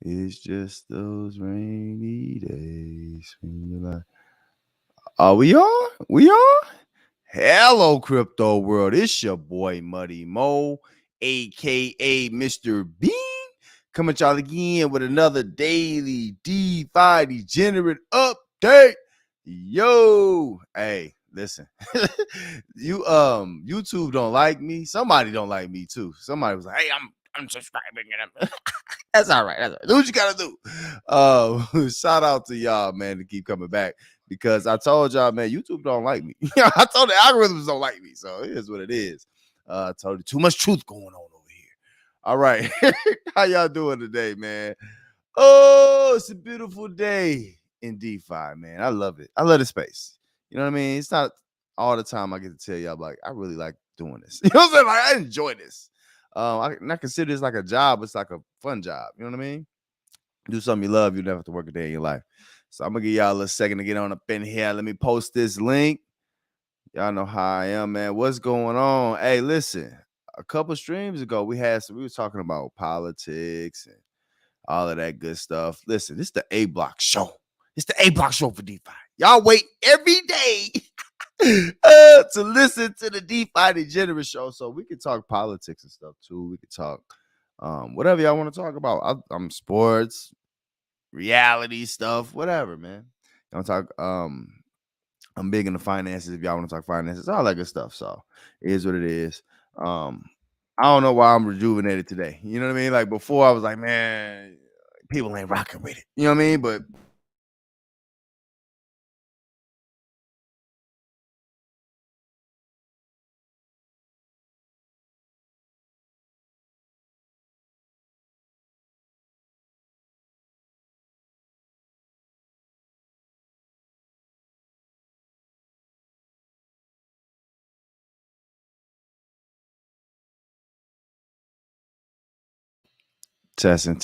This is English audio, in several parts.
It's just those rainy days when you're like, are we on? We on? Hello, crypto world. It's your boy Muddy Mo, aka Mr. Bean, coming at y'all again with another daily DeFi Degenerate update. Yo, hey, listen, YouTube don't like me. Somebody don't like me too. Somebody was like, hey, I'm subscribing and I'm that's all right. That's all right. Do what you gotta do. Shout out to y'all, man, to keep coming back because I told y'all, man, YouTube don't like me. I told the algorithms don't like me, so it is what it is. I told you too much truth going on over here. All right, how y'all doing today, man? Oh, it's a beautiful day in DeFi, man. I love it. I love the space. You know what I mean? It's not all the time I get to tell y'all like I really like doing this. You know what I'm saying? Like I enjoy this. I consider this like a job. It's like a fun job. You know what I mean? Do something you love, you never have to work a day in your life. So I'm gonna give y'all a second to get on up in here. Let me post this link. Y'all know how I am, man. What's going on? Hey, listen. A couple streams ago, we were talking about politics and all of that good stuff. Listen, this is the A Block show. It's the A Block show for DeFi. Y'all wait every day to listen to the DeFi Degenerate show. So we can talk politics and stuff too. We can talk whatever y'all want to talk about. I'm sports, reality stuff, whatever, man. Y'all talk. I'm big into finances. If y'all want to talk finances, all that good stuff. So it is what it is. I don't know why I'm rejuvenated today. You know what I mean? Like before, I was like, man, people ain't rocking with it. You know what I mean? But testing.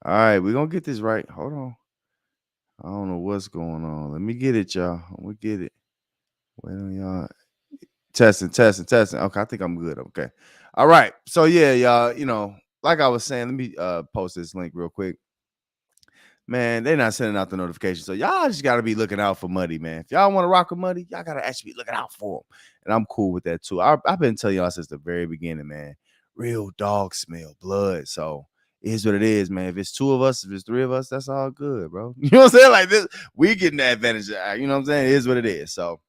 All right, we're gonna get this right. Hold on. I don't know what's going on. Let me get it, y'all. We get it. Wait on y'all. Testing. Okay, I think I'm good. Okay. All right. So yeah, y'all, like I was saying, let me post this link real quick. Man, they're not sending out the notification. So y'all just gotta be looking out for Muddy, man. If y'all want to rock with Muddy, y'all gotta actually be looking out for him. And I'm cool with that too. I've been telling y'all since the very beginning, man. Real dog smell blood. So it is what it is, man. If it's two of us, if it's three of us, that's all good, bro. You know what I'm saying? Like this, we getting the advantage. You know what I'm saying? It is what it is. So,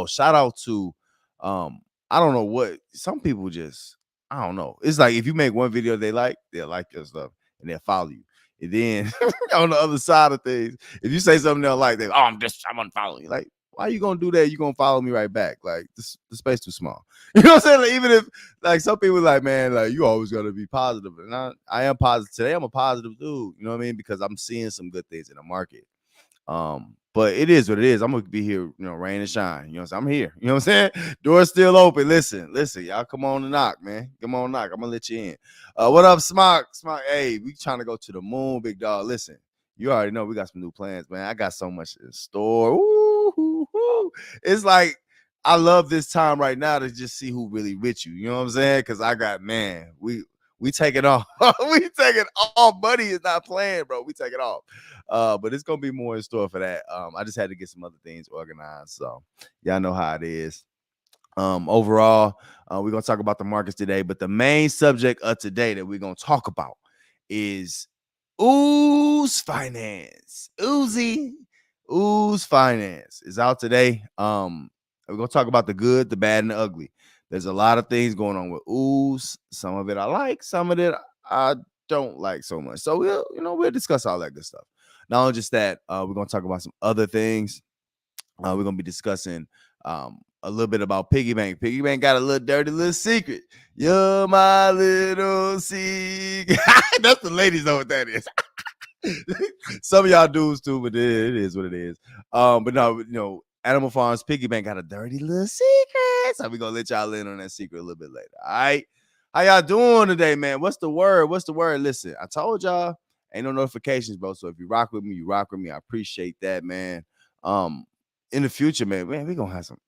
shout out to I don't know what some people just I don't know. It's like if you make one video they'll like your stuff and they'll follow you. And then on the other side of things, if you say something they'll like, I'm unfollowing you. Like, why are you gonna do that? You gonna follow me right back? Like the space too small. You know what I'm saying? Like, even if like some people like, man, like you always gotta be positive. And I am positive today. I'm a positive dude, you know what I mean? Because I'm seeing some good things in the market. But it is what it is. I'm gonna be here, rain and shine. You know what I'm saying? I'm here. You know what I'm saying? Door's still open. Listen, y'all come on and knock, man. Come on, knock. I'm gonna let you in. What up, Smock? Smock, hey, we trying to go to the moon, big dog. Listen, you already know we got some new plans, man. I got so much in store. Ooh. It's like I love this time right now to just see who really with you. You know what I'm saying? Because I got, man, we take it off. We take it off. Money is not playing, bro. We take it off. But it's gonna be more in store for that. I just had to get some other things organized. So y'all know how it is. Overall, we're gonna talk about the markets today, but the main subject of today that we're gonna talk about is Ooze Finance. Ooze Finance is out today. We're gonna talk about the good, the bad, and the ugly. There's a lot of things going on with Ooze. Some of it I like, some of it I don't like so much. So we'll discuss all that good stuff. Not only just that, we're gonna talk about some other things. We're gonna be discussing a little bit about Piggybank. Piggybank got a little dirty little secret. You're my little secret. That's the ladies know what that is. Some of y'all dudes too, but it is what it is. But no, Animal Farms Piggybank got a dirty little secret. So we're gonna let y'all in on that secret a little bit later. All right. How y'all doing today, man? What's the word? Listen, I told y'all ain't no notifications, bro. So if you rock with me, you rock with me. I appreciate that, man. In the future, man, we gonna have some.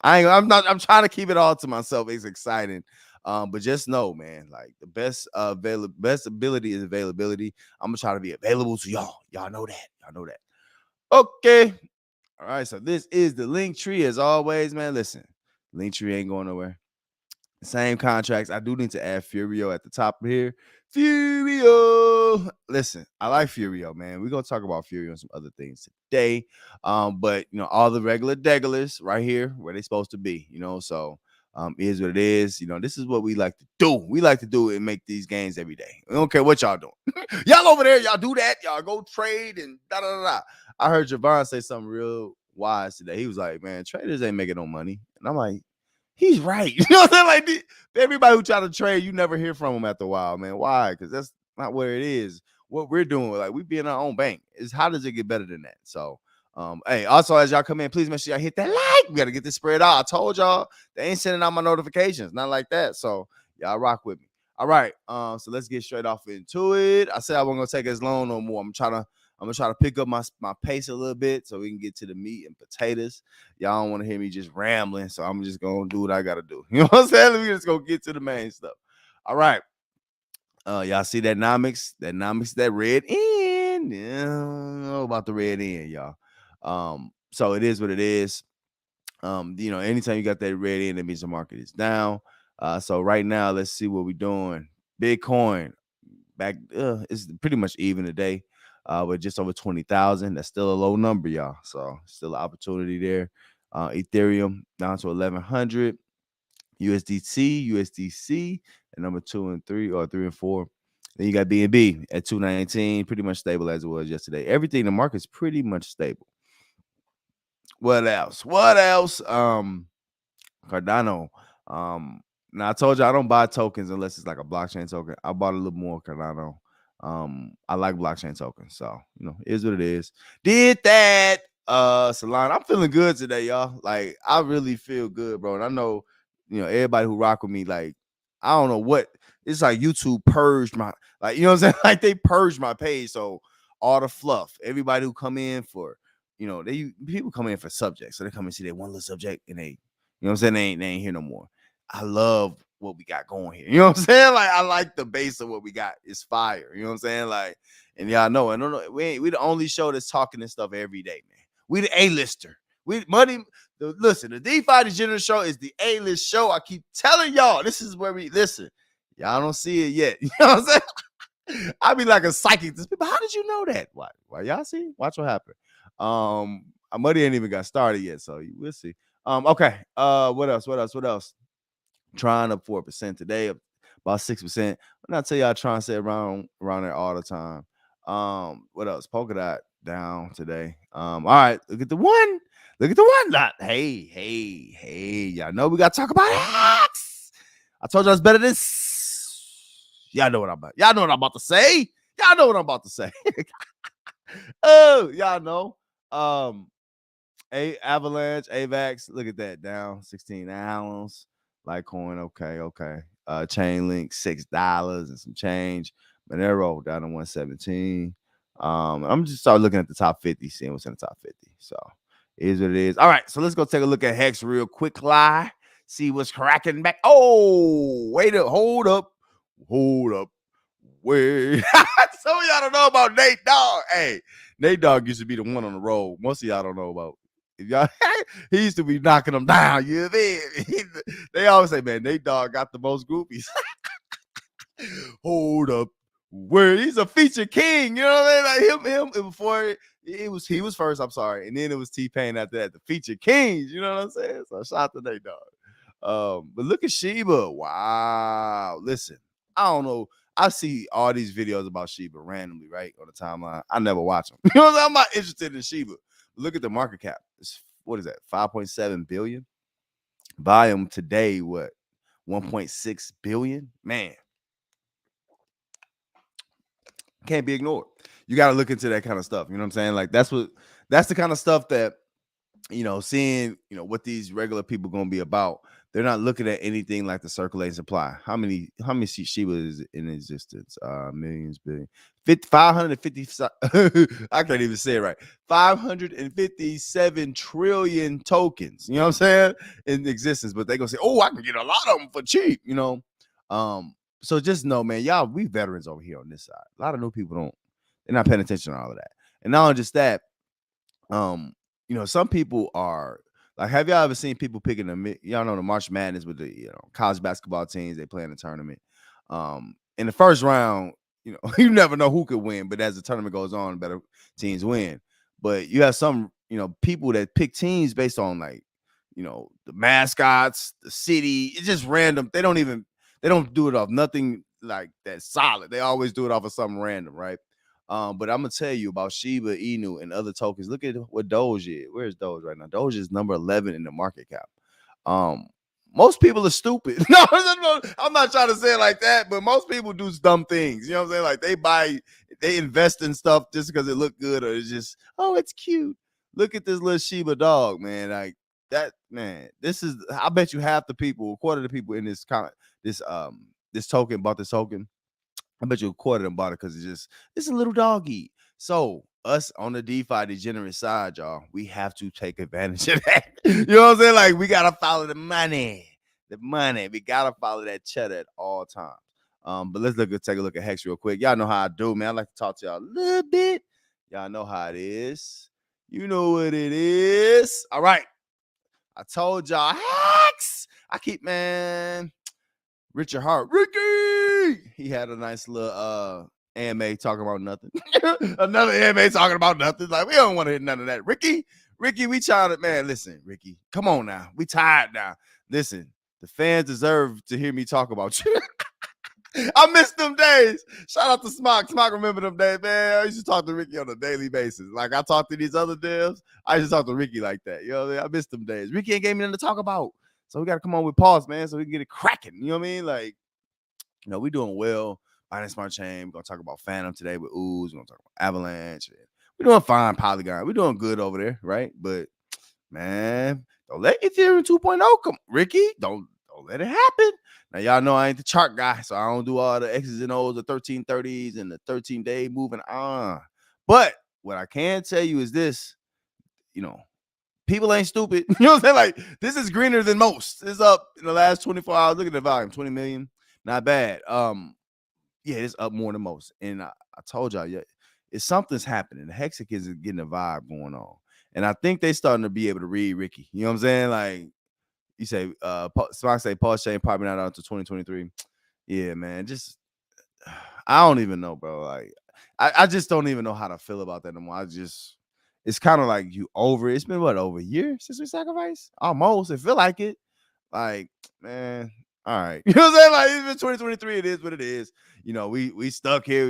I'm trying to keep it all to myself. It's exciting. But just know, man, like the best ability is availability. I'm gonna try to be available to y'all. Y'all know that. Y'all know that. Okay. All right. So this is the link tree as always, man. Listen, link tree ain't going nowhere. Same contracts. I do need to add Furio at the top of here. Furio. Listen, I like Furio, man. We're gonna talk about Furio and some other things today. But all the regular degulars right here where they supposed to be, so is what it is. This is what we like to do. We like to do it and make these gains every day. We don't care what y'all doing. Y'all over there, y'all do that. Y'all go trade and da da da da. I heard Javon say something real wise today. He was like, man, traders ain't making no money. And I'm like, he's right. You know what I'm saying? Like everybody who try to trade, you never hear from them after a while, man. Why? Because that's not what it is. What we're doing, like we be in our own bank, is how does it get better than that? So, hey, also as y'all come in, please make sure y'all hit that like. We gotta get this spread out. I told y'all they ain't sending out my notifications, not like that. So y'all rock with me. All right. So let's get straight off into it. I said I wasn't gonna take as long no more. I'm gonna try to pick up my pace a little bit so we can get to the meat and potatoes. Y'all don't want to hear me just rambling, so I'm just gonna do what I gotta do. You know what I'm saying? We just gonna get to the main stuff. All right. Y'all see that nomics? That red end. Yeah, I don't know about the red end, y'all. So it is what it is. Anytime you got that red end, that means the market is down. So right now, let's see what we're doing. Bitcoin back, it's pretty much even today. With just over 20,000. That's still a low number, y'all. So still an opportunity there. Ethereum down to 1,100. USDC at number 2 and 3, or 3 and 4. Then you got BNB at 219, pretty much stable as it was yesterday. Everything in the market's pretty much stable. What else? Cardano. Now I told you I don't buy tokens unless it's like a blockchain token. I bought a little more Cardano. I like blockchain tokens, so it is what it is. Did that. Solana, I'm feeling good today, y'all. Like I really feel good, bro. And I know, everybody who rock with me, like, I don't know what it's like. YouTube purged my, like, you know what I'm saying? Like they purged my page. So all the fluff, everybody who come in for, people come in for subjects. So they come and see that one little subject and they, what I'm saying? They ain't here no more. I love what we got going here. You know what I'm saying? Like I like the base of what we got. It's fire. You know what I'm saying? Like, and y'all know, and we the only show that's talking this stuff every day, man. We the A-lister. Listen, the Defi Degenerate show is the A-list show. I keep telling y'all, this is where we listen. Y'all don't see it yet. You know what I'm saying? I be like a psychic. But how did you know that? Why y'all see? Watch what happen. Money ain't even got started yet, so we'll see. Okay. What else? Trying up 4% today, about 6%. When I tell y'all, trying to stay around there all the time. What else? Polkadot down today. All right, look at the one. Dot. Hey, y'all know we gotta talk about X. I told y'all it's better than y'all know what I'm about to say. Oh, y'all know. Avalanche, AVAX, look at that, down 16 ounce. Litecoin, okay. Chainlink, $6 and some change. Monero down to 117. I'm just start looking at the top 50, seeing what's in the top 50. So it is what it is. All right, so let's go take a look at Hex real quick. See what's cracking back. Oh, wait up, hold up. Wait. Some of y'all don't know about Nate Dogg. Hey, Nate Dogg used to be the one on the road. Most of y'all don't know about. If y'all, he used to be knocking them down. You know what I mean? They always say, man, Nate Dogg got the most groupies. Hold up. Where he's a feature king, you know what I mean? Like him before he was first, I'm sorry. And then it was T-Pain after that, the feature kings, you know what I'm saying? So shout out to Nate Dogg. But look at Shiba. Wow. Listen, I don't know. I see all these videos about Shiba randomly, right, on the timeline. I never watch them. You know what I'm saying? I'm not interested in Shiba. Look at the market cap. What is that? 5.7 billion. Volume today, what? 1.6 billion. Man, can't be ignored. You got to look into that kind of stuff. You know what I'm saying? Like that's the kind of stuff that, seeing, what these regular people going to be about. They're not looking at anything like the circulating supply. How many Shiba is in existence? Millions, billion, 550. I can't even say it right. 557 trillion tokens. You know what I'm saying? In existence, but they gonna say, "Oh, I can get a lot of them for cheap." So just know, man, y'all, we veterans over here on this side. A lot of new people they're not paying attention to all of that. And not only just that, some people are like, have y'all ever seen people picking y'all know the March Madness with the college basketball teams, they play in the tournament. In the first round, you never know who could win, but as the tournament goes on, better teams win. But you have some, people that pick teams based on like, the mascots, the city. It's just random. They don't do it off nothing like that solid. They always do it off of something random, right? But I'm gonna tell you about Shiba Inu and other tokens. Look at what Doge is. Where's Doge right now? Doge is number 11 in the market cap. Most people are stupid. No, I'm not trying to say it like that, but most people do dumb things. You know what I'm saying? Like they invest in stuff just because it look good, or it's just, oh, it's cute. Look at this little Shiba dog, man. Like that, man. I bet you half the people, a quarter of the people in this token bought this token. I bet you a quarter of them bought it because it's a little doggy. So us on the DeFi degenerate side, y'all, we have to take advantage of that. You know what I'm saying? Like we gotta follow the money. The money. We gotta follow that cheddar at all times. But let's take a look at Hex real quick. Y'all know how I do, man. I like to talk to y'all a little bit. Y'all know how it is. You know what it is. All right. I told y'all Hex. Man. Richard Hart, Ricky. He had a nice little AMA talking about nothing. Another AMA talking about nothing. Like, we don't want to hear none of that. Ricky, we trying to, man, listen, Ricky, come on now. We tired now. Listen, the fans deserve to hear me talk about you. I miss them days. Shout out to Smock. Smock remember them days, man. I used to talk to Ricky on a daily basis. Like I talk to these other devs, I used to talk to Ricky like that. You know what I mean? I miss them days. Ricky ain't gave me nothing to talk about. So we got to come on with pause, man, so we can get it cracking. You know what I mean? Like, we doing well. Binance Smart Chain. We're going to talk about Phantom today with Ooze. We're going to talk about Avalanche. We're doing fine, Polygon. We're doing good over there, right? But, man, don't let Ethereum 2.0 come. Ricky, don't let it happen. Now, y'all know I ain't the chart guy, so I don't do all the X's and O's, the 1330s and the 13-day moving on. But what I can tell you is this, people ain't stupid. You know what I'm saying? Like, this is greener than most. It's up in the last 24 hours. Look at the volume, 20 million. Not bad. Yeah, it's up more than most. And I told y'all, yeah, it's something's happening. The Hexic is getting a vibe going on. And I think they starting to be able to read Ricky. You know what I'm saying? Like, you say, Spock say Paul Shane probably not out until 2023. Yeah, man. I don't even know, bro. Like, I just don't even know how to feel about that anymore. It's kind of like you over it. It's been over a year since we sacrificed? Almost. It feel like it. Like, man, all right. You know what I'm saying? Like, it's been 2023. It is what it is. We stuck here.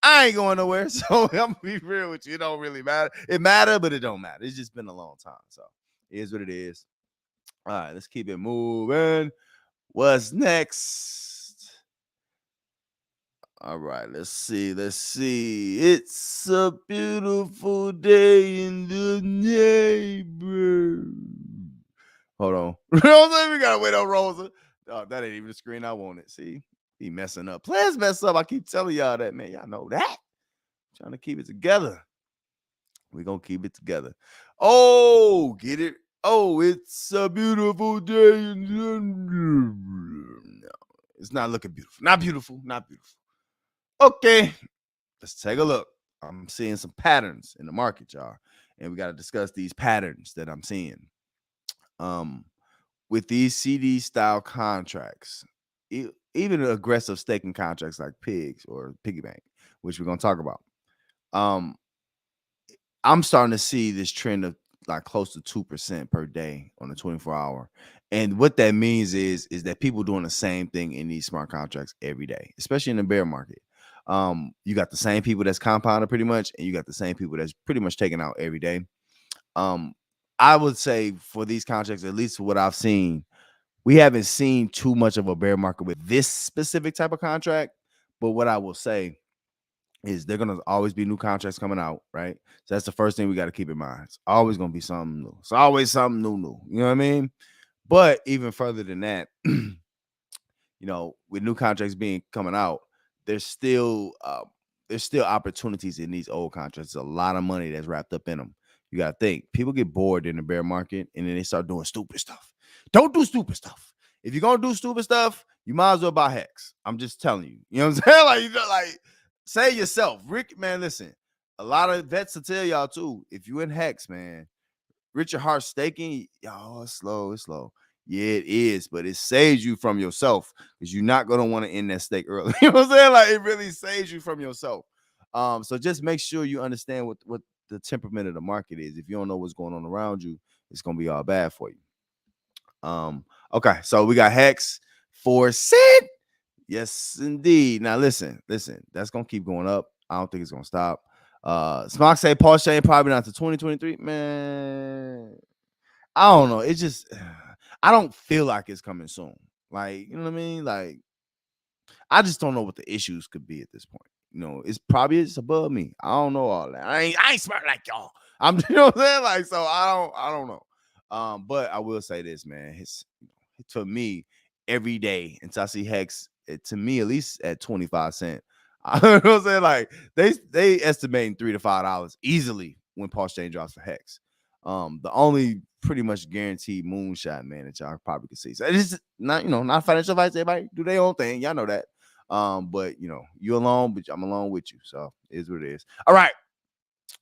I ain't going nowhere. So I'm gonna be real with you. It don't really matter. It matter, but it don't matter. It's just been a long time. So it is what it is. All right, let's keep it moving. What's next? All right, let's see. It's a beautiful day in the neighborhood. Hold on. You know what I'm saying? We gotta wait on Rosa. Oh, that ain't even the screen I wanted. See, he messing up. Players mess up. I keep telling y'all that, man. Y'all know that. Trying to keep it together. We're gonna keep it together. Oh, get it? Oh, it's a beautiful day. No, it's not looking beautiful. Not beautiful. Okay, let's take a look. I'm seeing some patterns in the market, y'all. And we got to discuss these patterns that I'm seeing. With these CD style contracts, even aggressive staking contracts like Pigs or Piggybank, which we're going to talk about. I'm starting to see this trend of like close to 2% per day on the 24-hour. And what that means is that people doing the same thing in these smart contracts every day, especially in the bear market. You got the same people that's compounded pretty much, and you got the same people that's pretty much taken out every day. I would say for these contracts, at least what I've seen, we haven't seen too much of a bear market with this specific type of contract. But what I will say is they're going to always be new contracts coming out, right? So that's the first thing we got to keep in mind. It's always going to be something new. It's always something new. You know what I mean? But even further than that, with new contracts coming out, there's still opportunities in these old contracts. There's a lot of money that's wrapped up in them. You got to think. People get bored in the bear market, and then they start doing stupid stuff. Don't do stupid stuff. If you're going to do stupid stuff, you might as well buy Hex. I'm just telling you. You know what I'm saying? Like, like say yourself, Rick. Man, listen. A lot of vets will tell y'all too. If you in Hex, man, Richard Hart staking, y'all, it's slow. It's slow. Yeah, it is, but it saves you from yourself because you're not gonna want to end that stake early. You know what I'm saying? Like it really saves you from yourself. So just make sure you understand what the temperament of the market is. If you don't know what's going on around you, it's gonna be all bad for you. Okay, so we got Hex for Sid. Yes, indeed. Now listen, that's gonna keep going up. I don't think it's gonna stop. Smock say Paul Shane probably not to 2023. Man, I don't know. It's just I don't feel like it's coming soon. Like, you know what I mean? Like, I just don't know what the issues could be at this point. You know, it's probably it's above me. I don't know all that. I ain't smart like y'all. I'm you know what I'm saying? Like, so I don't know. But I will say this, man. It's to me every day until I see Hex, to me at least at 25 cents. You know what I'm saying? Like they estimating $3 to $5 easily when Paul Shane drops for Hex. The only pretty much guaranteed moonshot man that y'all probably could see. So it's not, not financial advice. Everybody do their own thing. Y'all know that. But you alone, but I'm alone with you. So it is what it is. All right.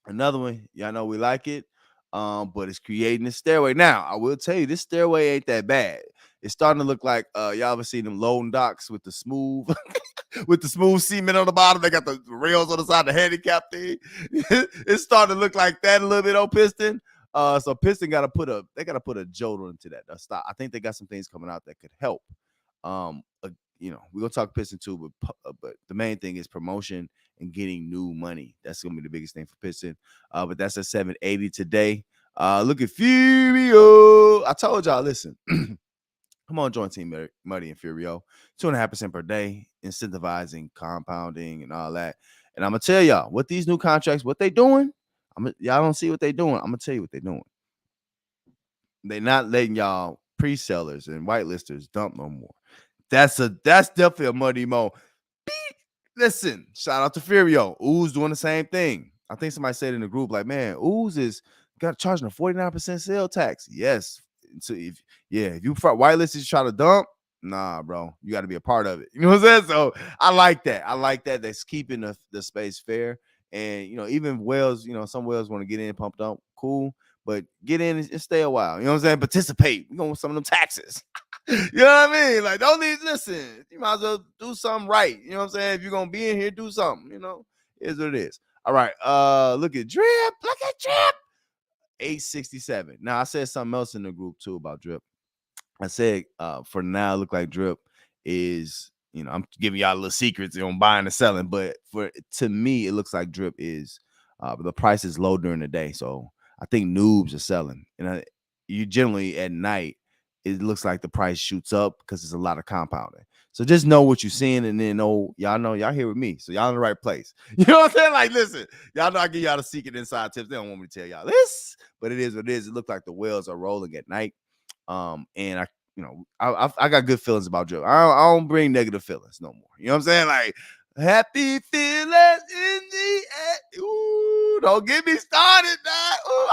Another one. Y'all know we like it. But it's creating a stairway. Now, I will tell you, this stairway ain't that bad. It's starting to look like y'all ever seen them loading docks with the smooth with the smooth cement on the bottom. They got the rails on the side, the handicap thing. It's starting to look like that a little bit on Piston. So Piston they gotta put a jolt into that. Stop. I think they got some things coming out that could help. We're gonna talk Piston too, but the main thing is promotion and getting new money. That's gonna be the biggest thing for Piston. But that's at 780 today. Look at Furio. I told y'all, listen. Come on, join Team Muddy and Furio. 2.5% per day, incentivizing, compounding, and all that. And I'm gonna tell y'all what these new contracts, what they doing. Y'all don't see what they doing. I'm gonna tell you what they doing. They not letting y'all pre-sellers and whitelisters dump no more. That's definitely a money mo. Listen, shout out to Furio. Ooze doing the same thing. I think somebody said in the group, like, man, Ooze is got charging a 49% sale tax. Yes. So if you whitelisted try to dump, nah, bro, you got to be a part of it. You know what I'm saying? So I like that. I like that. That's keeping the space fair. And even whales, some whales want to get in, pump dump, cool. But get in and stay a while. You know what I'm saying? Participate. You want some of them taxes. You know what I mean? Like, don't need listen. You might as well do something right. You know what I'm saying? If you're gonna be in here, do something. It is what it is. All right. Look at Drip. Look at Drip. 867. Now I said something else in the group too about Drip. I said for now, look like Drip is, I'm giving y'all little secrets on buying and selling, but to me, it looks like Drip is the price is low during the day. So I think noobs are selling. And you generally at night, it looks like the price shoots up because there's a lot of compounding. So just know what you're seeing, and then know y'all here with me. So y'all in the right place. You know what I'm saying? Like, listen, y'all know I give y'all the secret inside tips. They don't want me to tell y'all this, but it is what it is. It looks like the whales are rolling at night. And I got good feelings about Drip. I don't bring negative feelings no more. You know what I'm saying? Like, happy feelings in the air. Ooh, don't get me started now. Ooh,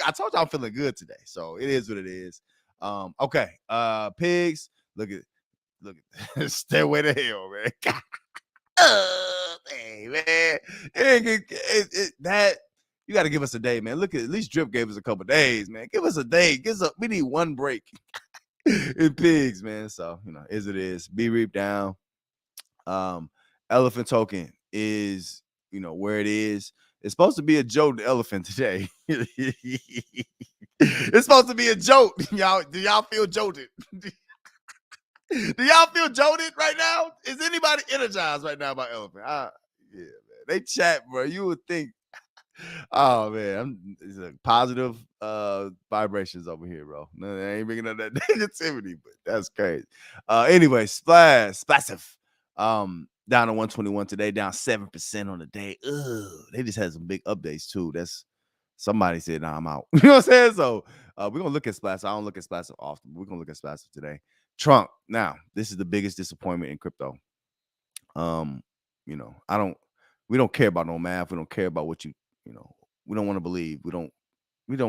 I told you I'm feeling good today. So it is what it is. Okay. Pigs, look at Stairway to Hell, man. Hey, man. That you got to give us a day, man. Look at least Drip gave us a couple days, man. Give us a day. We need one break in pigs, man. So is it is. Be reaped down. Elephant token is where it is. It's supposed to be a joke to elephant today. It's supposed to be a joke. Y'all, do y'all feel jolted? Do y'all feel jolted right now? Is anybody energized right now by elephant? Yeah, man. They chat, bro. You would think. Oh man, it's a positive vibrations over here, bro. No, I ain't bringing up that negativity, but that's crazy. Anyway, Splassive. Down to 121 today, down 7% on the day. Ugh, they just had some big updates too. That's somebody said, nah, I'm out. You know what I'm saying? So we're gonna look at Splassive. I don't look at Splassive often. We're gonna look at Splassive today. Trump. Now, this is the biggest disappointment in crypto. We don't care about no math. We don't care about what we don't want to believe. We don't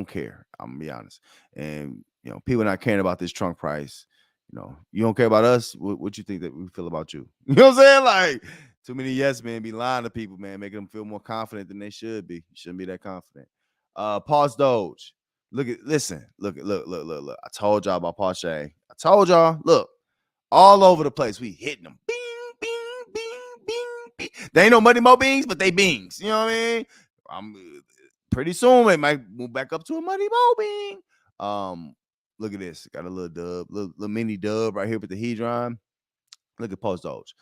care. I'm gonna be honest. And people not caring about this trunk price. You don't care about us. What you think that we feel about you? You know what I'm saying? Like too many yes men be lying to people, man, making them feel more confident than they should be. You shouldn't be that confident. Pause Doge. Listen, look. I told y'all about Paul Shay. I told y'all, look, all over the place. We hitting them. Bing, bing, bing, bing, bing. They ain't no Money Mo beans, but they beans. You know what I mean? Pretty soon it might move back up to a Money Mo bean. Look at this. Got a little dub, little mini dub right here with the Hedron. Look at Post Doge.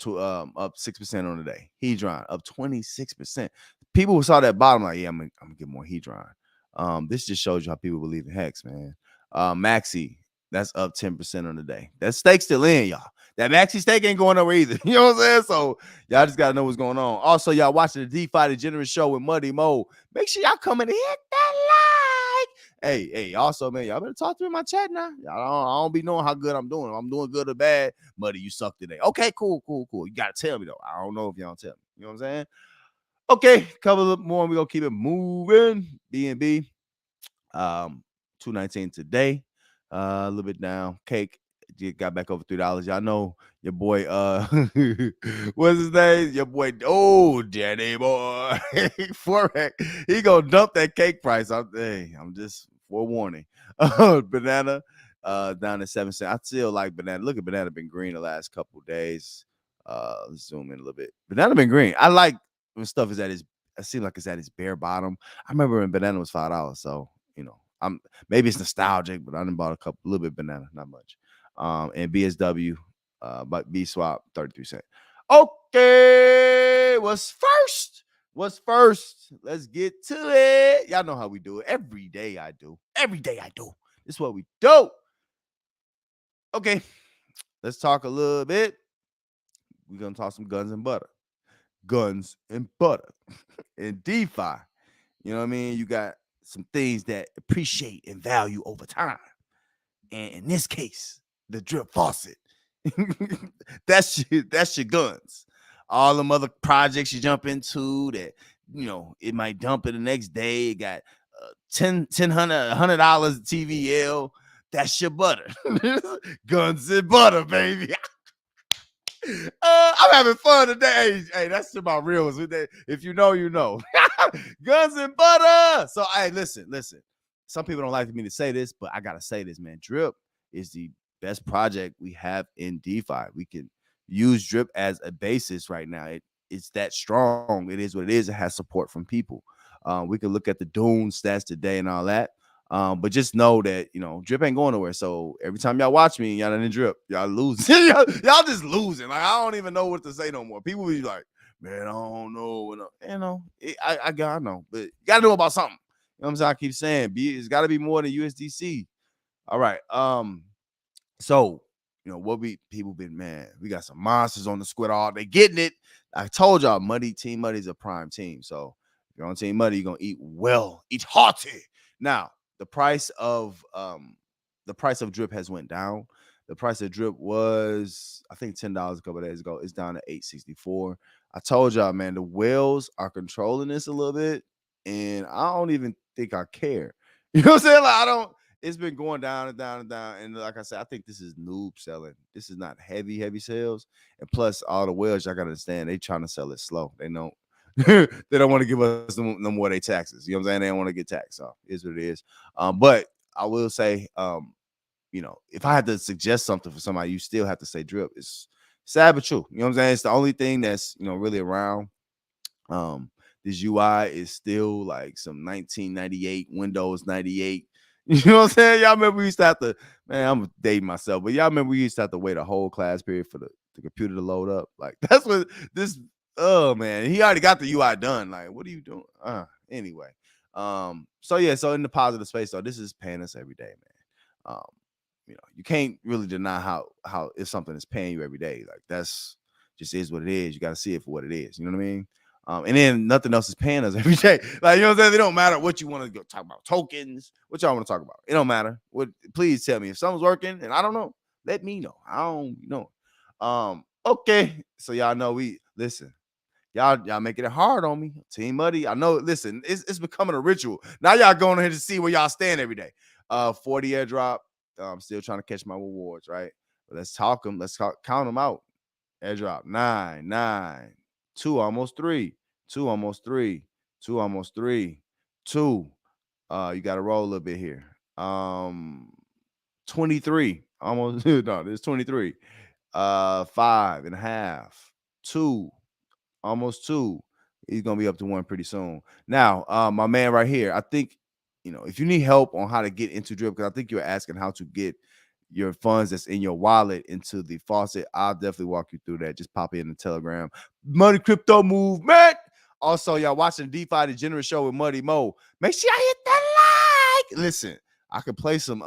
Up 6% on the day. Hedron up 26%. People who saw that bottom, like, yeah, I'm gonna get more Hedron. This just shows you how people believe in Hex, man. Maxi, that's up 10% on the day. That stake still in, y'all. That Maxi stake ain't going nowhere either. You know what I'm saying? So y'all just gotta know what's going on. Also, y'all watching the DeFi Degenerate show with Muddy Mo. Make sure y'all come and hit that like. Hey, also, man, y'all better talk to me in my chat now. I don't be knowing how good I'm doing. If I'm doing good or bad, Muddy, you suck today. Okay, cool. You gotta tell me though. I don't know if y'all tell me. You know what I'm saying? Okay, couple of more. We're gonna keep it moving. BNB. 219 today. A little bit down. Cake got back over $3. Y'all know your boy, what's his name? Your boy, Danny boy. Forex. He gonna dump that cake price. I'm just forewarning. Banana down to 7 cents. I still like banana. Look at banana been green the last couple days. Let's zoom in a little bit. Banana been green. I like when stuff is at its, it seems like it's at its bare bottom. I remember when banana was $5. So I'm maybe it's nostalgic, but I done bought a little bit of banana, not much. And BSW, but B swap 33 cents. Okay, what's first? Let's get to it. Y'all know how we do it. Every day I do. This is what we do. Okay, let's talk a little bit. We're gonna talk some guns and butter. In DeFi. You know what I mean? You got some things that appreciate and value over time. And in this case, the drip faucet. that's your guns. All them other projects you jump into that, it might dump it the next day. It got $100 TVL. That's your butter. Guns and butter, baby. I'm having fun today. Hey, that's about reals. If you know, you know. Guns and butter. So, hey, listen. Some people don't like me to say this, but I gotta say this, man. Drip is the best project we have in DeFi. We can use Drip as a basis right now. It's that strong. It is what it is. It has support from people. We can look at the Dune stats today and all that. But just know that Drip ain't going nowhere. So every time y'all watch me, y'all in Drip, y'all losing. y'all just losing. Like I don't even know what to say no more. People be like, man, I don't know. I know, but you gotta know about something. You know what I'm saying? I keep saying, it's got to be more than USDC. All right. So what people been, man, we got some monsters on the squid all they getting it. I told y'all, Team Muddy's a prime team. So if you're on Team Muddy, you're gonna eat well, eat hearty. Now the price of Drip has went down. The price of Drip was, I think, $10 a couple of days ago. It's down to $8.64. I told y'all, man, the whales are controlling this a little bit, and I don't even think I care. You know what I'm saying? Like I don't. It's been going down and down and down. And like I said, I think this is noob selling. This is not heavy sales. And plus, all the whales, y'all gotta understand, they trying to sell it slow. They know they don't want to give us no more of their taxes. You know what I'm saying? They don't want to get taxed. So is what it is. But I will say, if I had to suggest something for somebody, you still have to say Drip. It's sad but true. You know what I'm saying? It's the only thing that's really around. This UI is still like some 1998 Windows 98. You know what I'm saying? Y'all remember we used to have to, man, I'm dating myself, but y'all remember we used to have to wait a whole class period for the computer to load up. Like that's what this, oh man, he already got the UI done. Like, what are you doing? Anyway. So in the positive space, though, this is paying us every day, man. You can't really deny how if something is paying you every day. Like that's just is what it is. You got to see it for what it is. You know what I mean? And then nothing else is paying us every day. Like, you know what I'm saying? It don't matter what you want to go talk about. Tokens. What y'all want to talk about? It don't matter. Please tell me if something's working and I don't know. Let me know. I don't know. Okay. So y'all know we listen. Y'all making it hard on me. Team Muddy. I know. Listen, it's becoming a ritual. Now y'all going ahead to see where y'all stand every day. 40 airdrop. I'm still trying to catch my rewards, right? Let's talk them. Let's count them out. Airdrop 9, 9, 2, almost 3, 2, almost 3, 2, almost 3, 2. You got to roll a little bit here. 23, almost. No, there's 23. 5.5, 2, almost 2. He's gonna be up to 1 pretty soon. Now, my man right here, I think, if you need help on how to get into drip, because I think you're asking how to get your funds that's in your wallet into the faucet, I'll definitely walk you through that. Just pop in the Telegram. Money Crypto Movement. Also, y'all watching the Defi Degenerate show with Muddy Mo. Make sure y'all hit that like. Listen, I could play some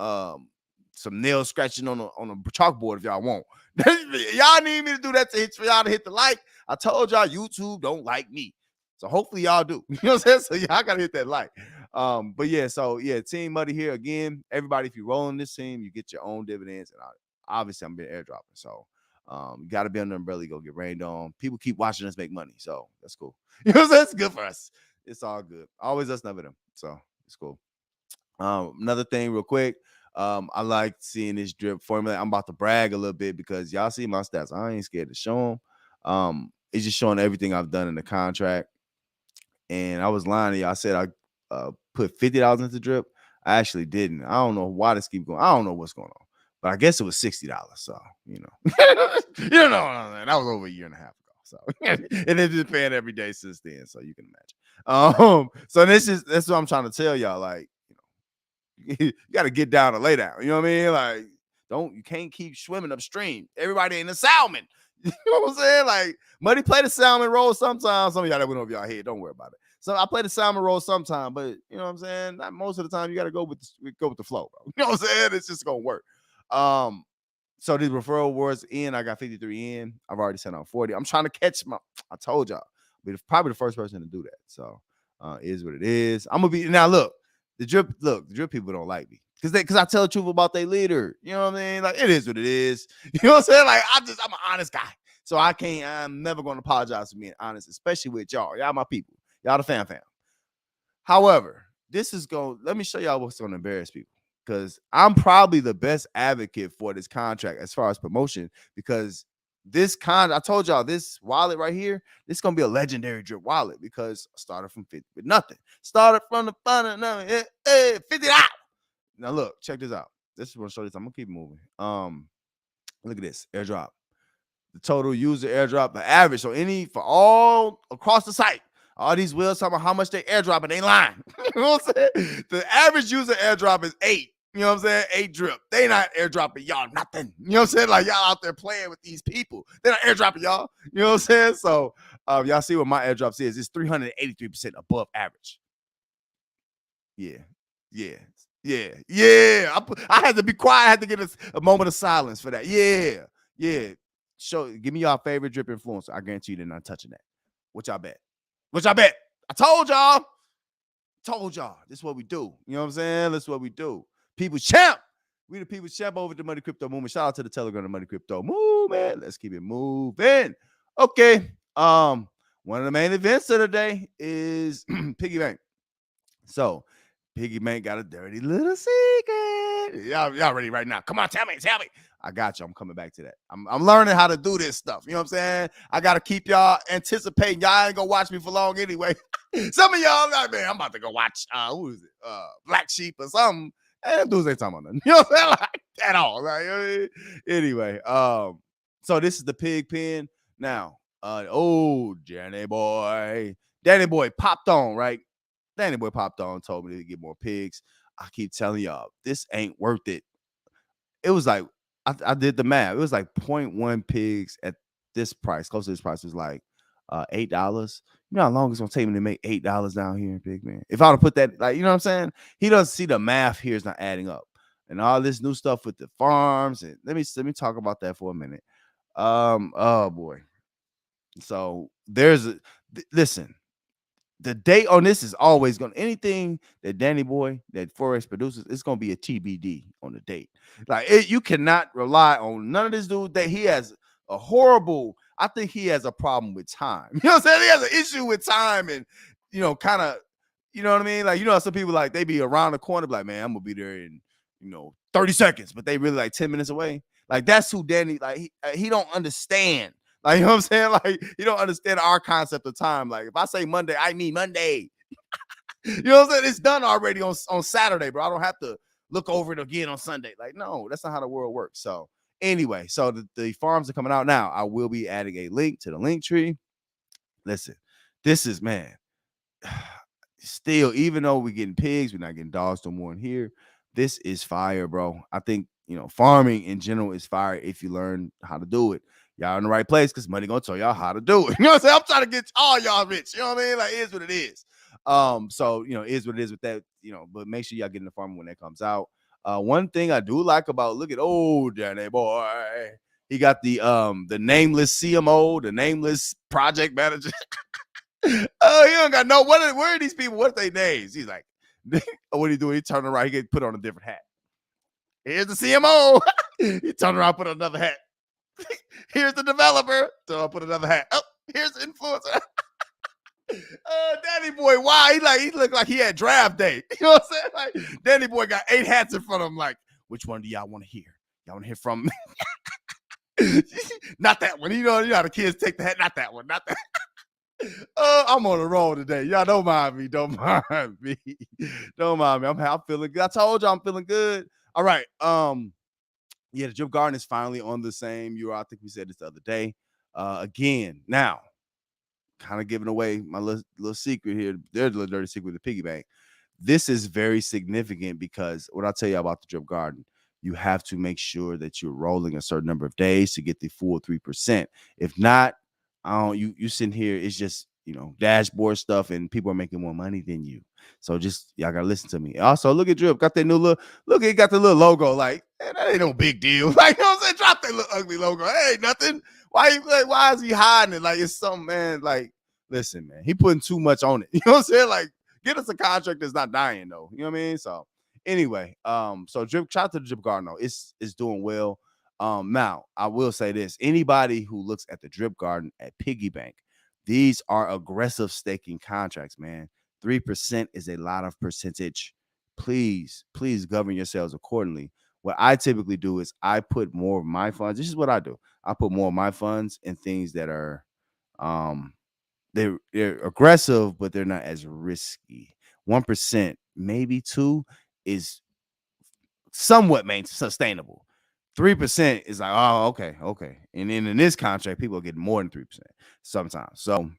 nail scratching on a chalkboard if y'all want. Y'all need me to do that for y'all to hit the like. I told y'all YouTube don't like me. So hopefully y'all do. You know what I'm saying? So y'all gotta hit that like. But yeah, so yeah, Team Muddy here again. Everybody, if you roll in this team, you get your own dividends. And obviously I'm been airdropping. So you gotta be under the umbrella, go get rained on. People keep watching us make money. So that's cool. You know what I'm saying? It's good for us. It's all good. Always us, never them. So it's cool. Another thing, real quick. I like seeing this drip formula. I'm about to brag a little bit because y'all see my stats. I ain't scared to show them. It's just showing everything I've done in the contract. And I was lying to you. I said I put $50 into drip. I actually didn't. I don't know why this keep going. I don't know what's going on, but I guess it was $60. So you know, you know, that was over a year and a half ago. So and it's been paying every day since then. So you can imagine. So that's what I'm trying to tell y'all. Like, you got to get down and lay down. You know what I mean? Like, you can't keep swimming upstream. Everybody ain't a salmon. You know what I'm saying? Like, Muddy play the salmon roll sometimes. Some of y'all that went over y'all head. Don't worry about it. So I play the salmon roll sometime, but you know what I'm saying? Not most of the time. You got to go with the flow, bro. You know what I'm saying? It's just gonna work. So these referral awards in, I got 53 in. I've already sent out 40. I'm trying to catch I told y'all, I'll be probably the first person to do that. So is what it is. I'm gonna be now. Look, the drip people don't like me because I tell the truth about their leader. You know what I mean? Like, it is what it is. You know what I'm saying? Like, I'm an honest guy. So I'm never gonna apologize for being honest, especially with y'all. Y'all my people. Y'all the fam. However, let me show y'all what's gonna embarrass people. Because I'm probably the best advocate for this contract as far as promotion. Because I told y'all, this wallet right here, this is gonna be a legendary drip wallet because I started from 50 with nothing. Started from the fun, $50. Now look, check this out. This is what I'll show this. I'm gonna keep moving. Look at this airdrop. The total user airdrop, the average. So for all across the site. All these wheels talking about how much they airdrop, and they lying. You know what I'm saying? The average user airdrop is 8. You know what I'm saying? 8 drip. They not airdropping y'all nothing. You know what I'm saying? Like, y'all out there playing with these people. They're not airdropping y'all. You know what I'm saying? So y'all see what my airdrops is. It's 383% above average. Yeah. I had to be quiet. I had to get a moment of silence for that. Yeah. Give me y'all favorite drip influencer. I guarantee you they're not touching that. What y'all bet? I told y'all. This is what we do. You know what I'm saying? This is what we do. People champ. We the people champ over the Money Crypto Movement. Shout out to the Telegram, the Money Crypto Movement. Let's keep it moving. Okay. One of the main events of the day is Piggybank. So Piggybank got a dirty little secret. Y'all ready right now? Come on, tell me. I got you. I'm coming back to that. I'm learning how to do this stuff. You know what I'm saying? I got to keep y'all anticipating. Y'all ain't gonna watch me for long anyway. Some of y'all like, man, I'm about to go watch who is it? Black Sheep or something. And dudes ain't talking about nothing. You know what I'm saying? Like, at all. Right? Anyway, so this is the pig pen. Now, Danny boy popped on, right? Danny boy popped on, told me to get more pigs. I keep telling y'all, this ain't worth it. It was like, I did the math. It was like 0.1 pigs at this price. Close to this price was like $8. You know how long it's gonna take me to make $8 down here in Big Man? If I would put that, like, you know what I'm saying? He doesn't see the math here is not adding up. And all this new stuff with the farms. And let me talk about that for a minute. Oh boy. So listen. The date on this is always going to anything that Danny Boy, that Forex produces, it's going to be a TBD on the date. Like, you cannot rely on none of this dude that he has a horrible, I think he has a problem with time. You know what I'm saying? He has an issue with time and, kind of, you know what I mean? Like, some people like, they be around the corner, like, man, I'm going to be there in, 30 seconds, but they really like 10 minutes away. Like that's who Danny. Like he don't understand. Like you know what I'm saying. Like he don't understand our concept of time. Like if I say Monday, I mean Monday. You know what I'm saying? It's done already on Saturday, bro. I don't have to look over it again on Sunday. Like no, that's not how the world works. So anyway, so the farms are coming out now. I will be adding a link to the link tree. Listen, this is man. Still, even though we're getting pigs, we're not getting dogs no more in here. This is fire, bro. I think farming in general is fire if you learn how to do it. Y'all in the right place because money gonna tell y'all how to do it. You know what I'm saying? I'm trying to get all y'all rich. You know what I mean? Like, it is what it is. So it is what it is with that. But make sure y'all get in the farming when that comes out. One thing I do like about look at Danny boy. He got the nameless CMO, the nameless project manager. Oh, he don't got no. Where are these people? What are their names? He's like, what he doing? He turned around. He get put on a different hat. Here's the CMO. He turned around, put on another hat. Here's the developer. So I'll put another hat. Oh, here's the influencer. Danny boy, wow, he looked like he had draft day. You know what I'm saying? Like Danny boy got 8 hats in front of him. Like, which one do y'all want to hear? Y'all want to hear from me? Not that one. You know how the kids take the hat. Not that one. Not that. I'm on the roll today. Y'all don't mind me. Don't mind me. Don't mind me. I'm feeling good. I told y'all I'm feeling good. All right. The Drip Garden is finally on the same URL. I think we said this the other day. Again, now, kind of giving away my little secret here. There's a little dirty secret with the Piggybank. This is very significant because what I'll tell you about the Drip Garden, you have to make sure that you're rolling a certain number of days to get the full 3%. If not, you sitting here, it's just dashboard stuff and people are making more money than you. So just y'all gotta listen to me. Also, look at Drip, got that new look, it got the little logo. Like, that ain't no big deal. Like, you know what I'm saying? Drop that little ugly logo. Hey, nothing. Why is he hiding it? Like, it's something, man. Like, listen, man, he putting too much on it. You know what I'm saying? Like, get us a contract that's not dying though. You know what I mean? So anyway, so Drip, shout out to the Drip Garden though. It's doing well. Now I will say this: anybody who looks at the Drip Garden at Piggybank, these are aggressive staking contracts, man. 3% is a lot of percentage. Please govern yourselves accordingly. What I typically do is I put more of my funds. This is what I do. I put more of my funds in things that are they're aggressive, but they're not as risky. 1%, maybe 2 is somewhat sustainable. 3% is like, oh, okay. And then in this contract, people are getting more than 3% sometimes. So,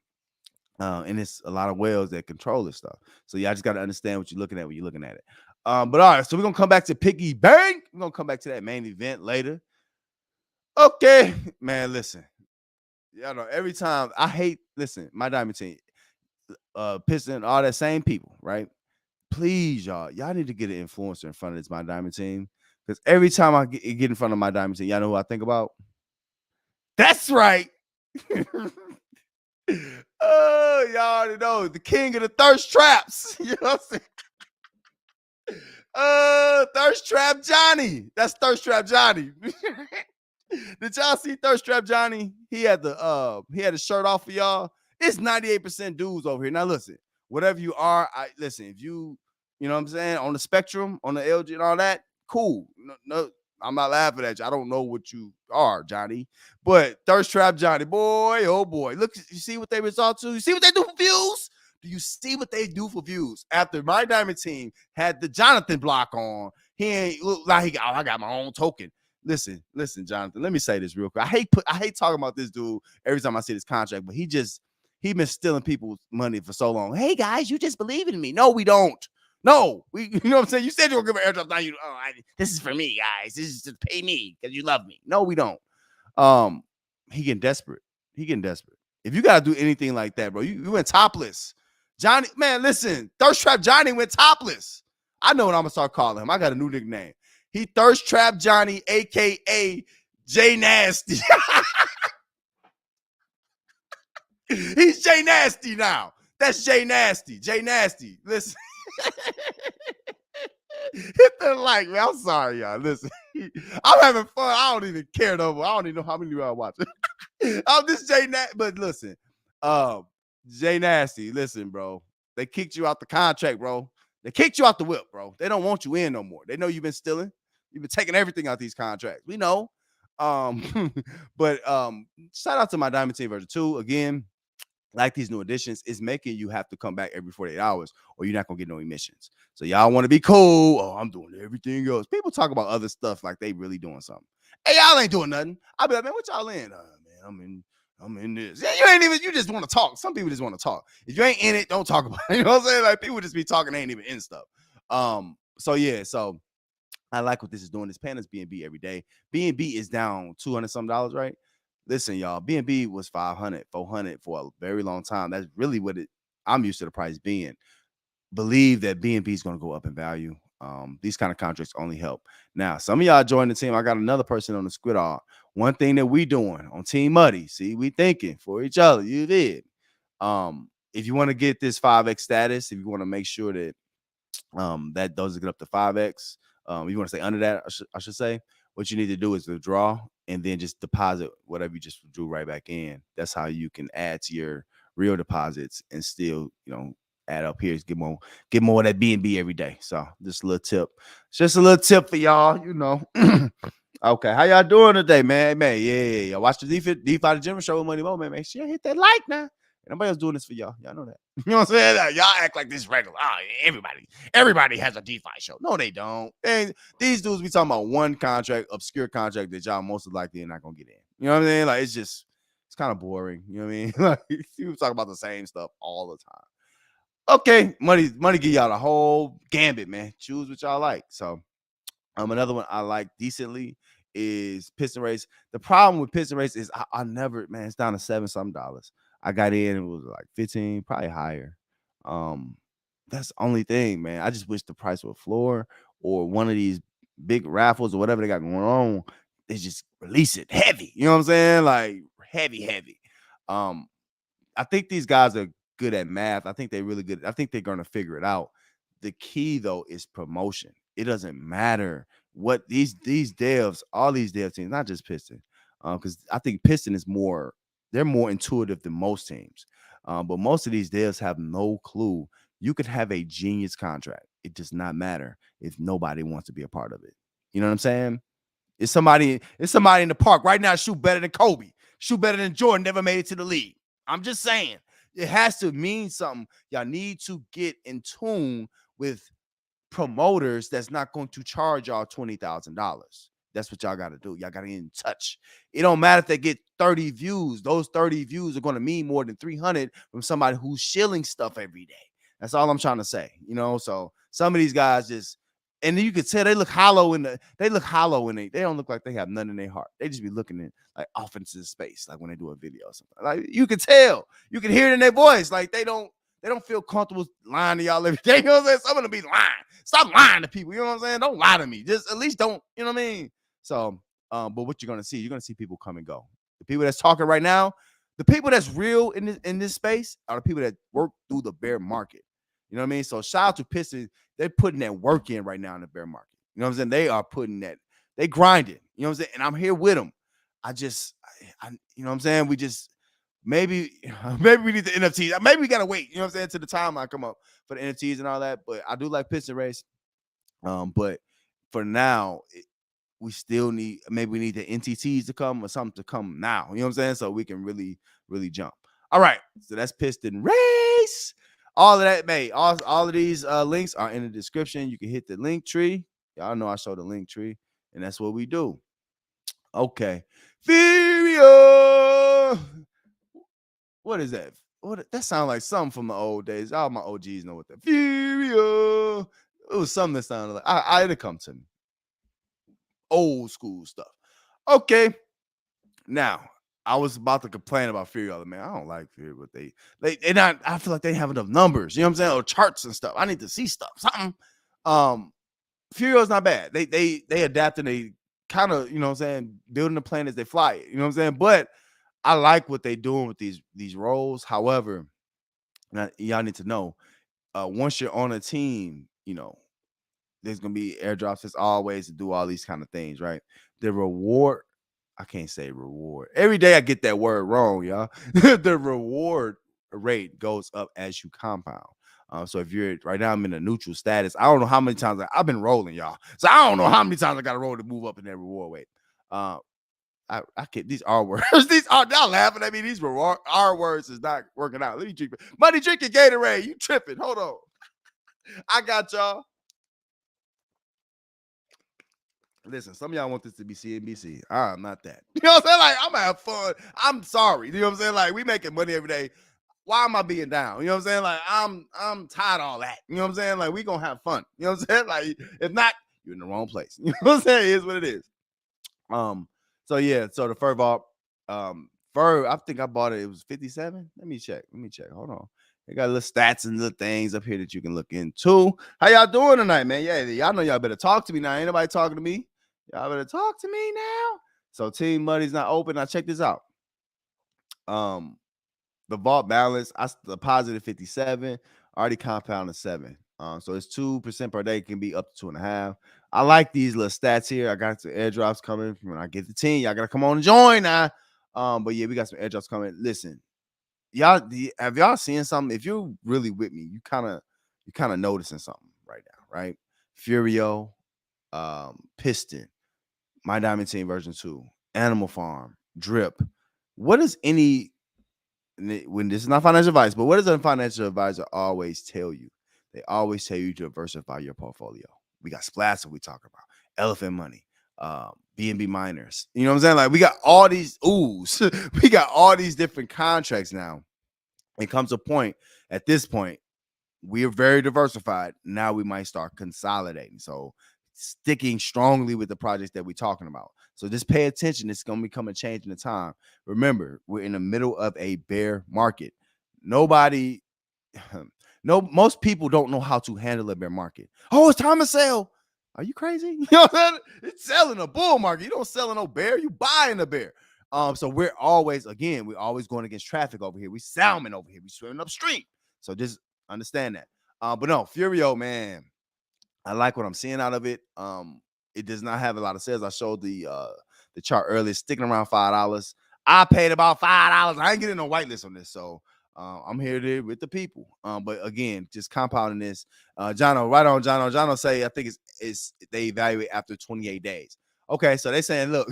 and it's a lot of whales that control this stuff. So yeah, I just got to understand what you're looking at when you're looking at it. But all right, so we're gonna come back to Piggybank. We're gonna come back to that main event later. Okay, man, listen. Y'all know every time I hate, listen, my diamond team, Piston, all that same people, right? Please, y'all need to get an influencer in front of this my diamond team. Because every time I get in front of my diamond team, y'all know who I think about? That's right. Oh, y'all already know the king of the thirst traps. You know what I'm saying? Thirst Trap Johnny. That's Thirst Trap Johnny. Did y'all see Thirst Trap Johnny? He had the shirt off for y'all. It's 98% dudes over here. Now listen, whatever you are, listen, if you know what I'm saying, on the spectrum, on the LG and all that, cool. No, I'm not laughing at you. I don't know what you are, Johnny. But Thirst Trap Johnny, boy, oh boy. Look, you see what they result to? You see what they do for views? Do you see what they do for views? After my diamond team had the Jonathan block on, he ain't look like I got my own token. Listen, Jonathan. Let me say this real quick. I hate talking about this dude every time I see this contract, but he been stealing people's money for so long. Hey guys, you just believe in me. No, we don't. No, you know what I'm saying? You said you were gonna give an airdrop. Now this is for me, guys. This is to pay me because you love me. No, we don't. He getting desperate. If you gotta do anything like that, bro, you went topless. Johnny, man, listen, Thirst Trap Johnny went topless. I know what I'm gonna start calling him. I got a new nickname. He Thirst Trap Johnny, aka J Nasty. He's J Nasty now. That's J Nasty. Listen. Hit the like, man. I'm sorry, y'all. Listen. I'm having fun. I don't even care no more. I don't even know how many y'all watching. I'm just J Nasty. But listen, J Nasty, listen, bro. They kicked you out the contract, bro. They kicked you out the whip, bro. They don't want you in no more. They know you've been stealing. You've been taking everything out these contracts. We know. But shout out to my Diamond Team version 2 again. Like these new additions, is making you have to come back every 48 hours or you're not gonna get no emissions. So y'all want to be cool. Oh, I'm doing everything else. People talk about other stuff like they really doing something. Hey, y'all ain't doing nothing. I'll be like, man, what y'all in? Man, I'm in this. Yeah, you ain't even, you just want to talk. Some people just want to talk. If you ain't in it, don't talk about it. You know what I'm saying? Like people just be talking, they ain't even in stuff. So yeah, so I like what this is doing. It's paying us B&B every day. B&B is down $200 some dollars, right? Listen, y'all, B&B was 500, 400 for a very long time. That's really what I'm used to the price being. Believe that B&B is going to go up in value. These kind of contracts only help. Now, some of y'all join the team. I got another person on the squid art. One thing that we doing on Team Muddy, see, we thinking for each other. You did. If you want to get this 5X status, if you want to make sure that that does get up to 5X. You want to stay under that, I should say. What you need to do is withdraw and then just deposit whatever you just withdrew right back in. That's how you can add to your real deposits and still, add up here. Get more of that B&B every day. So just a little tip. It's just a little tip for y'all. Okay, how y'all doing today, man? Man, yeah. Watch the Defi Degenerate show with Money Mo, man. Make sure you hit that like now. Nobody else doing this for y'all. Y'all know that. You know what I'm saying? Y'all act like this regular. Everybody has a DeFi show. No, they don't. And these dudes be talking about one contract, obscure contract that y'all most likely are not gonna get in. You know what I'm saying? Like it's kind of boring. You know what I mean? Like people talk about the same stuff all the time. Okay, money give y'all the whole gambit, man. Choose what y'all like. So another one I like decently is Piston Race. The problem with Piston Race is I never, man, it's down to $7 some dollars. I got in, it was like 15, probably higher. That's the only thing, man. I just wish the price would floor or one of these big raffles or whatever they got going on. They just release it heavy. You know what I'm saying? Like heavy. Um, I think these guys are good at math. I think they're really good. I think they're going to figure it out. The key though is promotion. It doesn't matter what these devs, all these dev teams, not just Piston, because I think Piston is they're more intuitive than most teams. But most of these devs have no clue. You could have a genius contract. It does not matter if nobody wants to be a part of it. You know what I'm saying? It's somebody in the park right now shoot better than Kobe, shoot better than Jordan, never made it to the league. I'm just saying. It has to mean something. Y'all need to get in tune with promoters that's not going to charge y'all $20,000. That's what y'all got to do. Y'all got to get in touch. It don't matter if they get 30 views. Those 30 views are going to mean more than 300 from somebody who's shilling stuff every day. That's all I'm trying to say. So some of these guys just, and you can tell they look hollow they don't look like they have none in their heart. They just be looking at like off into space, like when they do a video or something. Like you can tell, you can hear it in their voice. Like they don't feel comfortable lying to y'all every day. You know what I'm saying? Some of them be lying. Stop lying to people. You know what I'm saying? Don't lie to me. Just at least don't, you know what I mean? So, but what you're gonna see people come and go. The people that's talking right now, the people that's real in this space are the people that work through the bear market. You know what I mean? So shout out to Pistons. They're putting that work in right now in the bear market. You know what I'm saying? They are putting that, they grinding. You know what I'm saying? And I'm here with them. You know what I'm saying? Maybe we need the NFTs. Maybe we gotta wait. You know what I'm saying? To the timeline come up for the NFTs and all that. But I do like Piston Race. But for now, we need the NTTs to come or something to come now. You know what I'm saying? So we can really, really jump. All right. So that's Piston Race. All of that, mate. All of these links are in the description. You can hit the link tree. Y'all know I show the link tree, and that's what we do. Okay. Furio. What is that? That sounds like something from the old days. All my OGs know what that. Furio. It was something that sounded like it'll come to me. Old school stuff. Okay. Now, I was about to complain about Fury. Man, I don't like Fury, but they not. I feel like they have enough numbers. You know what I'm saying? Or charts and stuff. I need to see stuff. Something. Furio's not bad. They adapt and they kind of, you know what I'm saying, building the plane as they fly it. You know what I'm saying? But I like what they doing with these roles. However, y'all need to know, once you're on a team, there's gonna be airdrops as always to do all these kind of things, right? The reward, I can't say reward. Every day I get that word wrong, y'all. The reward rate goes up as you compound. So if you're right now, I'm in a neutral status. I don't know how many times I've been rolling, y'all. So I don't know how many times I got to roll to move up in that reward rate. I can't. These R words. These are y'all laughing at me. These were R words is not working out. Let me drink. Money drinking Gatorade. You tripping? Hold on. I got y'all. Listen, some of y'all want this to be CNBC. I'm not that. You know what I'm saying? Like, I'm gonna have fun. I'm sorry. You know what I'm saying? Like, we making money every day. Why am I being down? You know what I'm saying? Like, I'm tired of all that. You know what I'm saying? Like, we gonna have fun. You know what I'm saying? Like, if not, you're in the wrong place. You know what I'm saying? It is what it is. So yeah, so the fur vault, fur, I think I bought it. It was 57. Let me check. Hold on. They got little stats and little things up here that you can look into. How y'all doing tonight, man? Yeah, y'all know y'all better talk to me now. Ain't nobody talking to me. Y'all better talk to me now. So Team Money's not open. Now check this out. The vault balance, I the positive 57, already compounded 7. So it's 2% per day, can be up to 2.5. I like these little stats here. I got some airdrops coming when I get the team. Y'all gotta come on and join now. But yeah, we got some airdrops coming. Listen, have y'all seen something? If you're really with me, you kind of noticing something right now, right? Furio, Piston, My Diamond Team version 2, Animal Farm, Drip. What is any when this is not financial advice, but what does a financial advisor always tell you? They always tell you to diversify your portfolio. We got Splash that we talk about, Elephant Money, BNB Miners. You know what I'm saying? Like, we got all these Ooze. We got all these different contracts now. It comes a point, at this point, we are very diversified. Now we might start consolidating. So sticking strongly with the projects that we're talking about. So just pay attention. It's going to become a change in the time. Remember, we're in the middle of a bear market. Nobody, most people don't know how to handle a bear market. Oh, it's time to sell. Are you crazy? You know what I'm saying? It's selling a bull market. You don't sell no bear. You buying a bear. So we're always going against traffic over here. We salmon over here. We swimming upstream. So just understand that. But no, Furio, man, I like what I'm seeing out of it. It does not have a lot of sales. I showed the chart earlier, sticking around $5. I paid about $5. I ain't getting no whitelist on this, so I'm here with the people. But again, just compounding this. Jono, right on, Jono. Jono say I think it's they evaluate after 28 days. Okay, so they saying, look,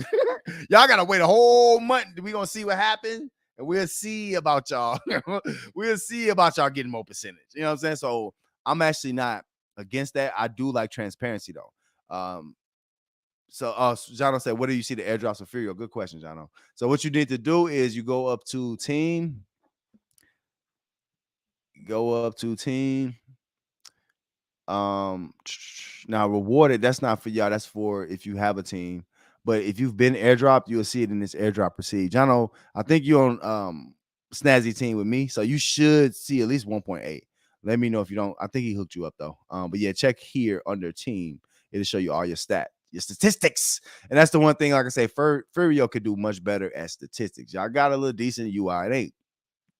y'all gotta wait a whole month. We gonna see what happens, and we'll see about y'all. We'll see about y'all getting more percentage. You know what I'm saying? So I'm actually not against that. I do like transparency though. So Jono said, what do you see the airdrops of Furio? Good question, Jono. So what you need to do is you go up to team. Now rewarded, that's not for y'all, that's for if you have a team. But if you've been airdropped, you'll see it in this airdrop proceed. Jono, I think you're on Snazzy team with me, so you should see at least 1.8. Let me know if you don't. I think he hooked you up though. But yeah, check here under team. It'll show you all your statistics. And that's the one thing, like I say, Furio could do much better at statistics. Y'all got a little decent UI. It ain't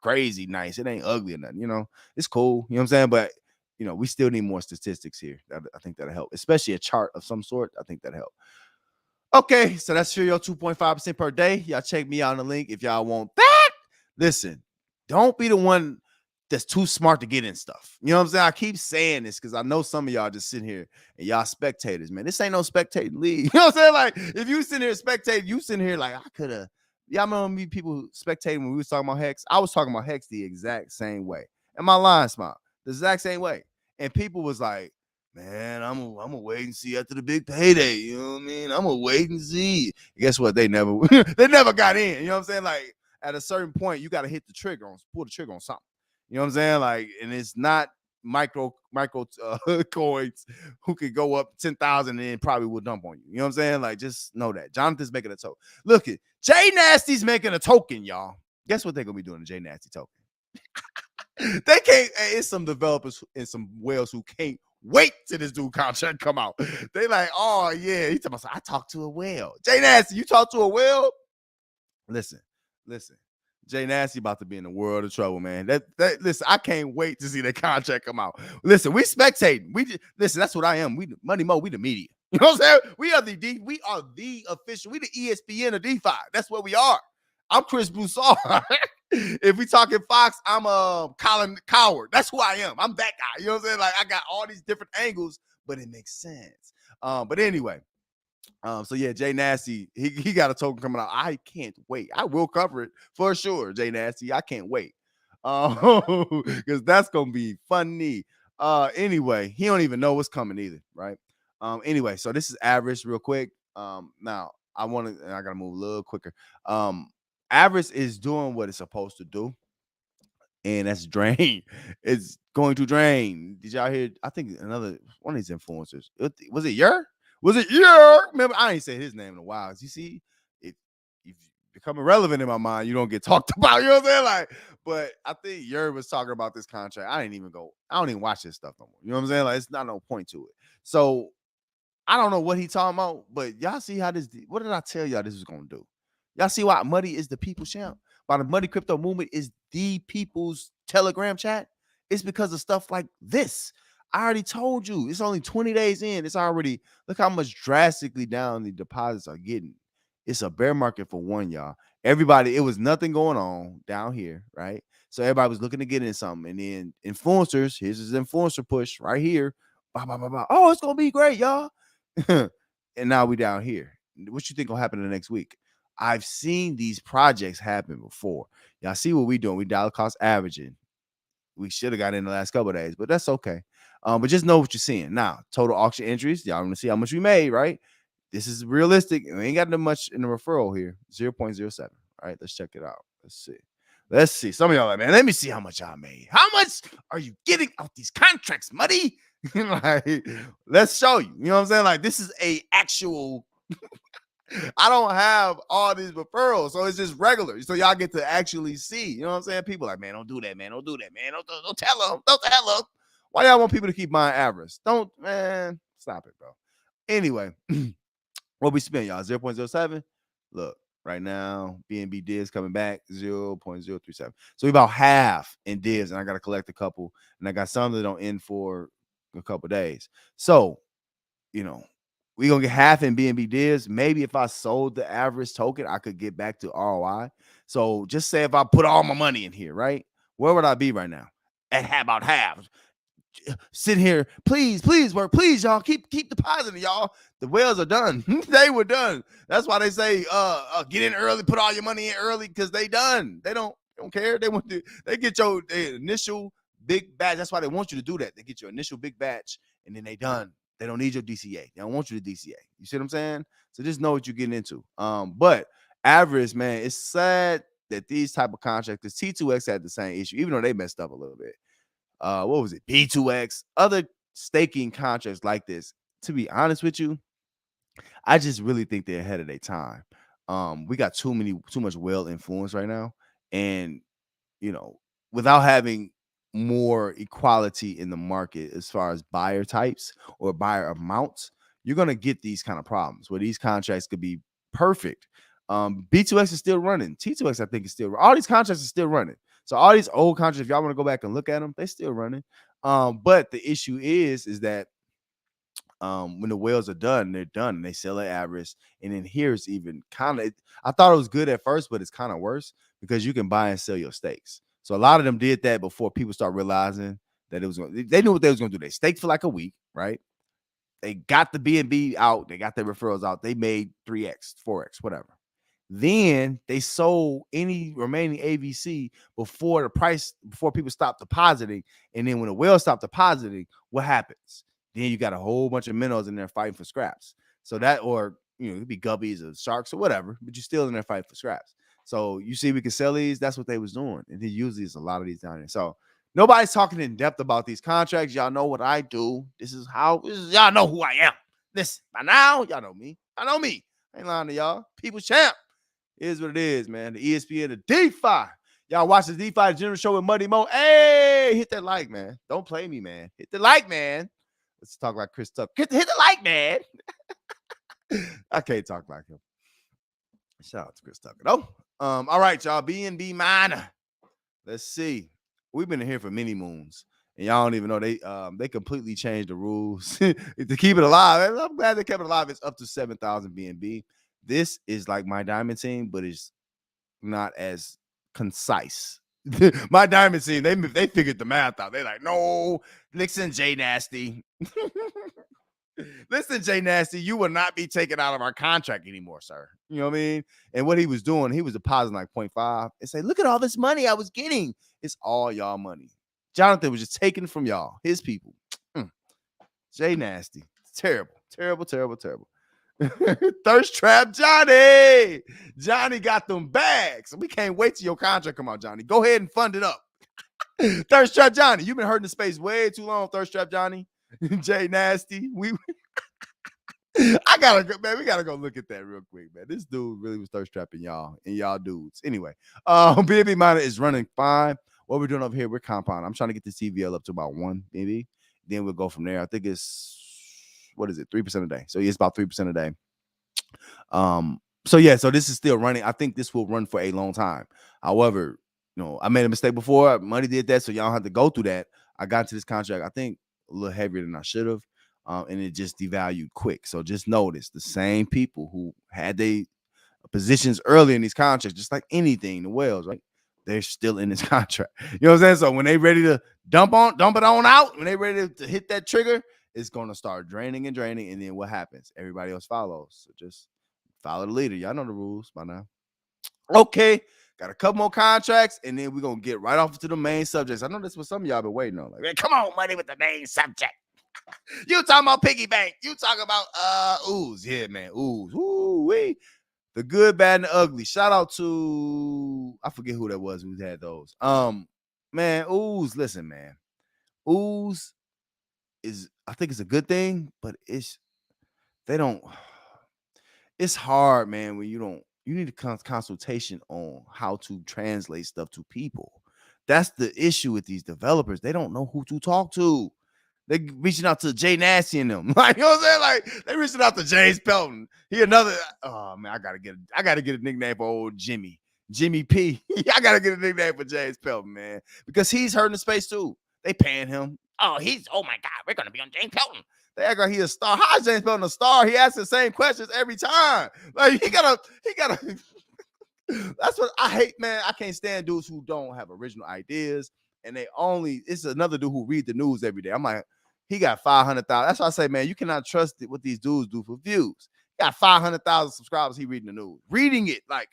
crazy nice. It ain't ugly or nothing. You know, it's cool. You know what I'm saying? But we still need more statistics here. I think that'll help, especially a chart of some sort. I think that'll help. Okay, so that's Furio 2.5% per day. Y'all check me out on the link if y'all want that. Listen, don't be the one that's too smart to get in stuff. You know what I'm saying? I keep saying this because I know some of y'all just sitting here and y'all spectators, man. This ain't no spectating league. You know what I'm saying? Like, if you sitting here spectating, you sitting here like, I could have. Y'all remember me people spectating when we was talking about Hex? I was talking about Hex the exact same way. And my line smile, the exact same way. And people was like, man, I'm gonna wait and see after the big payday. You know what I mean? I'm gonna wait and see. Guess what? They never got in. You know what I'm saying? Like, at a certain point, you got to pull the trigger on something. You know what I'm saying? Like, and it's not micro coins who could go up 10,000 and then probably will dump on you. You know what I'm saying? Like, just know that Jonathan's making a token. Look at Jay Nasty's making a token, y'all. Guess what they're gonna be doing? The Jay Nasty token. They can't. It's some developers and some whales who can't wait till this dude contract come out. They like, oh yeah. He talking about, I talked to a whale. Jay Nasty, you talked to a whale? Listen. Jay Nasty about to be in a world of trouble, man. Listen, I can't wait to see that contract come out. Listen, we spectating. Listen, that's what I am. We Money Mo, we the media. You know what I'm saying? We are the official, we the ESPN of DeFi. That's what we are. I'm Chris Broussard. If we talking Fox, I'm Colin Coward. That's who I am. I'm that guy. You know what I'm saying? Like, I got all these different angles, but it makes sense. But anyway, So yeah, Jay Nasty, he got a token coming out. I can't wait. I will cover it for sure, Jay Nasty. I can't wait. Because that's gonna be funny. Anyway, he don't even know what's coming either, right? Anyway, so this is average real quick. Now I want to, and I gotta move a little quicker. Average is doing what it's supposed to do, and that's drain. It's going to drain. Did y'all hear? I think another one of these influencers. Was it your? Was it your? Remember, I ain't said his name in a while. You see, if you become irrelevant in my mind, you don't get talked about. You know what I'm saying? Like, but I think Yer was talking about this contract. I didn't even go. I don't even watch this stuff no more. You know what I'm saying? Like, it's not no point to it. So I don't know what he talking about, but y'all see how this. What did I tell y'all this was gonna do? Y'all see why Muddy is the people's champ? Why the Muddy crypto movement is the people's Telegram chat? It's because of stuff like this. I already told you. It's only 20 days in. It's already look how much drastically down the deposits are getting. It's a bear market for one, y'all. Everybody, it was nothing going on down here, right? So everybody was looking to get in something, and then influencers. Here's his influencer push right here. Bah, bah, bah, bah. Oh, it's gonna be great, y'all. And now we down here. What you think will happen in the next week? I've seen these projects happen before. Y'all see what we doing? We dollar cost averaging. We should have got in the last couple of days, but that's okay. But just know what you're seeing. Now, total auction entries. Y'all want to see how much we made, right? This is realistic. We ain't got that much in the referral here. 0.07. All right, let's check it out. Let's see. Let's see. Some of y'all like, man, let me see how much I made. How much are you getting off these contracts, Muddy? Like, let's show you. You know what I'm saying? Like, this is a actual. I don't have all these referrals, so it's just regular. So y'all get to actually see. You know what I'm saying? People like, man, don't do that, man. Don't do that, man. Don't tell them. Don't tell them. Why y'all want people to keep buying average? Don't, man. Stop it, bro. Anyway, what we spend, y'all? 0.07. Look, right now, BNB divs coming back 0.037. So we about half in divs, and I got to collect a couple, and I got some that don't end for a couple days. So, you know, we gonna get half in BNB divs. Maybe if I sold the average token, I could get back to ROI. So just say if I put all my money in here, right? Where would I be right now? At about half. Sitting here, please work, please, y'all. Keep depositing, y'all. The whales are done. They were done. That's why they say get in early, put all your money in early, because they done. They don't care. They want to, they get your initial big batch. That's why they want you to do that. They get your initial big batch and then they done. They don't need your DCA. They don't want you to DCA. You see what I'm saying? So just know what you're getting into. But average, man, it's sad that these type of contractors, T2X had the same issue, even though they messed up a little bit. What was it? B2X, other staking contracts like this. To be honest with you, I just really think they're ahead of their time. We got too much whale influence right now, and you know, without having more equality in the market as far as buyer types or buyer amounts, you're gonna get these kind of problems where these contracts could be perfect. B2X is still running. T2X, I think, is still all these contracts are still running. So all these old contracts, if y'all want to go back and look at them, they're still running. But the issue is that when the whales are done, they're done and they sell at average. And then here's even kind of, I thought it was good at first, but it's kind of worse because you can buy and sell your stakes. So a lot of them did that before people start realizing that it was going, they knew what they was going to do. They staked for like a week, right? They got the BNB out, they got their referrals out, they made 3x, 4x, whatever. Then they sold any remaining AVC before the price, before people stopped depositing. And then when the whale stopped depositing, what happens? Then you got a whole bunch of minnows in there fighting for scraps. So that, or it could be guppies or sharks or whatever, but you're still in there fighting for scraps. So you see, we can sell these. That's what they was doing, and then usually it's a lot of these down there. So nobody's talking in depth about these contracts. Y'all know what I do. Y'all know who I am. Listen, by now y'all know me. I know me. I ain't lying to y'all. People champ. It is what it is, man. The ESPN, the DeFi. Y'all watch the DeFi General Show with Muddy Mo. Hey, hit that like, man. Don't play me, man. Hit the like, man. Let's talk like Chris Tucker. Hit the like, man. I can't talk like him. Shout out to Chris Tucker, though. All right, y'all. BNB miner. Let's see. We've been here for many moons, and y'all don't even know they completely changed the rules to keep it alive. I'm glad they kept it alive. It's up to 7,000 BNB. This is like my diamond team, but it's not as concise. My diamond team, they figured the math out. They're like, no, Nixon J Nasty. Listen, Jay Nasty, you will not be taken out of our contract anymore, sir. You know what I mean? And what he was doing, he was depositing like 0.5 and say, look at all this money I was getting. It's all y'all money. Jonathan was just taking from y'all, his people. Jay Nasty. Terrible, terrible, terrible, terrible. Thirst trap Johnny. Johnny got them bags. We can't wait till your contract come out, Johnny. Go ahead and fund it up. Thirst trap Johnny. You've been hurting the space way too long, Thirst trap Johnny. Jay Nasty. I gotta go, man. We gotta go look at that real quick, man. This dude really was thirst trapping y'all and y'all dudes. Anyway, BNB miner is running fine. What we're doing over here, we're compounding. I'm trying to get the TVL up to about 1, maybe. Then we'll go from there. I think it's 3% a day. So it's about 3% a day. So yeah, so this is still running. I think this will run for a long time. However, I made a mistake before. Money did that, so y'all don't have to go through that. I got into this contract, I think, a little heavier than I should have. And it just devalued quick. So just notice the same people who had their positions early in these contracts, just like anything, the whales, right? They're still in this contract. You know what I'm saying? So when they ready to dump it on out, when they ready to hit that trigger, it's going to start draining. And then what happens? Everybody else follows. So just follow the leader. Y'all know the rules by now. Okay. Got a couple more contracts, and then we're going to get right off to the main subjects. I know that's what some of y'all been waiting on. Like, man, come on, money with the main subject. You talking about Piggybank. You talking about Ooze. Yeah, man. Ooze. Ooh-wee. The good, bad, and the ugly. Shout out to, I forget who that was who had those. Man, Ooze, listen, man. Ooze is, I think it's a good thing, but it's hard, man, when you need a consultation on how to translate stuff to people. That's the issue with these developers. They don't know who to talk to. They reaching out to Jay Nasty and them. Like, you know what I'm saying? Like, they reaching out to James Pelton. Oh man, I gotta get a nickname for old Jimmy P. I gotta get a nickname for James Pelton, man, because he's hurting the space too. They paying him. Oh my God, we're gonna be on James Pelton. They act like he's a star. How is James Pelton a star? He asks the same questions every time. Like, he gotta. That's what I hate, man. I can't stand dudes who don't have original ideas. And it's another dude who read the news every day. I'm like, he got 500,000. That's why I say, man, you cannot trust what these dudes do for views. He got 500,000 subscribers. He reading the news, reading it like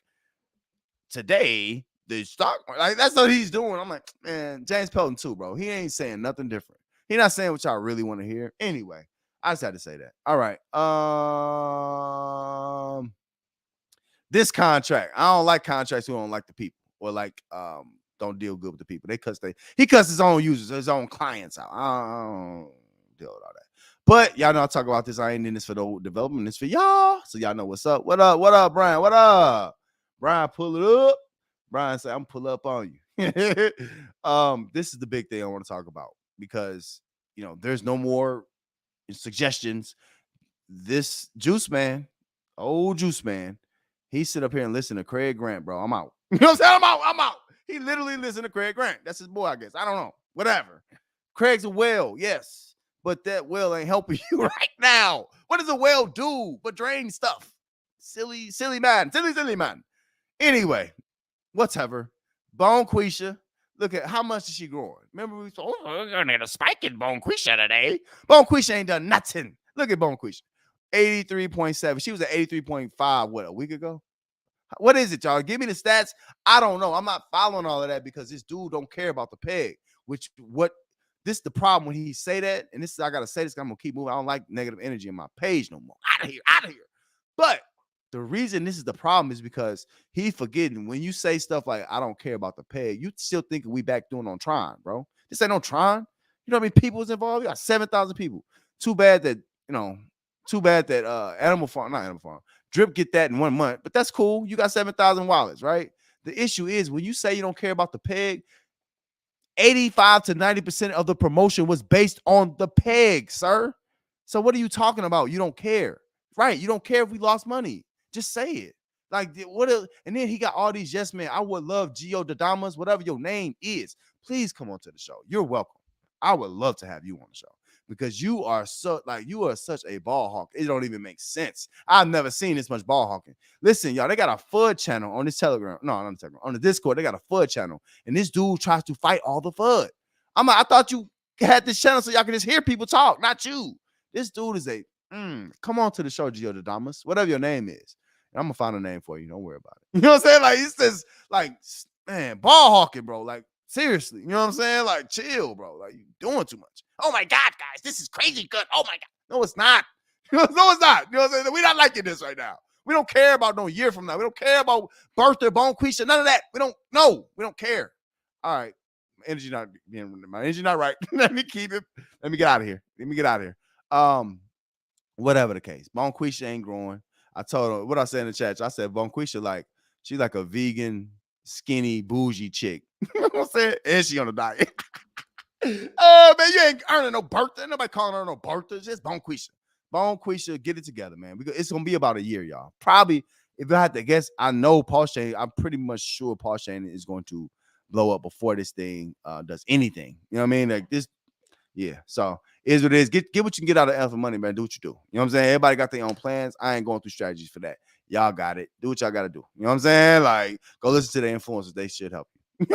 today, the stock, like that's what he's doing. I'm like, man, James Pelton too, bro. He ain't saying nothing different. He not saying what y'all really want to hear. Anyway, I just had to say that. All right. This contract, I don't like contracts who don't like the people or like don't deal good with the people. He cussed his own users, his own clients out. I don't deal with all that. But y'all know I talk about this. I ain't in this for the development. It's for y'all. So y'all know what's up. What up? What up, Brian? What up? Brian, pull it up. Brian said, I'm pull up on you. This is the big thing I want to talk about because there's no more suggestions. This Juice Man, old Juice Man, he sit up here and listen to Craig Grant, bro. I'm out. You know what I'm saying? I'm out. He literally listened to Craig Grant. That's his boy, I guess. I don't know. Whatever. Craig's a whale, yes. But that whale ain't helping you right now. What does a whale do but drain stuff? Silly man. Silly man. Anyway, whatever. Bonquisha. Look at how much is she growing. Remember we thought, we're going to get a spike in Bonquisha today. Bonquisha ain't done nothing. Look at Bonquisha. 83.7. She was at 83.5, a week ago? What is it, y'all? Give me the stats. I don't know. I'm not following all of that because this dude don't care about the peg. This is the problem when he say that, and I gotta say this, I'm gonna keep moving. I don't like negative energy in my page no more. Out of here. But the reason this is the problem is because he forgetting when you say stuff like I don't care about the peg, you still thinking we back doing on Tron, bro. This ain't no Tron. You know how many people is involved? You got 7,000 people. Too bad that Animal Farm, Drip get that in 1 month, but that's cool. You got 7,000 wallets, right? The issue is when you say you don't care about the peg, 85 to 90% of the promotion was based on the peg, sir. So what are you talking about? You don't care, right? You don't care if we lost money. Just say it. Like and then he got all these yes men. I would love Gio Dadamas, whatever your name is. Please come on to the show. You're welcome. I would love to have you on the show. Because you are such a ball hawk. It don't even make sense. I've never seen this much ball hawking. Listen, y'all, they got a FUD channel on this Telegram. No, not on the Telegram. On the Discord, they got a FUD channel. And this dude tries to fight all the FUD. I thought you had this channel so y'all can just hear people talk, not you. This dude is a come on to the show, Gio Damas, whatever your name is. And I'm gonna find a name for you. Don't worry about it. You know what I'm saying? Like it's just like man, ball hawking, bro. Like seriously, you know what I'm saying? Like chill, bro. Like you doing too much. Oh my God, guys, this is crazy good. Oh my God, no, it's not. No, it's not. You know what I'm saying? We're not liking this right now. We don't care about no year from now. We don't care about birthday, bone quisha, none of that. We don't care. All right. My energy not right. Let me keep it. Let me get out of here. Whatever the case. Bonquisha ain't growing. I told her what I said in the chat. I said Bonquisha like she's like a vegan, skinny, bougie chick. You know what I'm saying? And she on a diet. Oh man, you ain't earning no birthday. Nobody calling her no birthday. Just Bonquisha. Bonquisha, get it together, man. It's gonna be about a year, y'all. Probably, if I had to guess, I know Paul Shane. I'm pretty much sure Paul Shane is going to blow up before this thing does anything. You know what I mean? Like this, yeah. So is what it is. Get what you can get out of Alpha Money, man. Do what you do. You know what I'm saying? Everybody got their own plans. I ain't going through strategies for that. Y'all got it. Do what y'all got to do. You know what I'm saying? Like, go listen to the influencers. They should help you.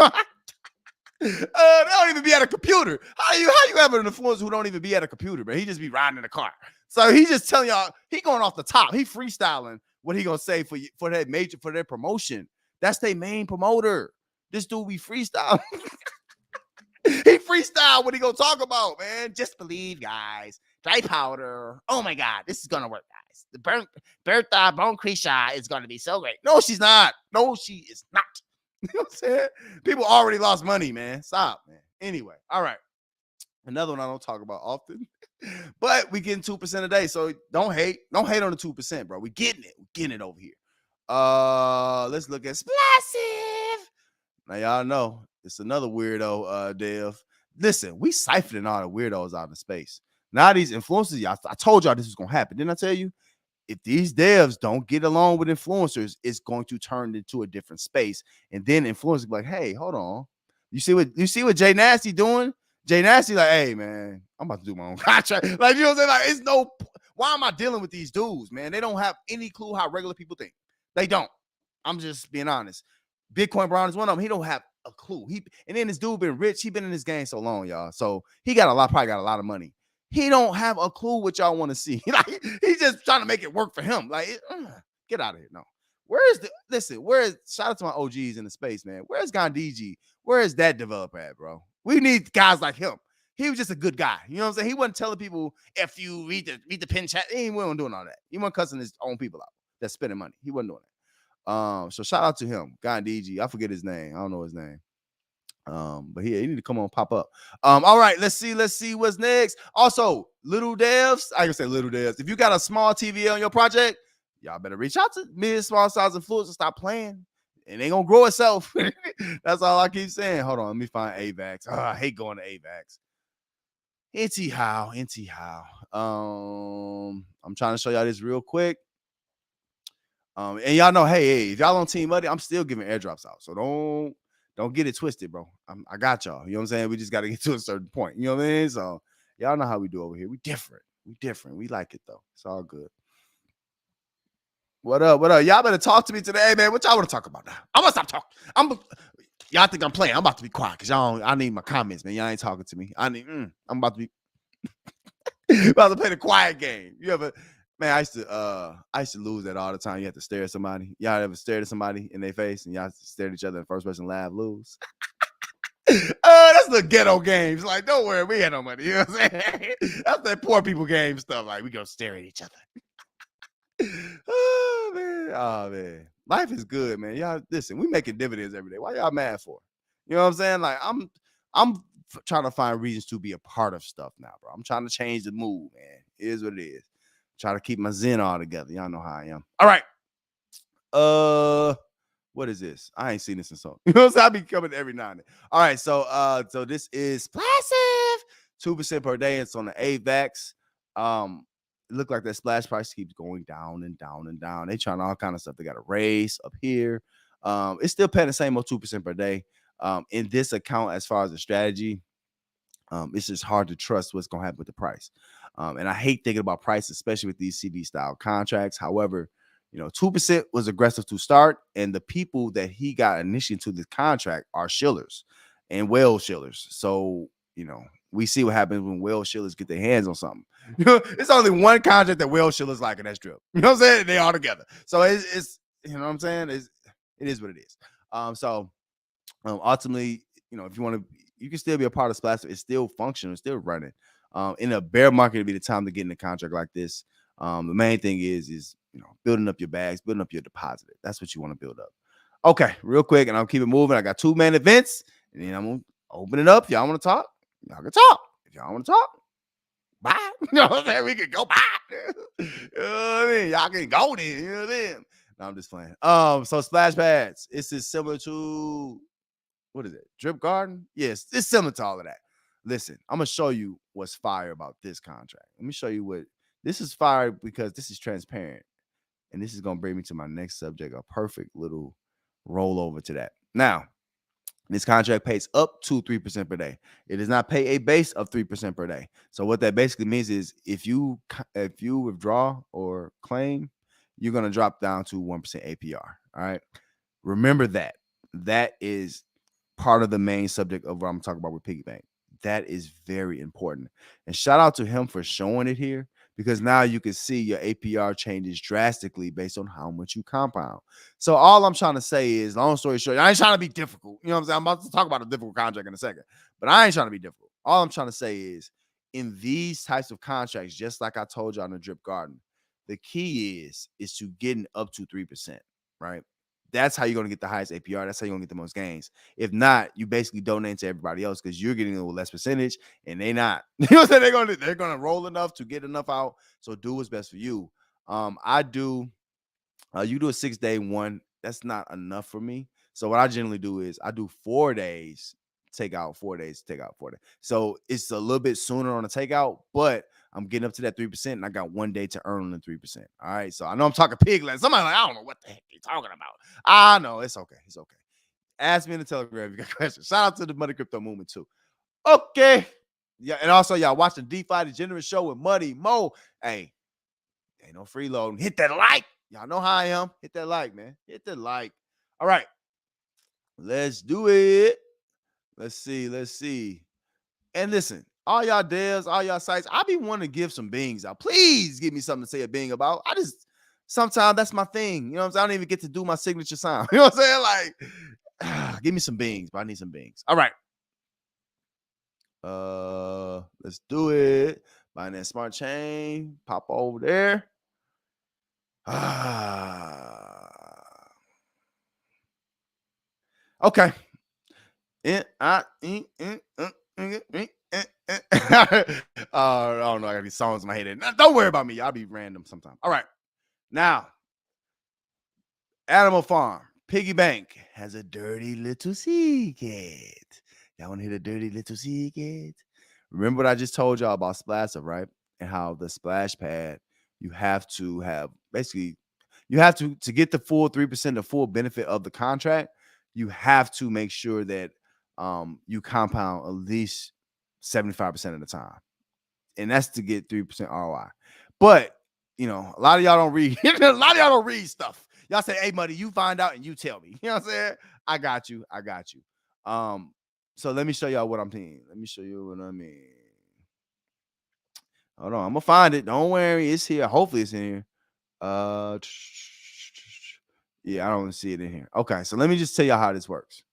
They don't even be at a computer. How you have an influencer who don't even be at a computer, man? He just be riding in a car. So he just telling y'all, he going off the top. He freestyling what he gonna say for their promotion. That's their main promoter. This dude be freestyling. He freestyle what he gonna talk about, man. Just believe, guys. Dry powder. Oh my God, this is gonna work, guys. The Bertha Bone Krisha is gonna be so great. No, she's not. No, she is not. You know what I'm saying? People already lost money, man. Stop, man. Anyway, all right. Another one I don't talk about often, but we getting 2% a day. So don't hate. Don't hate on the 2%, bro. We getting it. We're getting it over here. Let's look at Splasive. Now y'all know it's another weirdo, Dev. Listen, we siphoning all the weirdos out of space. Now these influencers, y'all, I told y'all this was gonna happen. Didn't I tell you? If these devs don't get along with influencers, it's going to turn into a different space. And then influencers be like, hey, hold on. You see what Jay Nasty doing? Jay Nasty, like, hey, man, I'm about to do my own contract. Like, you know what I'm saying? Like, it's no, why am I dealing with these dudes, man? They don't have any clue how regular people think. They don't. I'm just being honest. Bitcoin Brown is one of them. He don't have a clue. And then this dude been rich. He been in this game so long, y'all. So he probably got a lot of money. He don't have a clue what y'all want to see. Like, he's just trying to make it work for him. Like, get out of here. No. Shout out to my OGs in the space, man. Where's Gandhiji? Where is that developer at, bro? We need guys like him. He was just a good guy. You know what I'm saying? He wasn't telling people, if you read the pin chat, he wasn't doing all that. He wasn't cussing his own people out that's spending money. He wasn't doing that. So shout out to him. Gandhiji. I forget his name. I don't know his name. But he need to come on, pop up. All right, let's see what's next. Also, little devs, I can say little devs. If you got a small TV on your project, y'all better reach out to mid, small size influencers. Stop playing. It ain't gonna grow itself. That's all I keep saying. Hold on, let me find AVAX. I hate going to AVAX. NT how. I'm trying to show y'all this real quick. And y'all know, hey, if y'all on Team Muddy, I'm still giving airdrops out. So don't get it twisted, bro. I got y'all. You know what I'm saying? We just got to get to a certain point. You know what I mean? So y'all know how we do over here. We different. We like it, though. It's all good. What up? Y'all better talk to me today, man. What y'all want to talk about now? I'm going to stop talking. Y'all think I'm playing. I'm about to be quiet because I need my comments, man. Y'all ain't talking to me. I'm about to be about to play the quiet game. You ever... Man, I used to lose that all the time. You have to stare at somebody. Y'all ever stared at somebody in their face and y'all stare at each other and first person laugh, lose? That's the ghetto games. Like, don't worry, we had no money. You know what I'm saying? That's that poor people game stuff. Like, we gonna stare at each other. Oh man. Life is good, man. Y'all listen, we making dividends every day. Why y'all mad for? You know what I'm saying? Like, I'm trying to find reasons to be a part of stuff now, bro. I'm trying to change the mood, man. It is what it is. Try to keep my zen all together. Y'all know how I am. All right. What is this? I ain't seen this in so. You know what I'm saying? I be coming every now and then. All right. So this is Passive. 2% per day. It's on the AVAX. It look like that splash price keeps going down and down and down. They trying all kind of stuff. They got a race up here. It's still paying the same old 2% per day. In this account, as far as the strategy, it's just hard to trust what's gonna happen with the price. And I hate thinking about price, especially with these CD style contracts. However, 2% was aggressive to start, and the people that he got initiated to this contract are shillers and whale shillers. So, we see what happens when whale shillers get their hands on something. It's only one contract that whale shillers like, and that's drip. You know what I'm saying? They all together. So it's you know what I'm saying? It is what it is. So ultimately, if you want to, you can still be a part of Splash. It's still functional, it's still running. In a bear market, it'd be the time to get in a contract like this. The main thing is building up your bags, building up your deposit. That's what you want to build up. Okay, real quick, and I'll keep it moving. I got 2 main events, and then I'm gonna open it up. Y'all want to talk? Y'all can talk. If y'all want to talk, bye. You know what I'm saying? We can go bye. You know what I mean? Y'all can go then. You know what I mean? No, I'm just playing. So splash pads. It's similar to, what is it? Drip Garden? Yes, it's similar to all of that. Listen, I'm gonna show you what's fire about this contract. Let me show you what this is fire, because this is transparent. And this is gonna bring me to my next subject, a perfect little rollover to that. Now, this contract pays up to 3% per day. It does not pay a base of 3% per day. So what that basically means is if you withdraw or claim, you're gonna drop down to 1% APR. All right. Remember that. That is part of the main subject of what I'm talking about with Piggybank. That is very important. And shout out to him for showing it here, because now you can see your APR changes drastically based on how much you compound. So all I'm trying to say is, long story short, I ain't trying to be difficult. You know what I'm saying? I'm about to talk about a difficult contract in a second, but I ain't trying to be difficult. All I'm trying to say is, in these types of contracts, just like I told you on the Drip Garden, the key is to getting up to 3%, right? That's how you're going to get the highest APR. That's how you're going to get the most gains. If not, you basically donate to everybody else, because you're getting a little less percentage and they not. You know what I'm saying? They're gonna roll enough to get enough out. So do what's best for you. I do you do a 6-day one. That's not enough for me. So what I generally do is I do 4 days, take out 4 days, take out 4 days. So it's a little bit sooner on the takeout, but I'm getting up to that 3%, and I got 1 day to earn on the 3%. All right. So I know I'm talking pig land. Somebody like, I don't know what the heck you're talking about. I know it's okay. It's okay. Ask me in the Telegram if you got questions. Shout out to the Money Crypto Movement too. Okay. Yeah, and also y'all watch the Defi Degenerate show with Muddy Mo. Hey, ain't no freeloading. Hit that like. Y'all know how I am. Hit that like, man. Hit that like. All right. Let's do it. Let's see. Let's see. And listen, all y'all devs, all y'all sites, I be wanting to give some beings out. Please give me something to say a being about. Sometimes that's my thing. You know what I'm saying? I don't even get to do my signature sound. You know what I'm saying? Like, give me some beings, but I need some beings. All right. Let's do it. Binance Smart Chain. Pop over there. Okay. I don't know. I got these songs in my head. Don't worry about me. I'll be random sometimes. All right. Now, Animal Farm. Piggybank has a dirty little secret. Y'all want to hear the dirty little secret? Remember what I just told y'all about Splash Up, right? And how the splash pad, you have to have basically, you have to get the full 3%, the full benefit of the contract, you have to make sure that you compound at least 75% of the time. And that's to get 3% ROI. But a lot of y'all don't read. A lot of y'all don't read stuff. Y'all say, hey, Muddy, you find out and you tell me. You know what I'm saying? I got you. I got you. So let me show y'all what I'm thinking. Let me show you what I mean. Hold on. I'm gonna find it. Don't worry. It's here. Hopefully it's in here. Yeah, I don't see it in here. Okay, so let me just tell y'all how this works.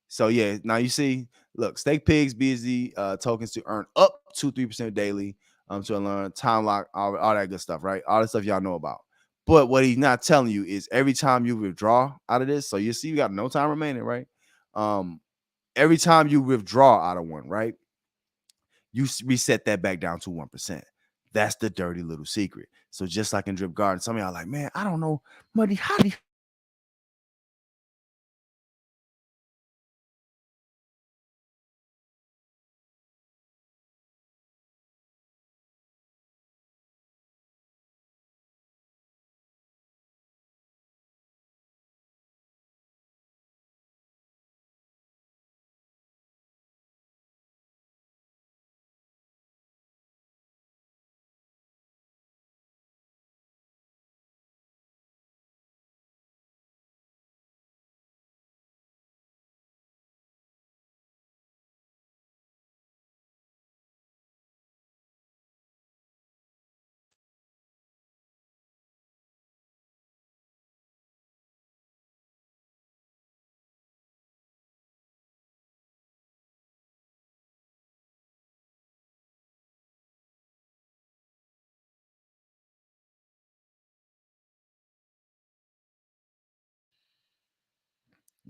So yeah, now you see, look, stake pigs, BSD tokens to earn up to 3% daily, to learn time lock, all that good stuff, right? All the stuff y'all know about. But what he's not telling you is every time you withdraw out of this, so you see you got no time remaining, right? Every time you withdraw out of one, right? You reset that back down to 1%. That's the dirty little secret. So just like in Drip Garden, some of y'all like, man, I don't know, Muddy, how do you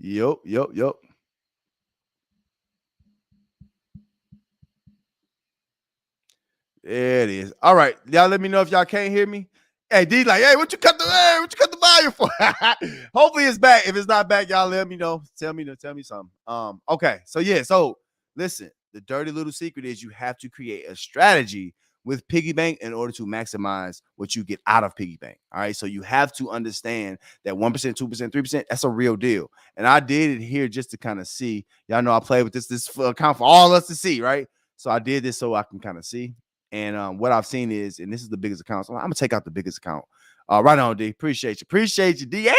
Yup. There it is. All right. Y'all let me know if y'all can't hear me. Hey, D, like, hey, what you cut the volume for? Hopefully it's back. If it's not back, y'all let me know. Tell me something. Okay. So yeah, so listen, the dirty little secret is you have to create a strategy with Piggybank in order to maximize what you get out of Piggybank. All right. So you have to understand that 1%, 2%, 3%, that's a real deal. And I did it here just to kind of see. Y'all know I play with this account for all of us to see, right? So I did this so I can kind of see. And what I've seen is, and this is the biggest account. So I'm gonna take out the biggest account. Right on, D. Appreciate you, D Angel.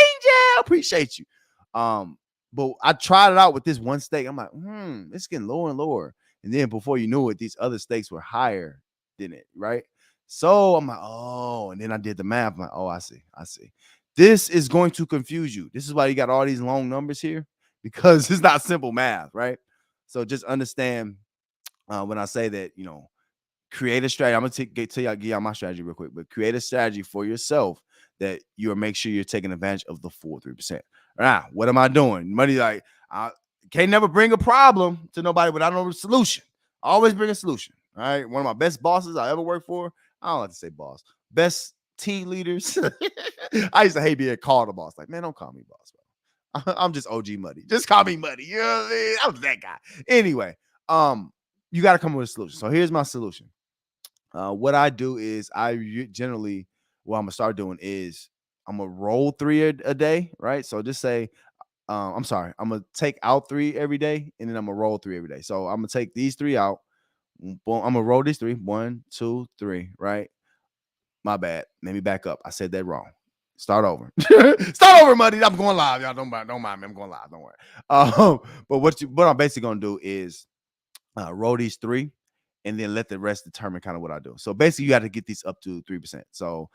Appreciate you. But I tried it out with this one stake. I'm like, it's getting lower and lower. And then before you knew it, these other stakes were higher than it, right? So I'm like, oh, and then I did the math. I'm like, oh, I see. This is going to confuse you. This is why you got all these long numbers here, because it's not simple math, right? So just understand when I say that, create a strategy. I'm gonna tell y'all, give y'all my strategy real quick, but create a strategy for yourself that you'll make sure you're taking advantage of the full 3%. Now, what am I doing? Money, like, I can't never bring a problem to nobody without no solution. I always bring a solution. All right. One of my best bosses I ever worked for. I don't like to say boss. Best team leaders. I used to hate being called a boss. Like, man, don't call me boss, bro. I'm just OG Muddy. Just call me Muddy. You know what I mean? I was that guy. Anyway, you got to come up with a solution. So here's my solution. What I do is generally, what I'm gonna start doing is I'm gonna roll three a day, right? So just say, I'm sorry, I'm gonna take out three every day, and then I'm gonna roll three every day. So I'm gonna take these three out. Boom, I'm gonna roll these three. 1, 2, 3, right? My bad. Let me back up. I said that wrong. Start over. Start over, Muddy. I'm going live, y'all. Don't mind me. I'm going live. Don't worry. But what I'm basically gonna do is roll these three, and then let the rest determine kind of what I do. So basically, you got to get these up to 3%. So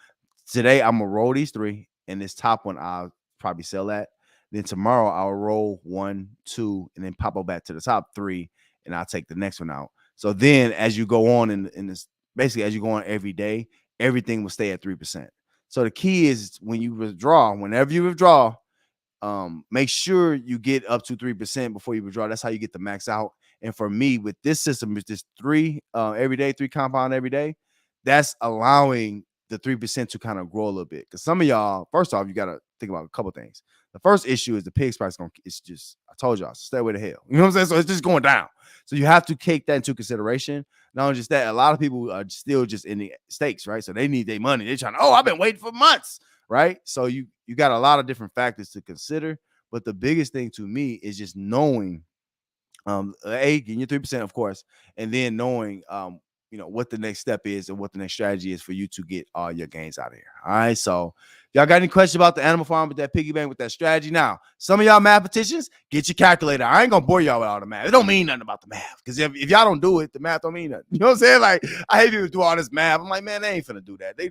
today, I'm gonna roll these three, and this top one I'll probably sell at. Then tomorrow, I'll roll 1, 2, and then pop up back to the top three, and I'll take the next one out. So then, as you go on in this, basically as you go on every day, everything will stay at 3%. So the key is whenever you withdraw, make sure you get up to 3% before you withdraw. That's how you get the max out. And for me, with this system, is this three every day, three compound every day. That's allowing the 3% to kind of grow a little bit. Because some of y'all, first off, you got to think about a couple things. The first issue is the pig's price it's just, I told y'all, stay away to hell. You know what I'm saying? So it's just going down. So you have to take that into consideration. Not only just that, a lot of people are still just in the stakes, right? So they need their money. They're trying, I've been waiting for months, right? So you got a lot of different factors to consider. But the biggest thing to me is just knowing getting your 3%, of course, and then knowing what the next step is and what the next strategy is for you to get all your gains out of here. All right. So y'all got any questions about the animal farm with that piggy bank with that strategy? Now, some of y'all mathematicians, get your calculator. I ain't gonna bore y'all with all the math. It don't mean nothing about the math. Because if y'all don't do it, the math don't mean nothing. You know what I'm saying? Like, I hate people do all this math. I'm like, man, they ain't finna do that. They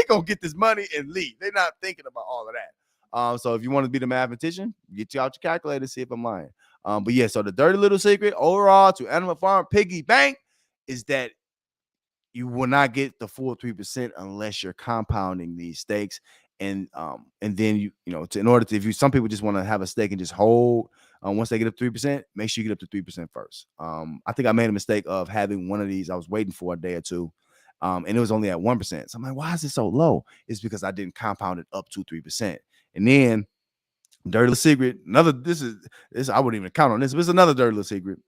gonna get this money and leave. They're not thinking about all of that. So if you want to be the mathematician, get you out your calculator, see if I'm lying. But yeah, so the dirty little secret overall to Animal Farm Piggybank is that you will not get the full 3% unless you're compounding these stakes. And then in order to, some people just want to have a stake and just hold. Once they get up 3%, make sure you get up to 3% first. I think I made a mistake of having one of these. I was waiting for a day or two. And it was only at 1%. So I'm like, why is it so low? It's because I didn't compound it up to 3%. And then dirty little secret. This I wouldn't even count on this, but it's another dirty little secret.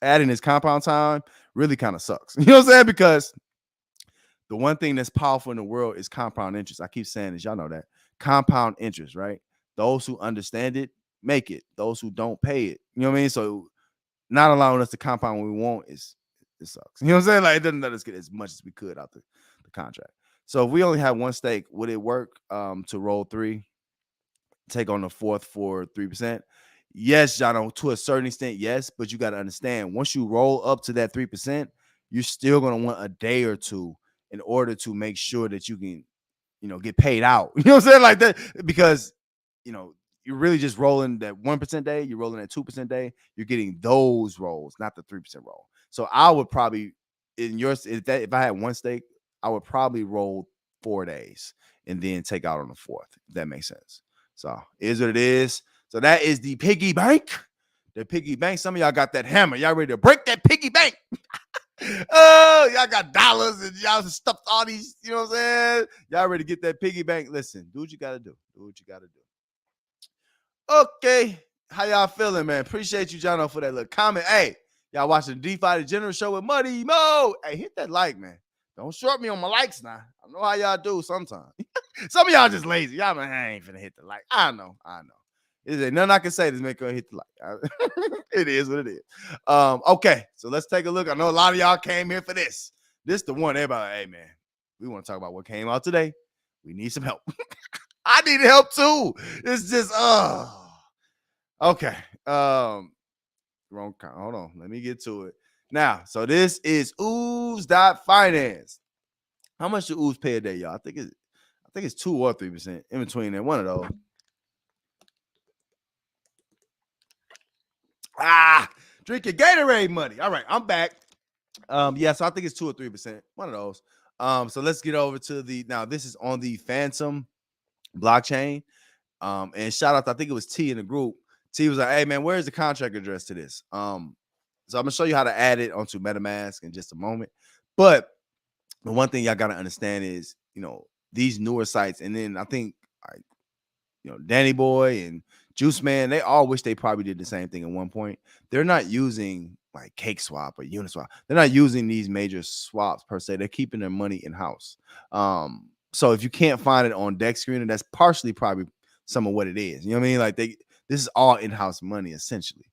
Adding this compound time really kind of sucks. You know what I'm saying? Because the one thing that's powerful in the world is compound interest. I keep saying this, y'all know that. Compound interest, right? Those who understand it make it. Those who don't pay it. You know what I mean? So not allowing us to compound what we want it sucks. You know what I'm saying? Like, it doesn't let us get as much as we could out the contract. So if we only have one stake, would it work to roll three? Take on the fourth for 3%. Yes, Jono, to a certain extent, yes, but you got to understand once you roll up to that 3%, you're still going to want a day or two in order to make sure that you can, get paid out. You know what I'm saying? Like that, because, you're really just rolling that 1% day, you're rolling that 2% day, you're getting those rolls, not the 3% roll. So I would probably, if I had one stake, I would probably roll 4 days and then take out on the fourth, if that makes sense. So it is what it is. So that is the piggy bank. The piggy bank. Some of y'all got that hammer. Y'all ready to break that piggy bank? Oh, y'all got dollars and y'all stuffed all these, you know what I'm saying? Y'all ready to get that piggy bank? Listen, do what you gotta do. Do what you gotta do. Okay. How y'all feeling, man? Appreciate you, John, for that little comment. Hey, y'all watching the Defi Degenerate show with Muddy Mo. Hey, hit that like, man. Don't short me on my likes now. I know how y'all do sometimes. Some of y'all just lazy. Y'all, man, I ain't finna hit the like. I know. Is there nothing I can say to make her hit the like? It is what it is. Okay, so let's take a look. I know a lot of y'all came here for this. This the one everybody, hey man, we want to talk about what came out today. We need some help. I need help too. It's just okay. Wrong count. Hold on. Let me get to it. Now, so this is Ooze.finance. How much do Ooze pay a day, y'all? I think it's 2 or 3% in between there. One of those. Drink your Gatorade money. All right, I'm back. Yeah, so I think it's 2 or 3%. One of those. So let's get over to now. This is on the Phantom blockchain. And shout out, I think it was T in the group. T was like, hey man, where's the contract address to this? So I'm gonna show you how to add it onto MetaMask in just a moment. But the one thing y'all gotta understand is, these newer sites, and then I think like, Danny Boy and Juice Man, they all wish they probably did the same thing at one point. They're not using like Cake Swap or Uniswap. They're not using these major swaps per se. They're keeping their money in house. So if you can't find it on Dex Screener, that's partially probably some of what it is. You know what I mean? Like this is all in-house money essentially.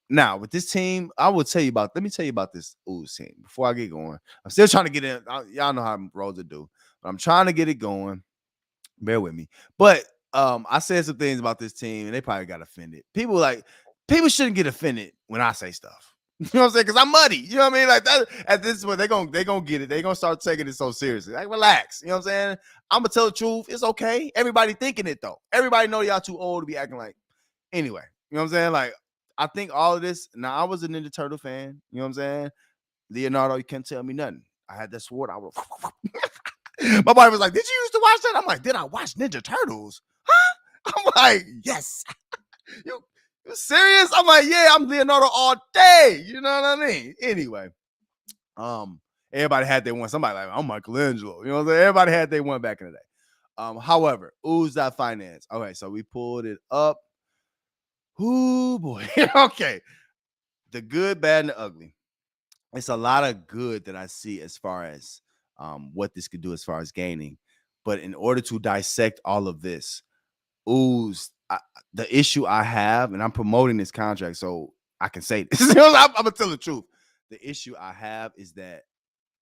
Now with this team, let me tell you about this Ooze team before I get going. I'm still trying to get in. Y'all know how roads to do, but I'm trying to get it going. Bear with me. But I said some things about this team and they probably got offended. People shouldn't get offended when I say stuff. You know what I'm saying? Because I'm muddy. You know what I mean? Like that at this point, they're gonna get it. They're gonna start taking it so seriously. Like, relax. You know what I'm saying? I'm gonna tell the truth. It's okay. Everybody thinking it though. Everybody know y'all too old to be acting like anyway. You know what I'm saying? Like, I think all of this. Now, I was a Ninja Turtle fan. You know what I'm saying? Leonardo, you can't tell me nothing. I had that sword. I was my body was like, did you used to watch that? I'm like, did I watch Ninja Turtles? Huh? I'm like, yes. you serious? I'm like, yeah, I'm Leonardo all day. You know what I mean? Anyway, everybody had their one. Somebody like, I'm Michelangelo. You know what I'm saying? Everybody had their one back in the day. However, Ooze.finance. Okay, so we pulled it up. Ooh, boy. Okay. The good, bad, and the ugly. It's a lot of good that I see as far as what this could do as far as gaining. But in order to dissect all of this, Ooze, the issue I have, and I'm promoting this contract, so I can say this. I'm gonna tell the truth. The issue I have is that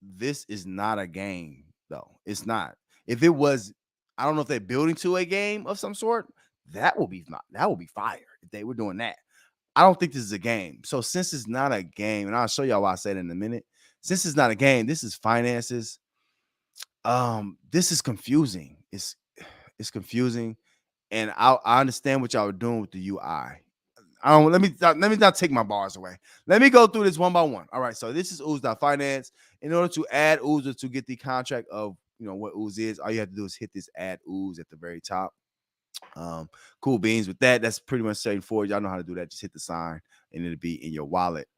this is not a game, though. It's not. If it was, I don't know if they're building to a game of some sort. That would be fire if they were doing that. I don't think this is a game. So since it's not a game, and I'll show y'all why I said it in a minute. Since it's not a game, this is finances. This is confusing. It's confusing, and I understand what y'all are doing with the UI. Let me not take my bars away. Let me go through this one by one. All right, so this is Ooze.finance. In order to add Ooze to get the contract of what Ooze is, all you have to do is hit this add Ooze at the very top. Cool beans with that. That's pretty much straightforward. Y'all know how to do that. Just hit the sign and it'll be in your wallet.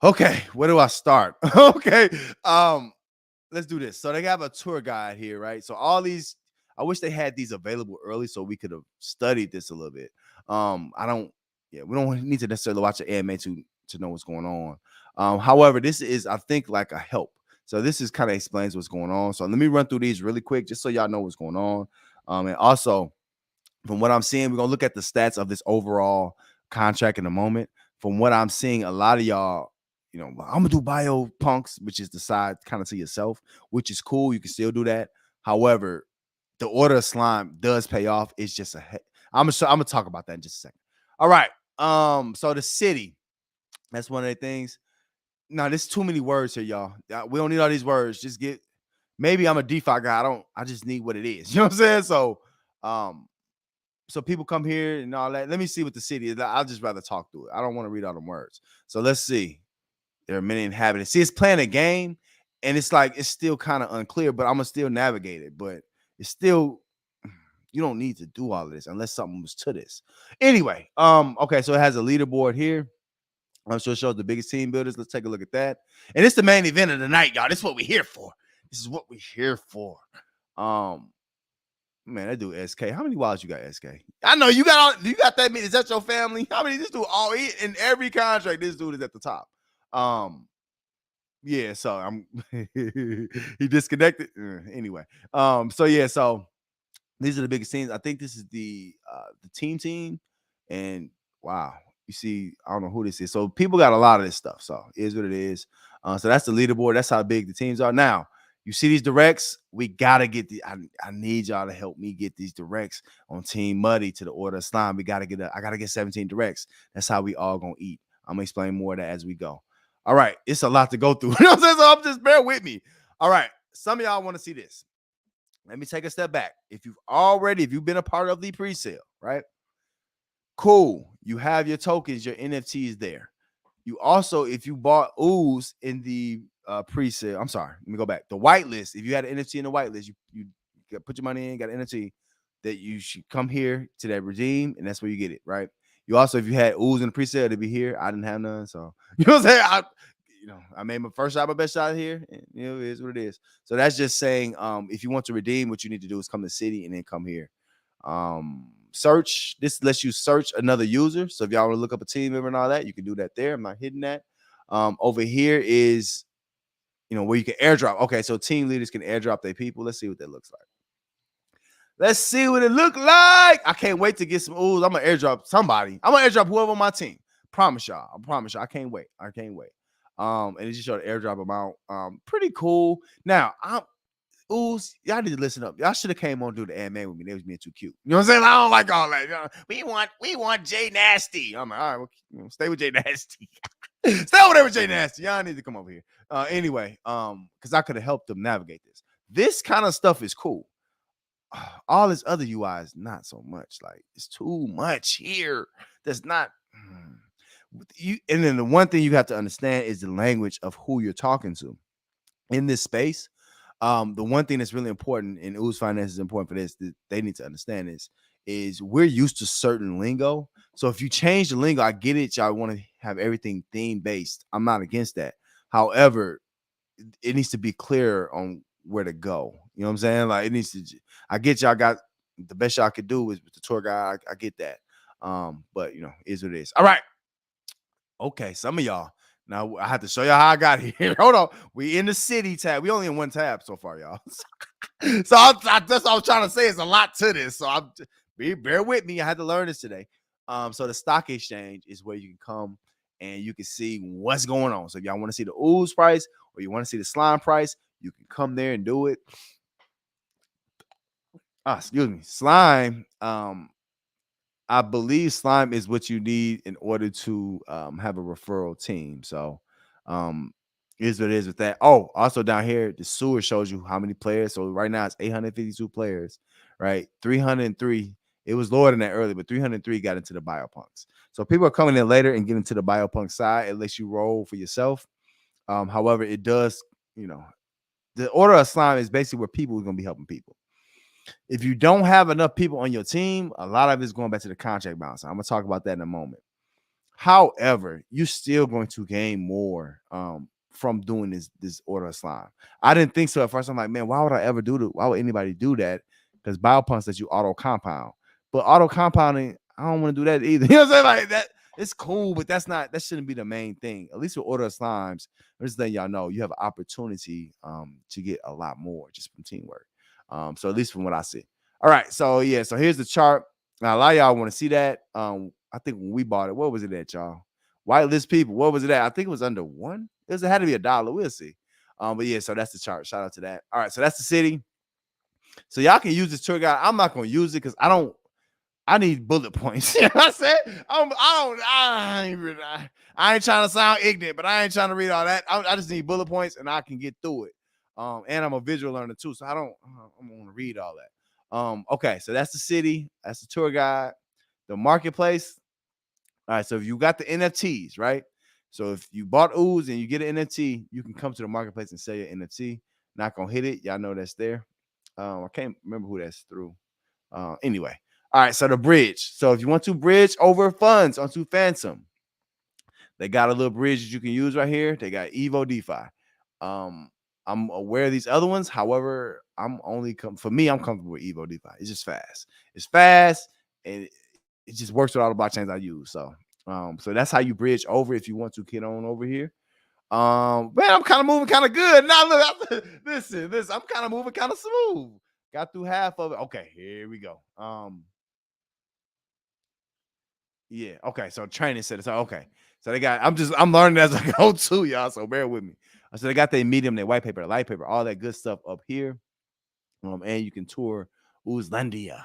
Okay, where do I start? Okay. Let's do this. So they have a tour guide here, right? So all these, I wish they had these available early so we could have studied this a little bit. We don't need to necessarily watch an AMA to know what's going on. However, this is, I think, like a help. So this is kind of explains what's going on. So let me run through these really quick just so y'all know what's going on. And also, from what I'm seeing, we're gonna look at the stats of this overall contract in a moment. From what I'm seeing, a lot of y'all, I'm gonna do bio punks, which is decide kind of to yourself, which is cool. You can still do that. However, the order of slime does pay off. It's just I'm gonna talk about that in just a second. All right. So the city, that's one of the things. Now, there's too many words here, y'all. We don't need all these words. Just maybe I'm a DeFi guy. I just need what it is. You know what I'm saying? So people come here and all that. Let me see what the city is. I'll just rather talk through it. I don't want to read all them words. So let's see. There are many inhabitants. See, it's playing a game, and it's still kind of unclear, but I'm gonna still navigate it. But it's still, You don't need to do all of this unless something was to this. Anyway, okay, so it has a leaderboard here. So it shows the biggest team builders. Let's take a look at that. And it's the main event of the night, y'all. This is what we're here for. This is what we're here for. Man, that dude SK. How many wives you got, SK? I know you got that many. Is that your family? How many? This dude all in every contract. This dude is at the top. Yeah, so I'm he disconnected. Anyway. So yeah, so these are the biggest teams. I think this is the team, and wow, you see, I don't know who this is. So people got a lot of this stuff. So it is what it is. So that's the leaderboard. That's how big the teams are. Now you see these directs. We gotta get the. I need y'all to help me get these directs on Team Muddy to the Order of Slime. We gotta get. I gotta get 17 directs. That's how we all gonna eat. I'm gonna explain more of that as we go. All right, it's a lot to go through. You know what I'm saying? So just bear with me. All right, some of y'all want to see this. Let me take a step back. If you've been a part of the pre-sale, right? Cool. You have your tokens, your NFTs there. You also, if you bought Ooze in the pre-sale, I'm sorry, let me go back. The whitelist, if you had an NFT in the whitelist, you put your money in, got an NFT, that you should come here to that redeem, and that's where you get it, right? You also, if you had Ooze in the pre-sale, to be here. I didn't have none, so you know what I'm saying? I made my first shot, my best shot here, and it is what it is. So that's just saying, if you want to redeem, what you need to do is come to the city and then come here. Search. This lets you search another user. So if y'all want to look up a team member and all that, you can do that there. I'm not hitting that. Over here is, where you can airdrop. Okay, so team leaders can airdrop their people. Let's see what that looks like. Let's see what it look like. I can't wait to get some Ooze. I'm gonna airdrop somebody. I'm gonna airdrop whoever on my team. Promise y'all. I promise y'all. I can't wait. And it just showed the airdrop amount. Pretty cool. Now, Ooze, y'all need to listen up. Y'all should have came on to do the anime with me. They was being too cute. You know what I'm saying? I don't like all that. We want Jay Nasty. I'm like, all right, well, stay with Jay Nasty. Stay over there with Jay Nasty. Y'all need to come over here. Anyway, because I could have helped them navigate this. This kind of stuff is cool. All this other UI is not so much. Like, it's too much here. That's not. And then the one thing you have to understand is the language of who you're talking to in this space. The one thing that's really important, and Ooze Finance is important for this, that they need to understand is we're used to certain lingo. So if you change the lingo, I get it. Y'all want to have everything theme based. I'm not against that. However, it needs to be clear on where to go. You know what I'm saying? Like, it needs to. I get y'all got the best y'all could do is with the tour guide. I get that. But is what it is. All right. Okay, some of y'all. Now I have to show y'all how I got here. Hold on. We in the city tab. We only in one tab so far, y'all. So that's what I was trying to say. It's a lot to this. So bear with me. I had to learn this today. So the stock exchange is where you can come and you can see what's going on. So if y'all want to see the Ooze price or you want to see the slime price, you can come there and do it. Excuse me. Slime. I believe slime is what you need in order to have a referral team. So is what it is with that. Oh, also down here, the sewer shows you how many players. So right now it's 852 players, right? 303. It was lower than that earlier, but 303 got into the biopunks. So people are coming in later and getting to the biopunk side. It lets you roll for yourself. However, it does, the order of slime is basically where people are going to be helping people. If you don't have enough people on your team, a lot of it's going back to the contract balance. I'm going to talk about that in a moment. However, you're still going to gain more from doing this order of slime. I didn't think so at first. I'm like, man, why would I ever do that? Why would anybody do that? Because biopunks that you auto compound. But auto compounding, I don't want to do that either. You know what I'm saying? Like that, it's cool, but that shouldn't be the main thing. At least with order of slimes, I'm just letting y'all know you have an opportunity to get a lot more just from teamwork. So at least from what I see. All right. So yeah, so here's the chart. Now, a lot of y'all want to see that. I think when we bought it, what was it at, y'all? Whitelist people, what was it at? I think it was under $1. It had to be $1. We'll see. But yeah, so that's the chart. Shout out to that. All right, so that's the city. So y'all can use this tour guide. I'm not gonna use it because I need bullet points. You know what I said? I ain't trying to sound ignorant, but I ain't trying to read all that. I just need bullet points and I can get through it. And I'm a visual learner too, so I don't want to read all that. Okay, so that's the city, that's the tour guide, the marketplace. All right, so if you got the NFTs, right? So if you bought Ooze and you get an NFT, you can come to the marketplace and sell your NFT. Not gonna hit it. Y'all know that's there. I can't remember who that's through. Anyway, all right. So the bridge. So if you want to bridge over funds onto Phantom, they got a little bridge that you can use right here. They got Evo DeFi. Um, I'm aware of these other ones. However, for me, I'm comfortable with Evo DeFi. It's just fast. It's fast and it just works with all the blockchains I use. So that's how you bridge over if you want to get on over here. Man, I'm kind of moving kind of good. Now look, listen, I'm kind of moving kind of smooth. Got through half of it. Okay, here we go. Yeah. Okay. So training center. So okay. So they got. I'm learning as I go too, y'all. So bear with me. So they got their medium, their white paper, their light paper, all that good stuff up here. And you can tour Uzlandia.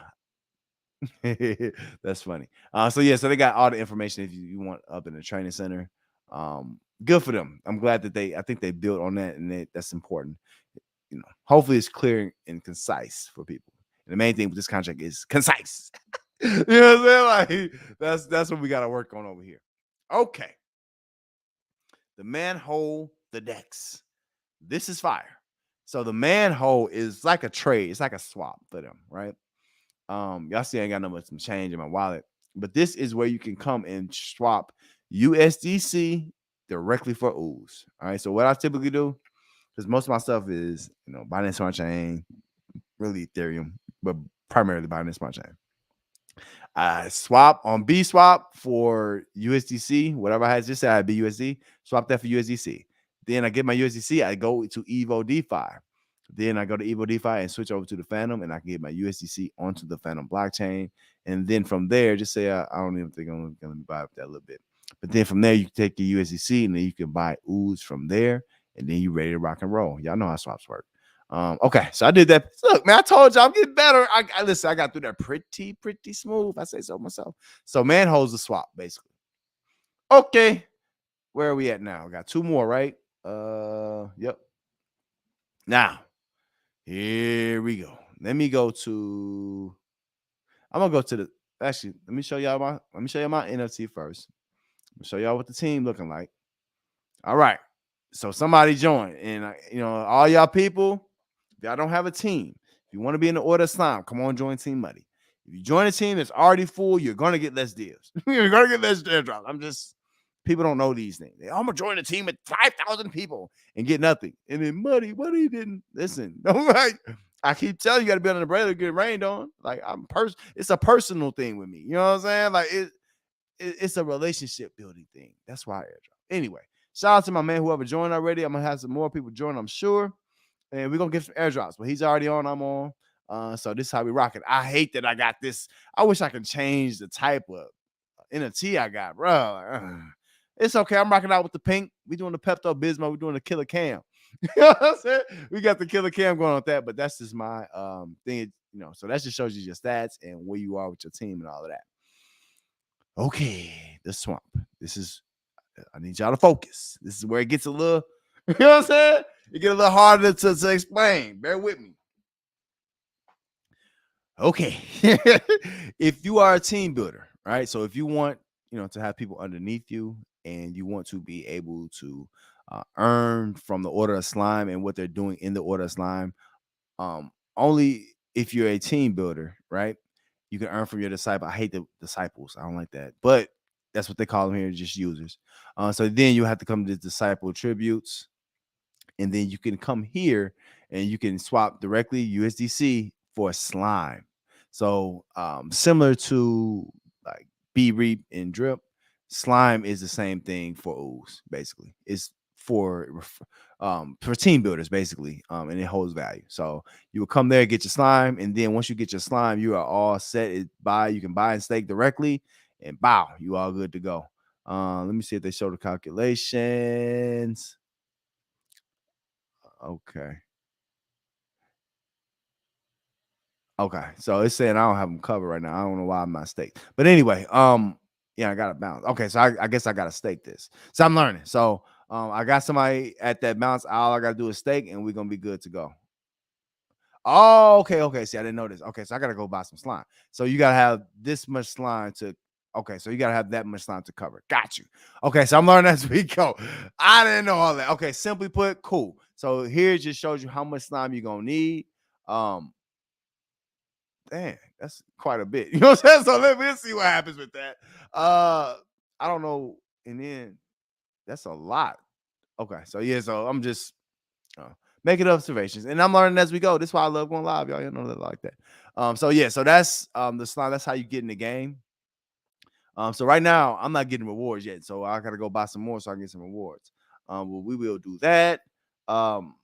That's funny. So yeah. So they got all the information if you want up in the training center. Good for them. I'm glad that I think they built on that, and that's important. Hopefully it's clear and concise for people. And the main thing with this contract is concise. You know what I'm saying? Like that's what we got to work on over here. Okay. The manhole, the decks. This is fire. So the manhole is like a trade. It's like a swap for them, right? Y'all see I ain't got no much some change in my wallet, but this is where you can come and swap USDC directly for Ooze. All right. So what I typically do, because most of my stuff is, Binance Smart Chain, really Ethereum, but primarily Binance Smart Chain. I swap on B swap for USDC, whatever I had just said, I had BUSD, swap that for USDC. Then I get my USDC, I go to Evo DeFi. Then I go to Evo DeFi and switch over to the Phantom, and I can get my USDC onto the Phantom blockchain. And then from there, just say I don't even think I'm going to buy up that a little bit. But then from there, you can take your USDC, and then you can buy Ooze from there, and then you're ready to rock and roll. Y'all know how swaps work. Okay, so I did that. Look, man, I told you I'm getting better. Listen, I got through that pretty smooth. I say so myself. So manhole's a swap, basically. Okay, where are we at now? I got two more, right? Yep. Now, here we go. Let me go to. I'm gonna go to the. Actually, let me show y'all my NFT first. Show y'all what the team looking like. All right. So somebody joined, and all y'all people, if y'all don't have a team, if you want to be in the order of slime, come on, join Team Muddy. If you join a team that's already full, you're gonna get less deals. You're gonna get less airdrops. People don't know these things. I'm gonna join a team with 5,000 people and get nothing. And then Muddy didn't listen. Like I keep telling you, got to be on the umbrella to get rained on. Like it's a personal thing with me. You know what I'm saying? Like it's a relationship building thing. That's why I airdrop. Anyway, shout out to my man, whoever joined already. I'm gonna have some more people join, I'm sure. And we're gonna get some airdrops, but he's already on, I'm on. So this is how we rock it. I hate that I got this. I wish I could change the type of NFT I got, bro. It's okay. I'm rocking out with the pink. We doing the Pepto Bismol. We're doing the Killer Cam. You know what I'm saying? We got the Killer Cam going on with that, but that's just my thing. So that just shows you your stats and where you are with your team and all of that. Okay, the swamp. I need y'all to focus. This is where it gets a little, you know what I'm saying? It get a little harder to explain. Bear with me. Okay. If you are a team builder, right? So if you want, to have people underneath you and you want to be able to earn from the order of slime and what they're doing in the order of slime, only if you're a team builder, right? You can earn from your disciple. I hate the disciples. I don't like that, but that's what they call them here, just users. So then you have to come to disciple tributes, and then you can come here and you can swap directly USDC for slime. So similar to like B Reap and Drip, slime is the same thing for Ooze. Basically, it's for team builders, basically, and it holds value. So you will come there, get your slime, and then once you get your slime, you are all set. You can buy and stake directly, and bow, you all good to go. Let me see if they show the calculations. Okay. Okay. So it's saying I don't have them covered right now. I don't know why I'm not staked. But anyway, yeah, I got to bounce. Okay, so I guess I got to stake this. So I'm learning. So I got somebody at that bounce. All I got to do is stake, and we're gonna be good to go. Oh, okay. See, I didn't know this. Okay, so I gotta go buy some slime. So you gotta have this much slime to. Okay, so you gotta have that much slime to cover. Got you. Okay, so I'm learning as we go. I didn't know all that. Okay, simply put, cool. So here it just shows you how much slime you're gonna need. Damn, that's quite a bit. You know what I'm saying? So let's see what happens with that. I don't know. And then that's a lot. Okay, so yeah, so I'm just making observations, and I'm learning as we go. This is why I love going live, y'all. You know that like that. So yeah, so that's the slime. That's how you get in the game. So right now I'm not getting rewards yet, so I gotta go buy some more so I can get some rewards. Well, we will do that. Um,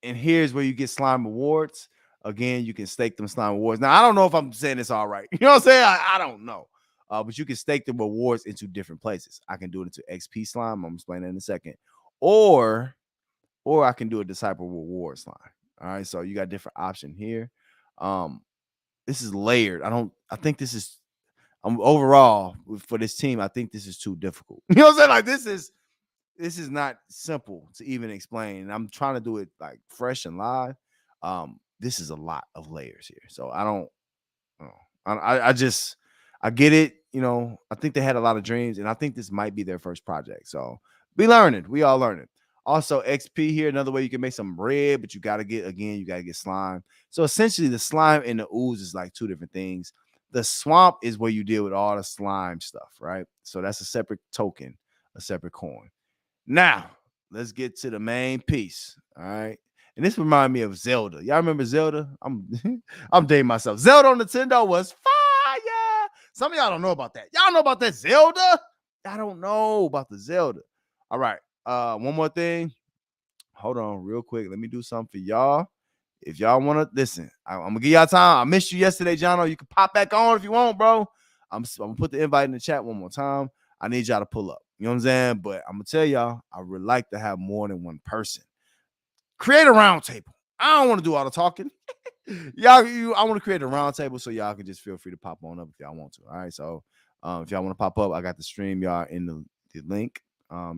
and here's where you get slime rewards. Again, you can stake them slime rewards. Now I don't know if I'm saying this all right. You know what I'm saying? I don't know. But you can stake the rewards into different places. I can do it into XP slime. I'm gonna explain that in a second. Or I can do a disciple reward slime. All right, so you got a different option here. Um, this is layered. I think this is overall for this team, I think this is too difficult. You know what I'm saying? Like this is not simple to even explain. And I'm trying to do it like fresh and live. This is a lot of layers here. So I don't know. I just I get it. You know, I think they had a lot of dreams, and I think this might be their first project. So be learning. We all learning. Also, XP here, another way you can make some bread, but you got to get slime. So essentially, the slime and the ooze is like two different things. The swamp is where you deal with all the slime stuff, right? So that's a separate token, a separate coin. Now, let's get to the main piece. All right. And this reminds me of Zelda. Y'all remember Zelda? I'm I'm dating myself. Zelda on Nintendo was fire. Some of y'all don't know about that. Y'all know about that Zelda? I don't know about the Zelda. All right. One more thing. Hold on, real quick. Let me do something for y'all. If y'all want to listen, I'm gonna give y'all time. I missed you yesterday, Jono. You can pop back on if you want, bro. I'm gonna put the invite in the chat one more time. I need y'all to pull up. You know what I'm saying? But I'm gonna tell y'all, I would like to have more than one person. Create a round table. I don't want to do all the talking. I want to create a round table so y'all can just feel free to pop on up if y'all want to. All right. So if y'all want to pop up, I got the stream y'all in the link.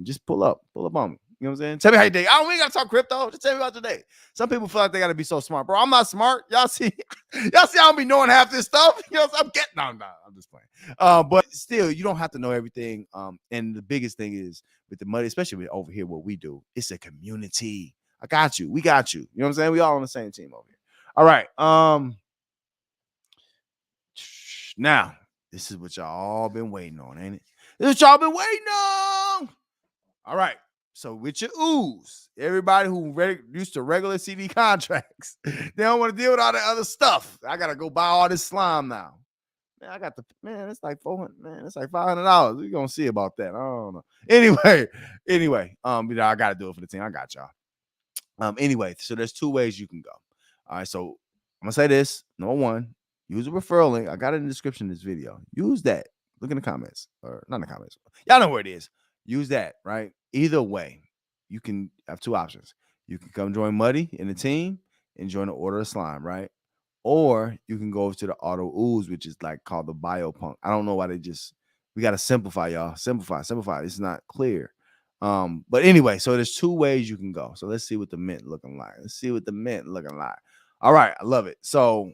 Just pull up on me. You know what I'm saying? Tell me how you day. We ain't gotta talk crypto. Just tell me about your day. Some people feel like they gotta be so smart, bro. I'm not smart. Y'all see, I don't be knowing half this stuff. You know, I'm getting no, I'm just playing. But still, you don't have to know everything. And the biggest thing is with the money, especially with over here, what we do, it's a community. I got you. We got you. You know what I'm saying? We all on the same team over here. All right. Now, this is what y'all all been waiting on, ain't it? This is what y'all been waiting on. All right. So with your ooze, everybody who used to regular CD contracts, they don't want to deal with all that other stuff. I gotta go buy all this slime now. Man, it's like $400. Man, it's like $500. We're gonna see about that. I don't know. Anyway, I gotta do it for the team. I got y'all. Anyway, so there's two ways you can go. All right, so I'm gonna say this. Number one, use a referral link. I got it in the description of this video. Use that. Look in the comments, or not in the comments. Y'all know where it is. Use that, right? Either way, you can have two options. You can come join Muddy in the team and join the Order of Slime, right? Or you can go over to the Auto Ooze, which is like called the Biopunk. I don't know why we got to simplify, y'all. Simplify. It's not clear. But anyway, so there's two ways you can go. So let's see what the mint looking like. All right, I love it. So,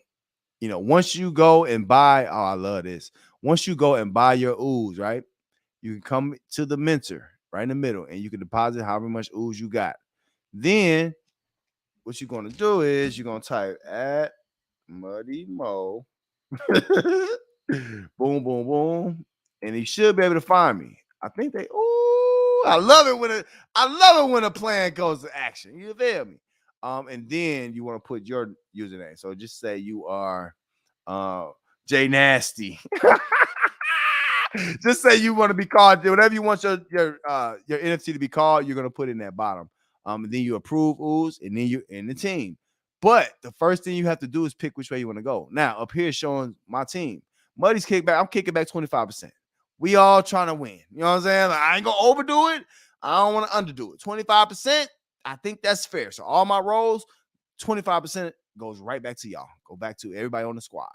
once you go and buy, I love this. Once you go and buy your ooze, right? You can come to the minter right in the middle and you can deposit however much ooze you got. Then what you're going to do is you're going to type at Muddy Mo. Boom, boom, boom. And he should be able to find me. I think I love it when a plan goes to action. You feel me? And then you want to put your username. So just say you are J Nasty. Just say you want to be called whatever you want your NFT to be called. You're gonna put in that bottom. And then you approve Ooze, and then you're in the team. But the first thing you have to do is pick which way you want to go. Now up here showing my team. Muddy's kickback. I'm kicking back 25%. We all trying to win. You know what I'm saying? Like, I ain't gonna overdo it. I don't want to underdo it. 25%. I think that's fair. So all my roles, 25% goes right back to y'all. Go back to everybody on the squad.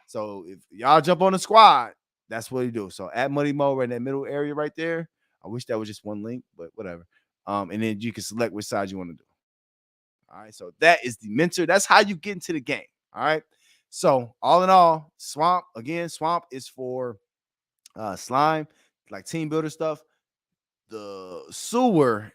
So if y'all jump on the squad, that's what you do. So at Muddy Mo right in that middle area right there. I wish that was just one link, but whatever. And then you can select which side you want to do. All right. So that is the mentor. That's how you get into the game. All right. So all in all, Swamp is for slime, like team builder stuff. The sewer,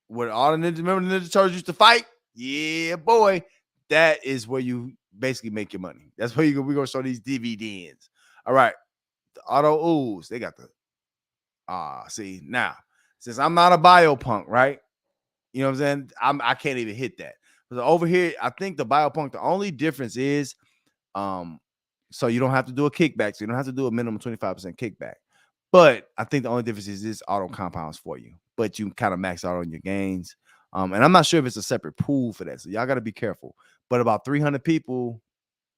where all the ninja, remember the Ninja Turtles used to fight? Yeah, boy. That is where you basically make your money. That's where we're gonna show these dividends. All right, the auto ooze, they got the see now. Since I'm not a biopunk, right? You know what I'm saying? I can't even hit that. So over here, I think the biopunk, the only difference is so you don't have to do a kickback, so you don't have to do a minimum 25% kickback. But I think the only difference is this auto compounds for you, but you kind of max out on your gains. And I'm not sure if it's a separate pool for that, so y'all got to be careful. But about 300 people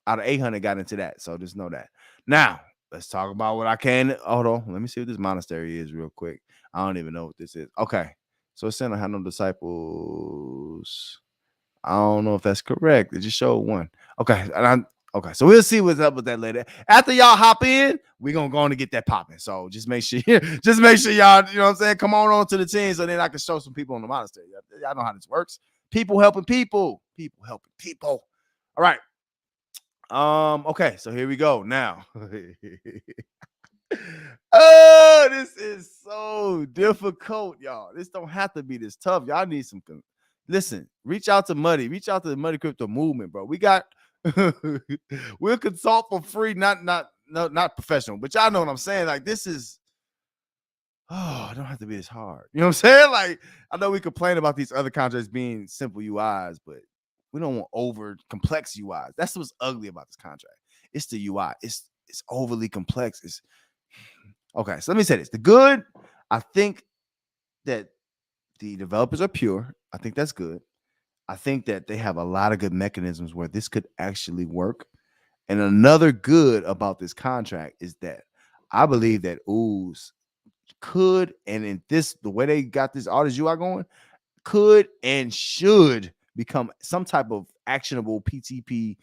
out of 800 got into that, so just know that. Now let's talk about what I can. Hold on, let me see what this monastery is real quick. I don't even know what this is. Okay, so it's saying I had no disciples. I don't know if that's correct. It just showed one. Okay, okay. So we'll see what's up with that later. After y'all hop in, we're gonna go on to get that popping. So just make sure, just make sure y'all, you know what I'm saying, come on to the team so then I can show some people on the monastery. Y'all know how this works. People helping people. People helping people. All right. Okay, so here we go. Now. Oh, this is so difficult, y'all. This don't have to be this tough. Y'all need some. Listen, reach out to Muddy. Reach out to the Muddy Crypto movement, bro. We got. We'll consult for free, not professional, but y'all know what I'm saying. Like this is. Oh, it don't have to be this hard. You know what I'm saying? Like I know we complain about these other contracts being simple UIs, but we don't want over complex UIs. That's what's ugly about this contract. It's the UI. It's overly complex. It's okay. So let me say this. The good, I think that the developers are pure. I think that's good. I think that they have a lot of good mechanisms where this could actually work. And another good about this contract is that I believe that Ooze could, and in this, the way they got this artist UI going, could and should become some type of actionable P2P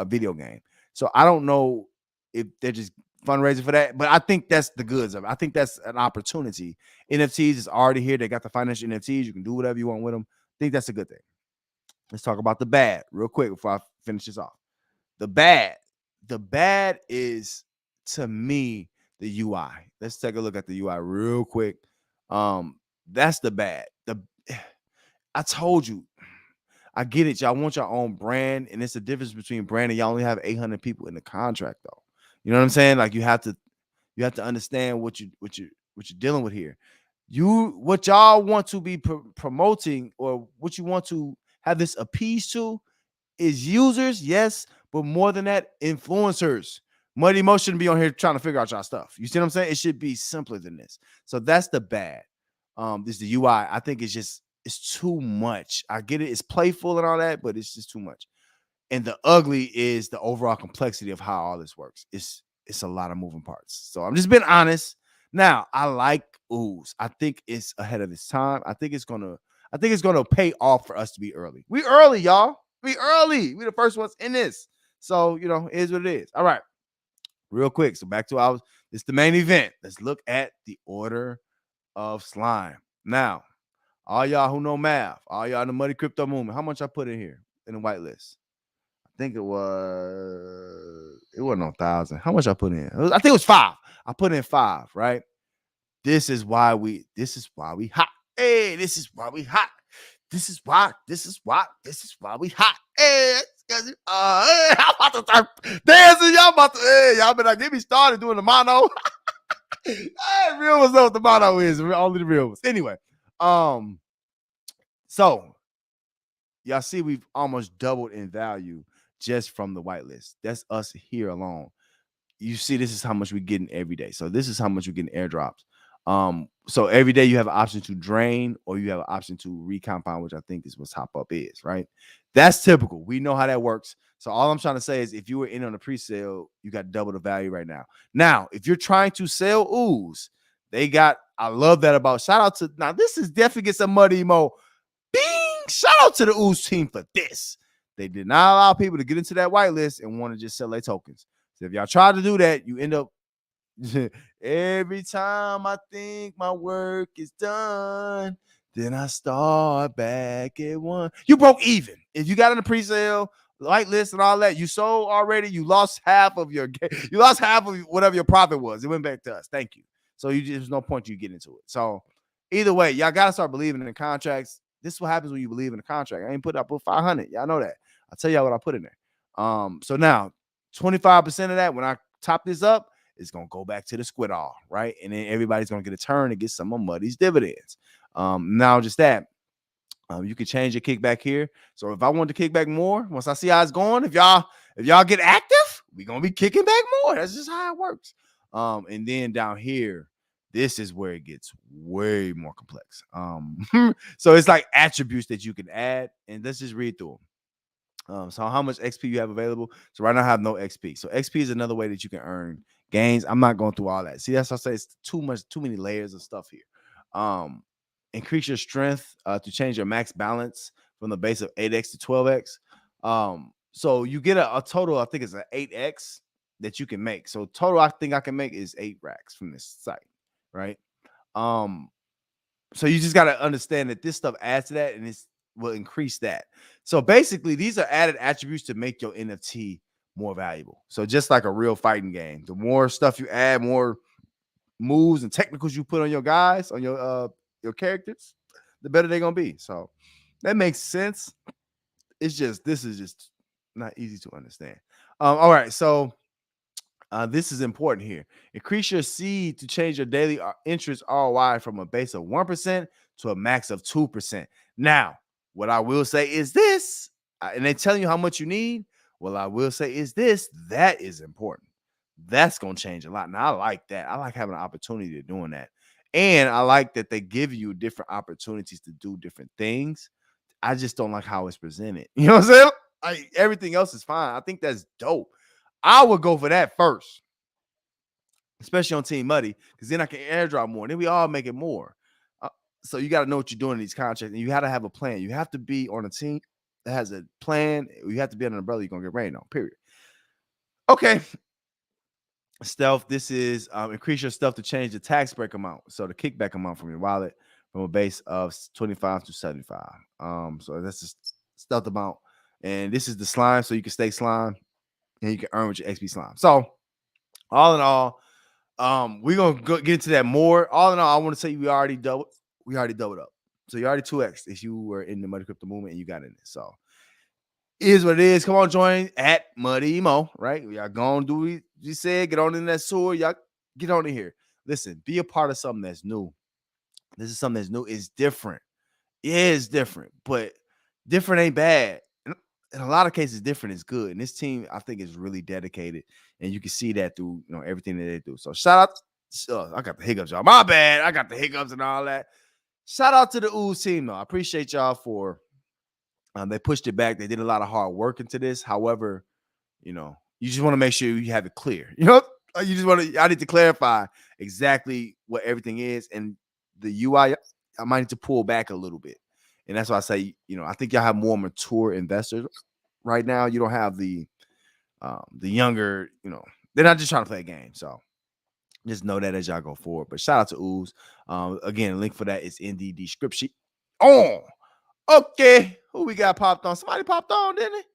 video game. So I don't know if they're just fundraising for that, but I think that's the goods of it. I think that's an opportunity. NFTs is already here. They got the financial NFTs. You can do whatever you want with them. I think that's a good thing. Let's talk about the bad real quick before I finish this off. The bad is, to me, the UI. Let's take a look at the UI real quick. That's the bad. I told you, I get it. Y'all want your own brand, and it's the difference between brand and y'all only have 800 people in the contract, though. You know what I'm saying? Like you have to understand what you're dealing with here. What y'all want to be promoting, or what you want to have this appease to, is users, yes, but more than that, influencers. Muddy Mo shouldn't be on here trying to figure out y'all stuff. You see what I'm saying? It should be simpler than this. So that's the bad. This is the UI. I think it's too much. I get it. It's playful and all that, but it's just too much. And the ugly is the overall complexity of how all this works. It's a lot of moving parts. So I'm just being honest. Now, I like Ooze. I think it's ahead of its time. I think it's gonna pay off for us to be early. We early, y'all. We early. We the first ones in this. So, you know, it is what it is. All right. Real quick. So back to it's the main event. Let's look at the order of slime. Now, all y'all who know math, all y'all in the Muddy Crypto movement, how much I put in here in the whitelist? I think it wasn't 1,000. How much I put in? I think it was 5. I put in 5, right? This is why we hot. Hey, this is why we hot. This is why we hot. Hey, I'm about to start dancing. Y'all better get me started doing the mono. Hey, real ones know what the mono is. Only the real ones. Anyway, so y'all see we've almost doubled in value just from the whitelist. That's us here alone. You see, this is how much we're getting every day. So this is how much we're getting airdrops. So every day you have an option to drain, or you have an option to recompound, which I think is what top up is, right? That's typical. We know how that works. So all I'm trying to say is, if you were in on a pre-sale, you got double the value right now. Now, if you're trying to sell Ooze, I love that about, shout out to, now this is definitely get some Muddy Mo. Bing! Shout out to the Ooze team for this. They did not allow people to get into that whitelist and want to just sell their tokens. So if y'all try to do that, you end up every time I think my work is done, then I start back at 1. You broke even. If you got in the pre-sale, whitelist and all that, you sold already, you lost half of whatever your profit was. It went back to us. Thank you. So there's no point you get into it. So either way, y'all got to start believing in the contracts. This is what happens when you believe in the contract. I put 500. Y'all know that. I'll tell y'all what I put in there. So now 25% of that, when I top this up, it's gonna go back to the squid all, right? And then everybody's gonna get a turn to get some of Muddy's dividends. Now just that. You can change your kickback here. So if I want to kick back more, once I see how it's going, if y'all get active, we're gonna be kicking back more. That's just how it works. And then down here, this is where it gets way more complex. So it's like attributes that you can add, and let's just read through them. So how much XP you have available? So right now I have no XP. So XP is another way that you can earn gains. I'm not going through all that. See, that's what I say. It's too many layers of stuff here. Increase your strength to change your max balance from the base of 8x to 12x. So you get a total, I think it's an 8x that you can make. So total, I think I can make is 8 racks from this site, right? So you just got to understand that this stuff adds to that, and it will increase that. So basically, these are added attributes to make your NFT more valuable. So just like a real fighting game, the more stuff you add, more moves and technicals you put on your guys, on your characters, the better they're gonna be. So that makes sense. It's just this is just not easy to understand. All right, so this is important here. Increase your seed to change your daily interest ROI from a base of 1% to a max of 2%. Now, what I will say is this, and they're telling you how much you need. Well, I will say is this, that is important. That's going to change a lot. Now, I like that. I like having an opportunity of doing that. And I like that they give you different opportunities to do different things. I just don't like how it's presented. You know what I'm saying? Everything else is fine. I think that's dope. I would go for that first, especially on Team Muddy, because then I can airdrop more. Then we all make it more. So you got to know what you're doing in these contracts, and you got to have a plan. You have to be on a team that has a plan. You have to be on an umbrella you're going to get rained on, period. Okay. Stealth, this is increase your stealth to change the tax break amount. So the kickback amount from your wallet from a base of 25 to 75. So that's the stealth amount. And this is the slime, so you can stay slime and you can earn with your XP slime. So all in all, we're gonna get into that more. All in all, I want to say we already doubled up. So you're already 2x if you were in the Muddy Crypto movement and you got in it. So it is what it is. Come on, join at Muddy Mo, right? Y'all gonna do what you said, get on in that sewer. Y'all get on in here. Listen, be a part of something that's new. This is something that's new. It's different. It is different, but different ain't bad. In a lot of cases, different is good. And this team, I think, is really dedicated, and you can see that through everything that they do. So shout out. I got the hiccups, y'all. My bad. I got the hiccups and all that. Shout out to the Ooze team, though. I appreciate y'all for they pushed it back. They did a lot of hard work into this. However, you just want to make sure you have it clear. You just want to. I need to clarify exactly what everything is, and the UI. I might need to pull back a little bit. And that's why I say, I think y'all have more mature investors right now. You don't have the younger, they're not just trying to play a game. So just know that as y'all go forward. But shout out to Ooze. Again, link for that is in the description. Oh, okay. Who we got popped on? Somebody popped on, didn't it?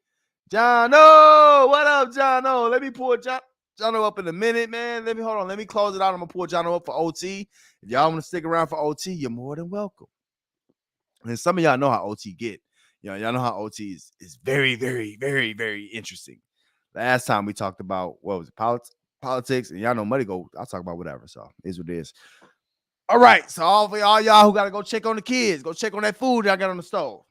Jono, what up, Jono? Let me pull Jono up in a minute, man. Hold on. Let me close it out. I'm gonna pull Jono up for OT. If y'all want to stick around for OT, you're more than welcome. And some of y'all know how OT get. Y'all know how OT is very, very, very, very interesting. Last time we talked about what was it, politics, and y'all know money go. I'll talk about whatever. So is what it is. All right. So all y'all who gotta go check on the kids, go check on that food that I got on the stove.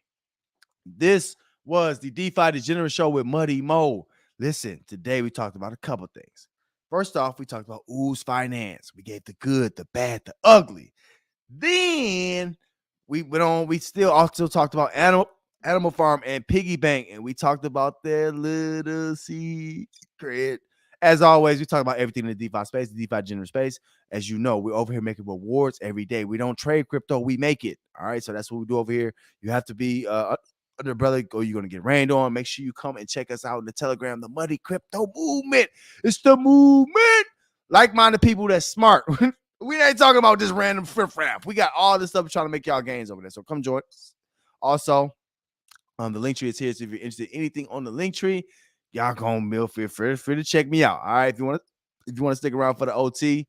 This was the DeFi Degenerate Show with Muddy Mo. Listen, today we talked about a couple things. First off, we talked about Ooze Finance. We gave the good, the bad, the ugly. Then we went on. We still also talked about Animal Farm and Piggybank, and we talked about their little secret. As always, we talk about everything in the DeFi space, the DeFi general space. As you know, we're over here making rewards every day. We don't trade crypto, we make it. All right, so that's what we do over here. You have to be under brother, or you're gonna get rained on. Make sure you come and check us out in the Telegram, the Muddy Crypto Movement. It's the movement. Like-minded people that's smart. We ain't talking about just random riff-raff. We got all this stuff trying to make y'all gains over there. So come join us. Also, the link tree is here. So if you're interested in anything on the link tree, y'all gonna feel free to check me out. All right. If you want to stick around for the OT,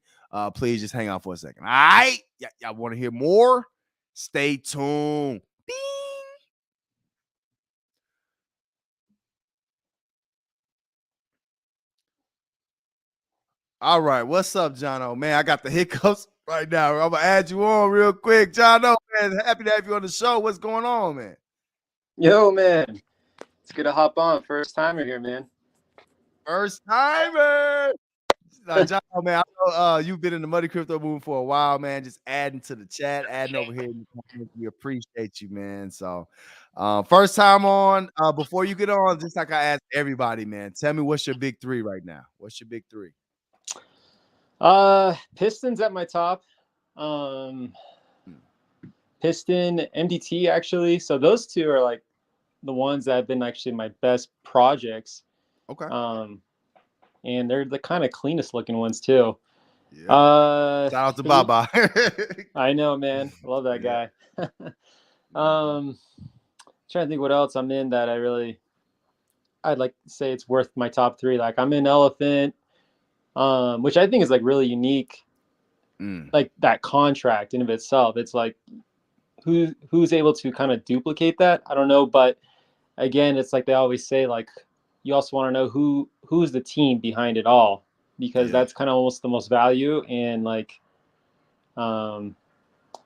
please just hang out for a second. All right. Y'all want to hear more? Stay tuned. Bing. All right, what's up, Jono? Man, I got the hiccups right now. I'm gonna add you on real quick, Jono. Man, happy to have you on the show. What's going on, man? Yo, man. It's good to hop on. First timer here, man. First timer. Jono, man, I know you've been in the Muddy Crypto movement for a while, man. Just adding to the chat, adding over here. We appreciate you, man. So, first time on. Before you get on, just like I asked everybody, man, tell me what's your big three right now? What's your big three? Pistons at my top. Piston, MDT actually. So those two are like the ones that have been actually my best projects. Okay. And they're the kind of cleanest looking ones too. Yeah. Shout out to Baba. I know, man. Love that guy. Trying to think what else I'm in that I'd like to say it's worth my top three. Like I'm in Elephant, which I think is like really unique. Like that contract in of itself. It's like who's able to kind of duplicate that? I don't know, but again, it's like they always say, like you also want to know who's the team behind it all, because that's kind of almost the most value. And like I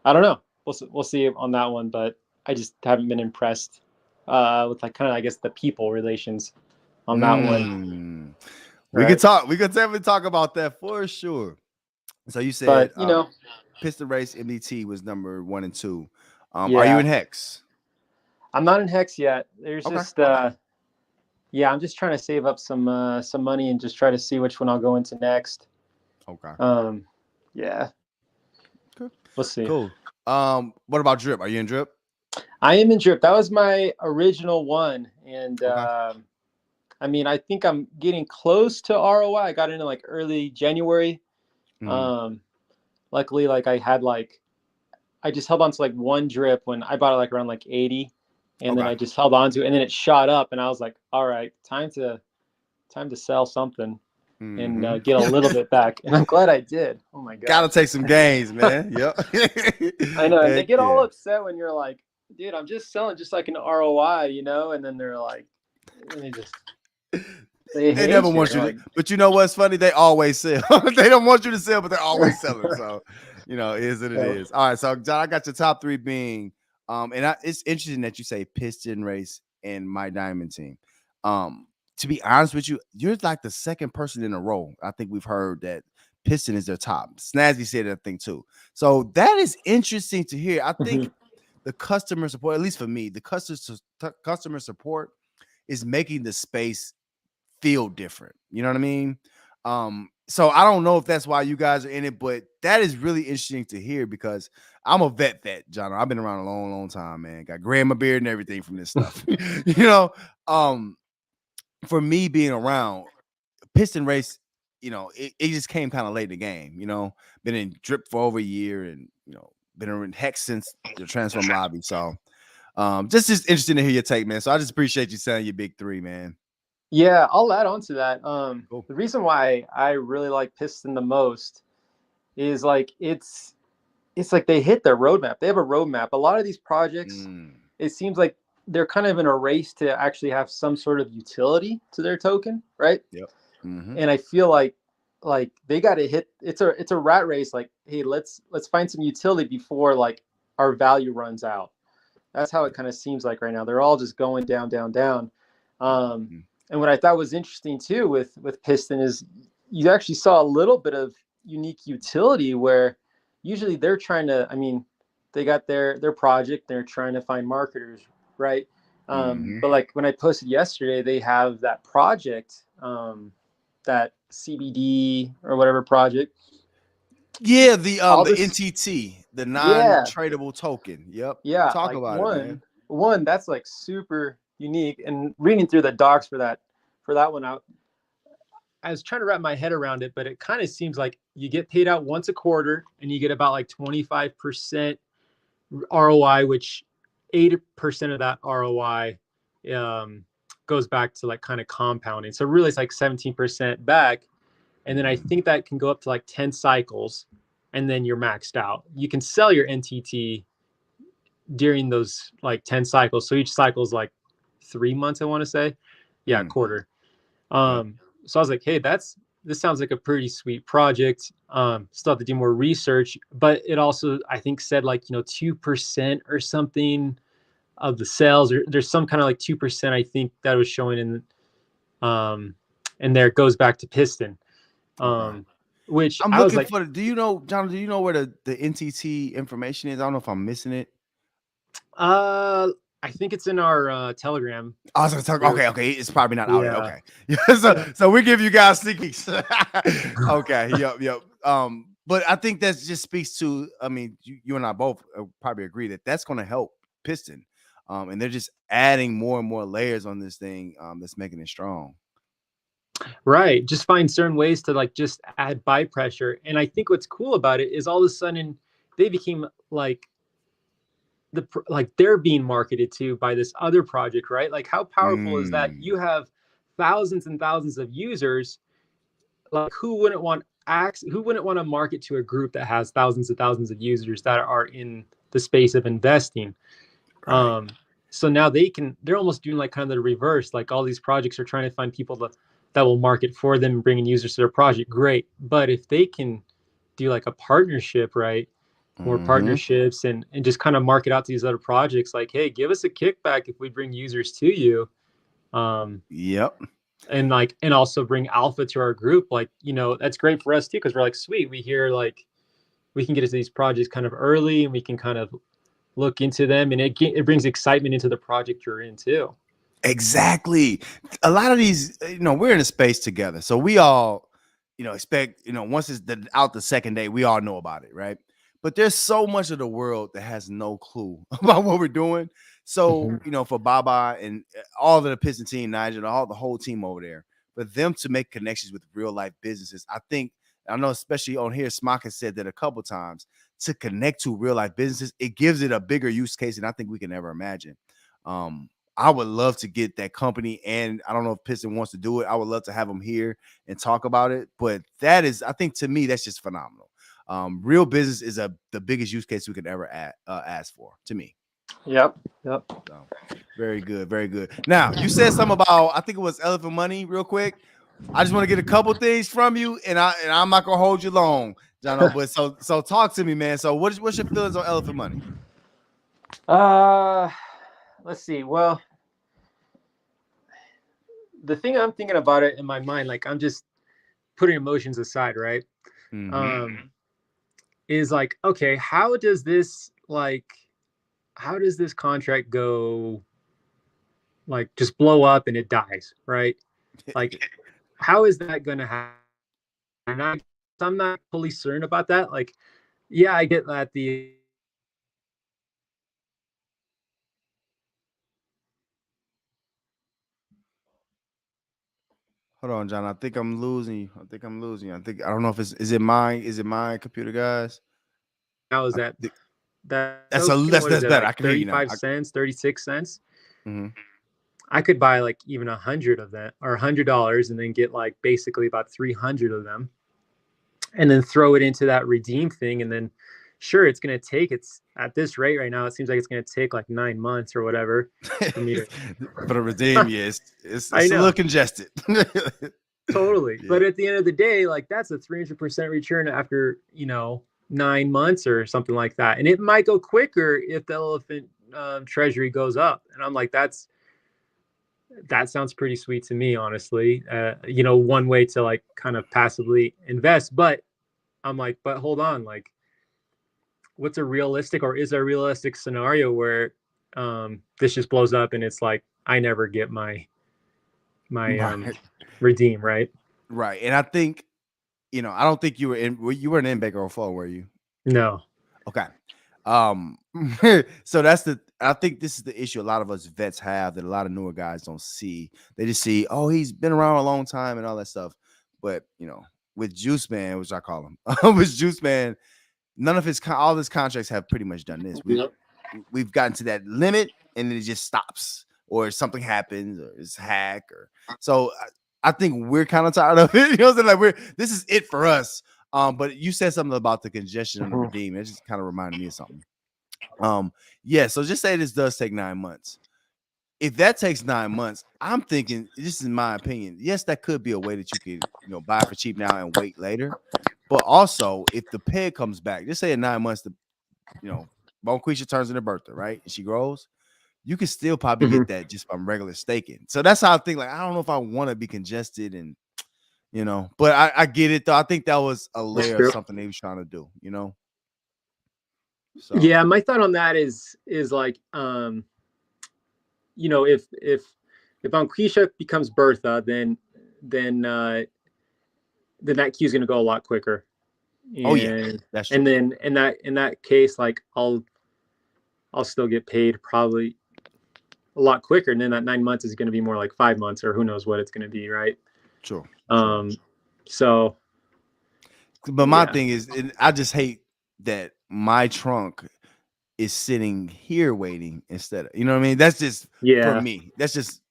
don't know, we'll see on that one, but I just haven't been impressed with like kind of I guess the people relations on that one. We could definitely talk about that for sure. So you said, but Piston Race MDT was number 1 and 2. Are you in Hex? I'm not in Hex yet. There's just I'm just trying to save up some money and just try to see which one I'll go into next. Okay. Yeah. Cool. We'll see. Cool. What about Drip? Are you in Drip? I am in Drip. That was my original one, and I mean, I think I'm getting close to ROI. I got into like early January. Luckily, like I just held on to like one drip when I bought it like around like 80, and then I just held on to it, and then it shot up, and I was like, all right, time to sell something and get a little bit back. And I'm glad I did. Oh my god. Gotta take some gains, man. Yep. I know. And they get all upset when you're like, dude, I'm just selling just like an ROI, you know? And then they're like, they never want you to, but you know what's funny? They always sell. They don't want you to sell, but they're always selling. So, it is what it is. All right. So, John, I got your top three being, it's interesting that you say Piston Race and My Diamond Team. To be honest with you, you're like the second person in a row. I think we've heard that Piston is their top. Snazzy said that thing too. So that is interesting to hear. I think the customer support, at least for me, the customer support is making the space feel different. You know what I mean? So I don't know if that's why you guys are in it, but that is really interesting to hear because I'm a vet, John. I've been around a long, long time, man. Got gray in my beard and everything from this stuff. For me being around Piston Race, it just came kind of late in the game. Been in Drip for over a year and been in Hex since the Transform Lobby. So just interesting to hear your take, man. So I just appreciate you saying your big three, man. Yeah, I'll add on to that. The reason why I really like Piston the most is like it's like they hit their roadmap. They have a roadmap. A lot of these projects, it seems like they're kind of in a race to actually have some sort of utility to their token, right? Yep. And I feel like they got to hit. It's a rat race. Like, hey, let's find some utility before like our value runs out. That's how it kind of seems like right now. They're all just going down, down, down. And what I thought was interesting too with Piston is you actually saw a little bit of unique utility where usually they're trying to, I mean, they got their project, they're trying to find marketers, right? But like when I posted yesterday, they have that project, that CBD or whatever project. Yeah, the NTT, the non-tradable token. Yep. Yeah. Talk like about it, man. One that's like super unique, and reading through the docs for that one out, I was trying to wrap my head around it, but it kind of seems like you get paid out once a quarter and you get about like 25% ROI, which 80% of that ROI goes back to like kind of compounding. So really it's like 17% back. And then I think that can go up to like 10 cycles and then you're maxed out. You can sell your NTT during those like 10 cycles. So each cycle is like 3 months, I want to say. Yeah, quarter. So I was like, hey, that's this sounds like a pretty sweet project. Still have to do more research, but it also, I think, said like, 2% or something of the sales, or there's some kind of like 2%, I think, that was showing in, and there it goes back to Piston, Okay. which I'm I was looking like, for the, do you know, John, do you know where the NTT information is? I don't know if I'm missing it. uh, I think it's in our Telegram I was gonna talk. group. Okay, it's probably not out yet. Yeah. Okay, yeah. So we give you guys sneakies. Okay, yep. But I think that just speaks to. I mean, you and I both probably agree that that's going to help Piston, and they're just adding more and more layers on this thing. That's making it strong. Right. Just find certain ways to like just add buy pressure. And I think what's cool about it is all of a sudden they became like like they're being marketed to by this other project, right? Like how powerful is that? Mm, You have thousands and thousands of users. Like who wouldn't want to market to a group that has thousands and thousands of users that are in the space of investing? right. Um, so now they're almost doing like kind of the reverse. Like all these projects are trying to find people that will market for them and bringing users to their project. Great. But if they can do like a partnership, right? More Mm-hmm. partnerships and just kind of market out to these other projects like, hey, give us a kickback if we bring users to you. Um, Yep. and also bring alpha to our group. Like, that's great for us too, because we're like, sweet, we hear like we can get into these projects kind of early and we can kind of look into them, and it brings excitement into the project you're in too. Exactly. A lot of these, we're in a space together. So we all, expect, once it's out the second day, we all know about it, right? But there's so much of the world that has no clue about what we're doing. So, Mm-hmm. For Baba and all of the Piston team, Nigel, all the whole team over there, for them to make connections with real life businesses, I know, especially on here, Smock has said that a couple times, to connect to real life businesses, it gives it a bigger use case than I think we can ever imagine. Um, I would love to get that company, and I don't know if Piston wants to do it. I would love to have them here and talk about it. But I think to me, that's just phenomenal. Real business is the biggest use case we could ever ask for, to me. Yep. Yep. So very good, very good. Now you said something about, I think it was elephant money, real quick. I just want to get a couple things from you, and I'm not gonna hold you long, Jono. But so talk to me, man. So what's your feelings on elephant money? Uh, let's see. Well, the thing I'm thinking about it in my mind, like I'm just putting emotions aside, right? Mm-hmm. Um, is like, okay, how does this contract go, like just blow up and it dies, right? Like, how is that going to happen? And I'm not fully certain about that. Like, yeah, I get that Hold on, John. I think I'm losing you. I don't know if is it my computer, guys? now is I that think that token, what is that's it, better. like I can hear you now. 35 cents, 36 cents? Mhm. I could buy like even 100 of that, or $100, and then get like basically about 300 of them, and then throw it into that redeem thing. And then sure, it's at this rate right now, it seems like it's going to take like 9 months or whatever for me to For the redeem, yes, I it's a little know, congested. totally. Yeah. But at the end of the day, like that's a 300% return after 9 months or something like that. And it might go quicker if the elephant treasury goes up. And I'm like, that sounds pretty sweet to me, honestly. One way to like kind of passively invest. But I'm like, but hold on, like, what's a realistic, or is there a realistic scenario where this just blows up and it's like I never get my Right. redeem, right? Right. And I think, I don't think you were an in or flow, were you? No. Okay. Um, so I think this is the issue a lot of us vets have that a lot of newer guys don't see. They just see, oh, he's been around a long time and all that stuff. But, with Juice Man, which I call him, with Juice Man, none of all his contracts have pretty much done this. Yep. We've gotten to that limit and then it just stops, or something happens, or it's hack, or so I think we're kind of tired of it. You know what I'm saying? Like this is it for us. But you said something about the congestion on the Mhm. redeem. It just kind of reminded me of something. Yeah. So just say this does take 9 months. if that takes 9 months, I'm thinking, this is my opinion. Yes, that could be a way that you could, buy for cheap now and wait later. But also, if the peg comes back, just say in 9 months, you know, Bonquisha turns into Bertha, right? And she grows, you can still probably Hmm. get that just from regular staking. So that's how I think. Like, I don't know if I want to be congested and but I get it though. I think that was a That's layer of true. something they was trying to do. So Yeah, my thought on that is like, if Anquisha becomes Bertha, then then that queue is going to go a lot quicker, oh yeah, and that's and true. then in that case, like I'll still get paid probably a lot quicker, and then that 9 months is going to be more like 5 months, or who knows what it's going to be, right? True. True. Um, so But my yeah, thing is, I just hate that my trunk is sitting here waiting instead of, you know what I mean? That's just for yeah. me. That's just,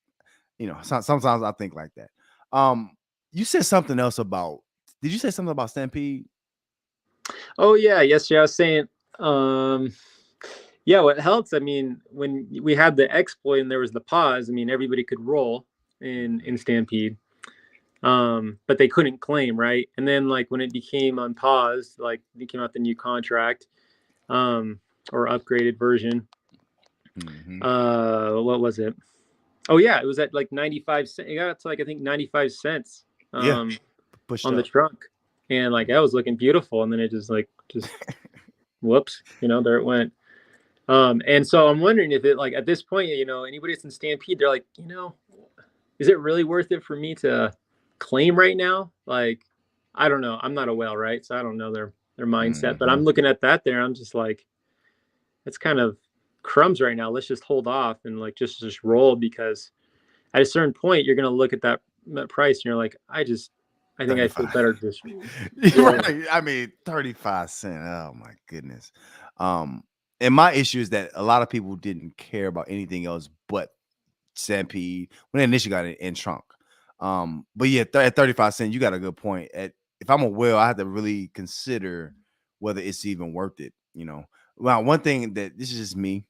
sometimes I think like that. Um, you said something else about, did you say something about Stampede? Oh yeah, yesterday I was saying, um, yeah, what helps? I mean, when we had the exploit and there was the pause, I mean, everybody could roll in Stampede, but they couldn't claim, right? And then like when it became unpaused, like it came out the new contract, um, or upgraded version. Mm-hmm. What was it? Oh yeah, it was at like 95 cents. It got to like I think 95 cents, Yeah, um, pushed on the up. trunk, and like that was looking beautiful, and then it just whoops, there it went. And so I'm wondering if it, like, at this point, anybody that's in Stampede, they're like, is it really worth it for me to claim right now? Like, I don't know. I'm not a whale, right? So I don't know their mindset, but Mm-hmm. I'm looking at that there. I'm just like, it's kind of crumbs right now. Let's just hold off and like just roll, because at a certain point you're gonna look at that price and you're like, I think I feel 35. better just You're rolling. right. I mean, 35 cents. Oh my goodness. Um, and my issue is that a lot of people didn't care about anything else but Stampede when they initially got it in trunk. But yeah, at 35 cents, you got a good point. If I'm a whale, I have to really consider whether it's even worth it. Well, one thing that this is just me.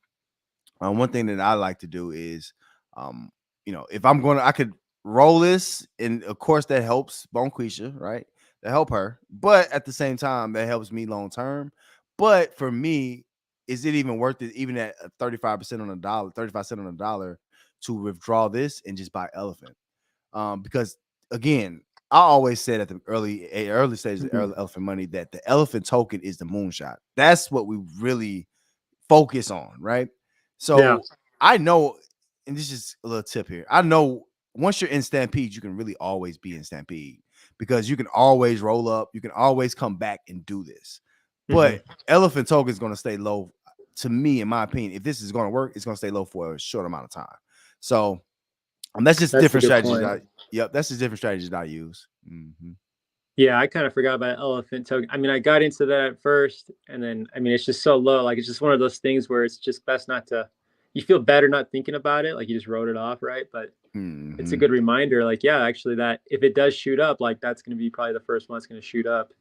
One thing that I like to do is, um, if I'm going to, I could roll this, and of course that helps Bonquisha, right? That help her, but at the same time, that helps me long term. But for me, is it even worth it, even at 35% on a dollar, 35 cents on a dollar, to withdraw this and just buy elephant? Because again, I always said at the early stages of Mhm. early elephant money that the elephant token is the moonshot. That's what we really focus on, right? Yeah, So I know, and this is a little tip here. I know once you're in Stampede, you can really always be in Stampede because you can always roll up, you can always come back and do this. hmm, But Elephant Token is going to stay low. To me, in my opinion, if this is going to work, it's going to stay low for a short amount of time. So that's just that's a different good strategies. point. Yep, that's just different strategies that I use. Mm-hmm. Yeah, I kind of forgot about elephant token. I mean, I got into that at first, and then I mean, it's just so low. Like, it's just one of those things where it's just best not to. You feel better not thinking about it, like you just wrote it off, right? But it's a Mm-hmm. good reminder. Like, yeah, actually, that if it does shoot up, like that's going to be probably the first one that's going to shoot up.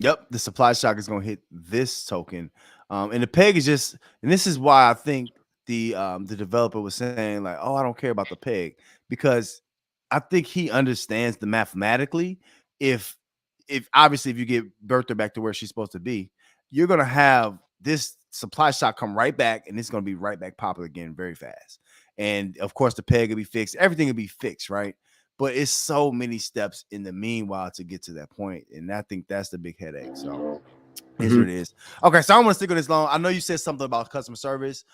Yep, the supply shock is going to hit this token, and the peg is just, and this is why I think the developer was saying like, oh, I don't care about the peg, because I think he understands the mathematically. If obviously if you get Bertha back to where she's supposed to be, you're gonna have this supply shock come right back, and it's gonna be right back popular again very fast. And of course, the peg will be fixed, everything will be fixed, right? But it's so many steps in the meanwhile to get to that point, and I think that's the big headache. So is Hmm. what it is. Okay, so I'm gonna stick with this long. I know you said something about customer service.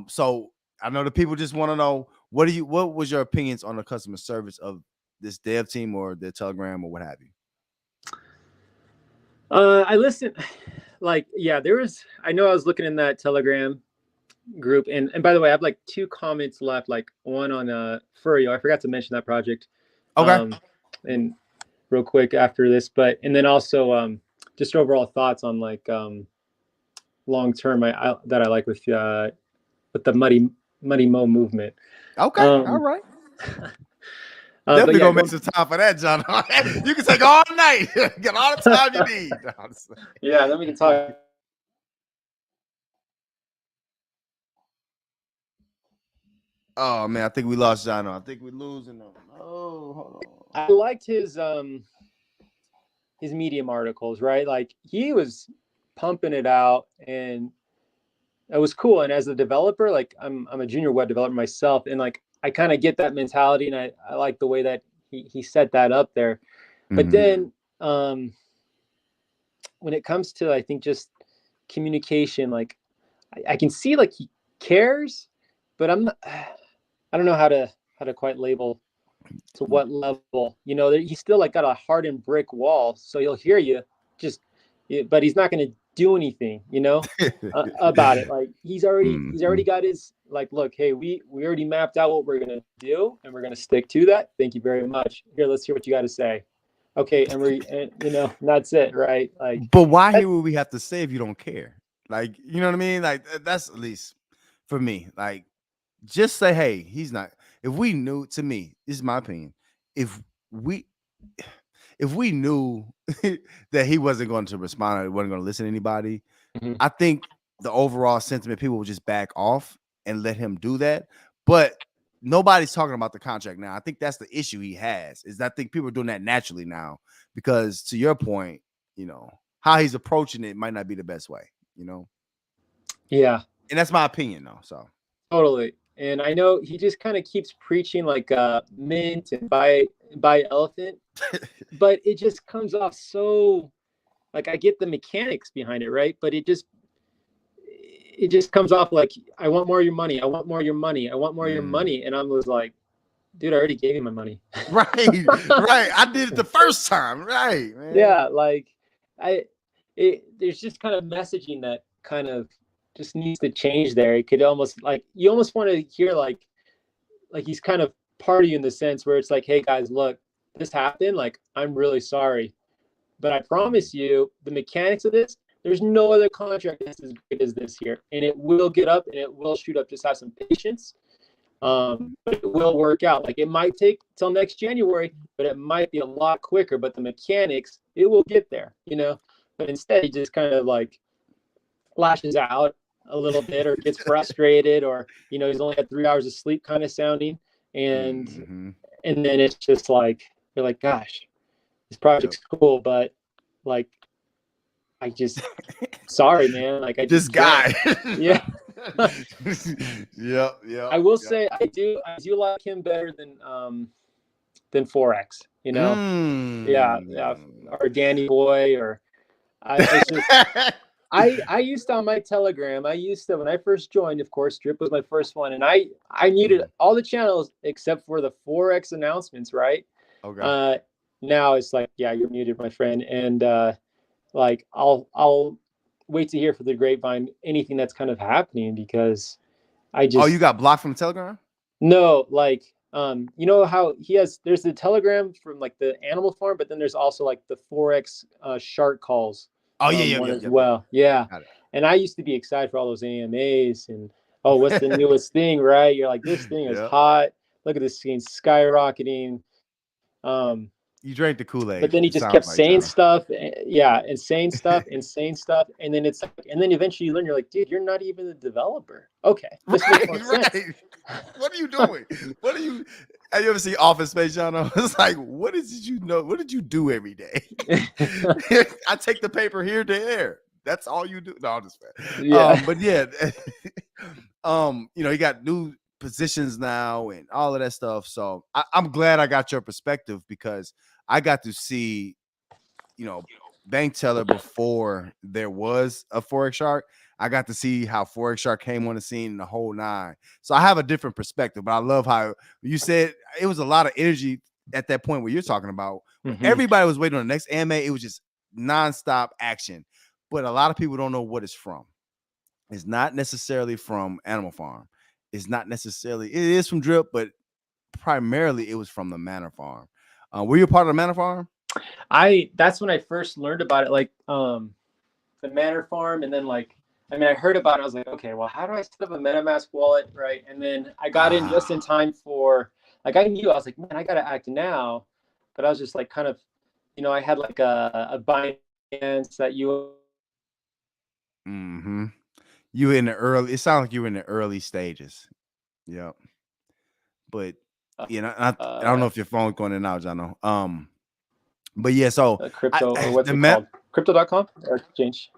So I know the people just want to know what was your opinions on the customer service of this dev team or the Telegram or what have you? I listened. Like, yeah, there was. I know I was looking in that Telegram group, and by the way, I have like two comments left. Like one on Furio. I forgot to mention that project. Okay. And real quick after this, but and then also just overall thoughts on like long term that I like with the muddy mo movement. Okay. All Um, right. but Definitely yeah, gonna make going, some time for that, John. You can take all night. Get all the time you need. yeah, then we can talk. Oh man, I think we lost John. I think we're losing him. Oh, hold I liked his Medium articles, right? Like he was pumping it out, and it was cool. And as a developer, like I'm a junior web developer myself, and like I kind of get that mentality, and I like the way that he set that up there. But on. then when it comes to, I think, just communication, like I can see like he cares, but I'm not, I don't know how to quite label to what level. You know, he's still like got a hardened brick wall, so he'll hear you, just, but he's not going to do anything. You know, about it. Like he's already got his like, look, hey, we already mapped out what we're going to do, and we're going to stick to that. Thank you very much. Here, let's hear what you got to say. Okay, and you know, that's it, right? Like But why that, hear what we have to say if you don't care? Like, you know what I mean? Like that's at least for me. Like, just say, hey, he's not. If we knew, to me, this is my opinion. If we if we knew that he wasn't going to respond or wasn't going to listen to anybody, Mhm. I think the overall sentiment, people would just back off and let him do that. But nobody's talking about the contract now. I think that's the issue he has. Is I think people are doing that naturally now because, to your point, how he's approaching it might not be the best way. Yeah, And that's my opinion, though. So totally. And I know he just kind of keeps preaching like mint and buy elephant, but it just comes off so, like, I get the mechanics behind it, right? But it just comes off like, I want more of your money. I want more of your money. I want more of your money. And I was like, dude, I already gave you my money. right, right. I did it the first time, right, man. Yeah, like I there's just kind of messaging that kind of just needs to change there. It could almost, like, you almost want to hear like he's kind of part of you in the sense where it's like, hey guys, look, this happened. Like, I'm really sorry, but I promise you, the mechanics of this, there's no other contract that's as great as this here, and it will get up and it will shoot up. Just have some patience. But it will work out. Like, it might take till next January, but it might be a lot quicker. But the mechanics, it will get there, you know. But instead, he just kind of like lashes out a little bit, or gets frustrated, or he's only had 3 hours of sleep, kind of sounding, and Mm-hmm. and then it's just like, you're like, gosh, this Yep. project's cool, but like, I just, sorry, man, like, I This just can't. guy. Yeah. Yep, yep, I will yep. say, I do like him better than Forex. Yeah, yeah, Mm. or Danny Boy, or it's just, I used to, on my Telegram, I used to, when I first joined, of course, Drip was my first one, and I muted Mm. all the channels except for the Forex announcements, right? Okay. Uh, Now it's like, yeah, you're muted, my friend, and like, I'll wait to hear for the grapevine anything that's kind of happening, because I Oh, you just, got blocked from Telegram? no, like, you know how there's the Telegram from like the Animal Farm, but then there's also like the Forex shark calls Oh, yeah, yep, one yep, as yep, yep. well. Yeah. Got it. And I used to be excited for all those AMAs, and, oh, what's the newest thing, right? You're like, this thing is Yep. hot. Look at this thing skyrocketing. Um, You drank the but Kool-Aid, then he it just sounds kept like, saying John. stuff, yeah, and saying stuff, and then it's like, and then eventually you learn, you're like, dude, you're not even a developer. Okay, this makes more Right, sense. right. What are you doing? What are you Have you ever seen Office Space, John? It's like, what did you know? What did you do every day? I take the paper here to there. That's all you do. No, I'm just fair. Yeah. But yeah, he got new positions now and all of that stuff. So I'm glad I got your perspective because I got to see, you know, bank teller before there was a Forex Shark. I got to see how Forex Shark came on the scene in the whole nine. So I have a different perspective, but I love how you said it was a lot of energy at that point where you're talking about. When Hmm. everybody was waiting on the next anime, it was just nonstop action. But a lot of people don't know what it's from. It's not necessarily from Animal Farm. It's not necessarily, it is from Drip, but primarily it was from the Manor Farm. Were you a part of the Manor Farm? That's when I first learned about it, like, the Manor Farm, and then, like, I mean, I heard about it. I was like, okay, well, how do I set up a MetaMask wallet, right? And then I got in just in Ah. time for, like, I knew, I was like, man, I gotta act now, but I was just like, kind of, I had like a Binance that you. Mm-hmm. You in the early, it sounds like you were in the early stages. Yep. but Uh, I don't know if your phone's going in and out, John. But yeah, so crypto, or what's the it map. called? Crypto.com or exchange.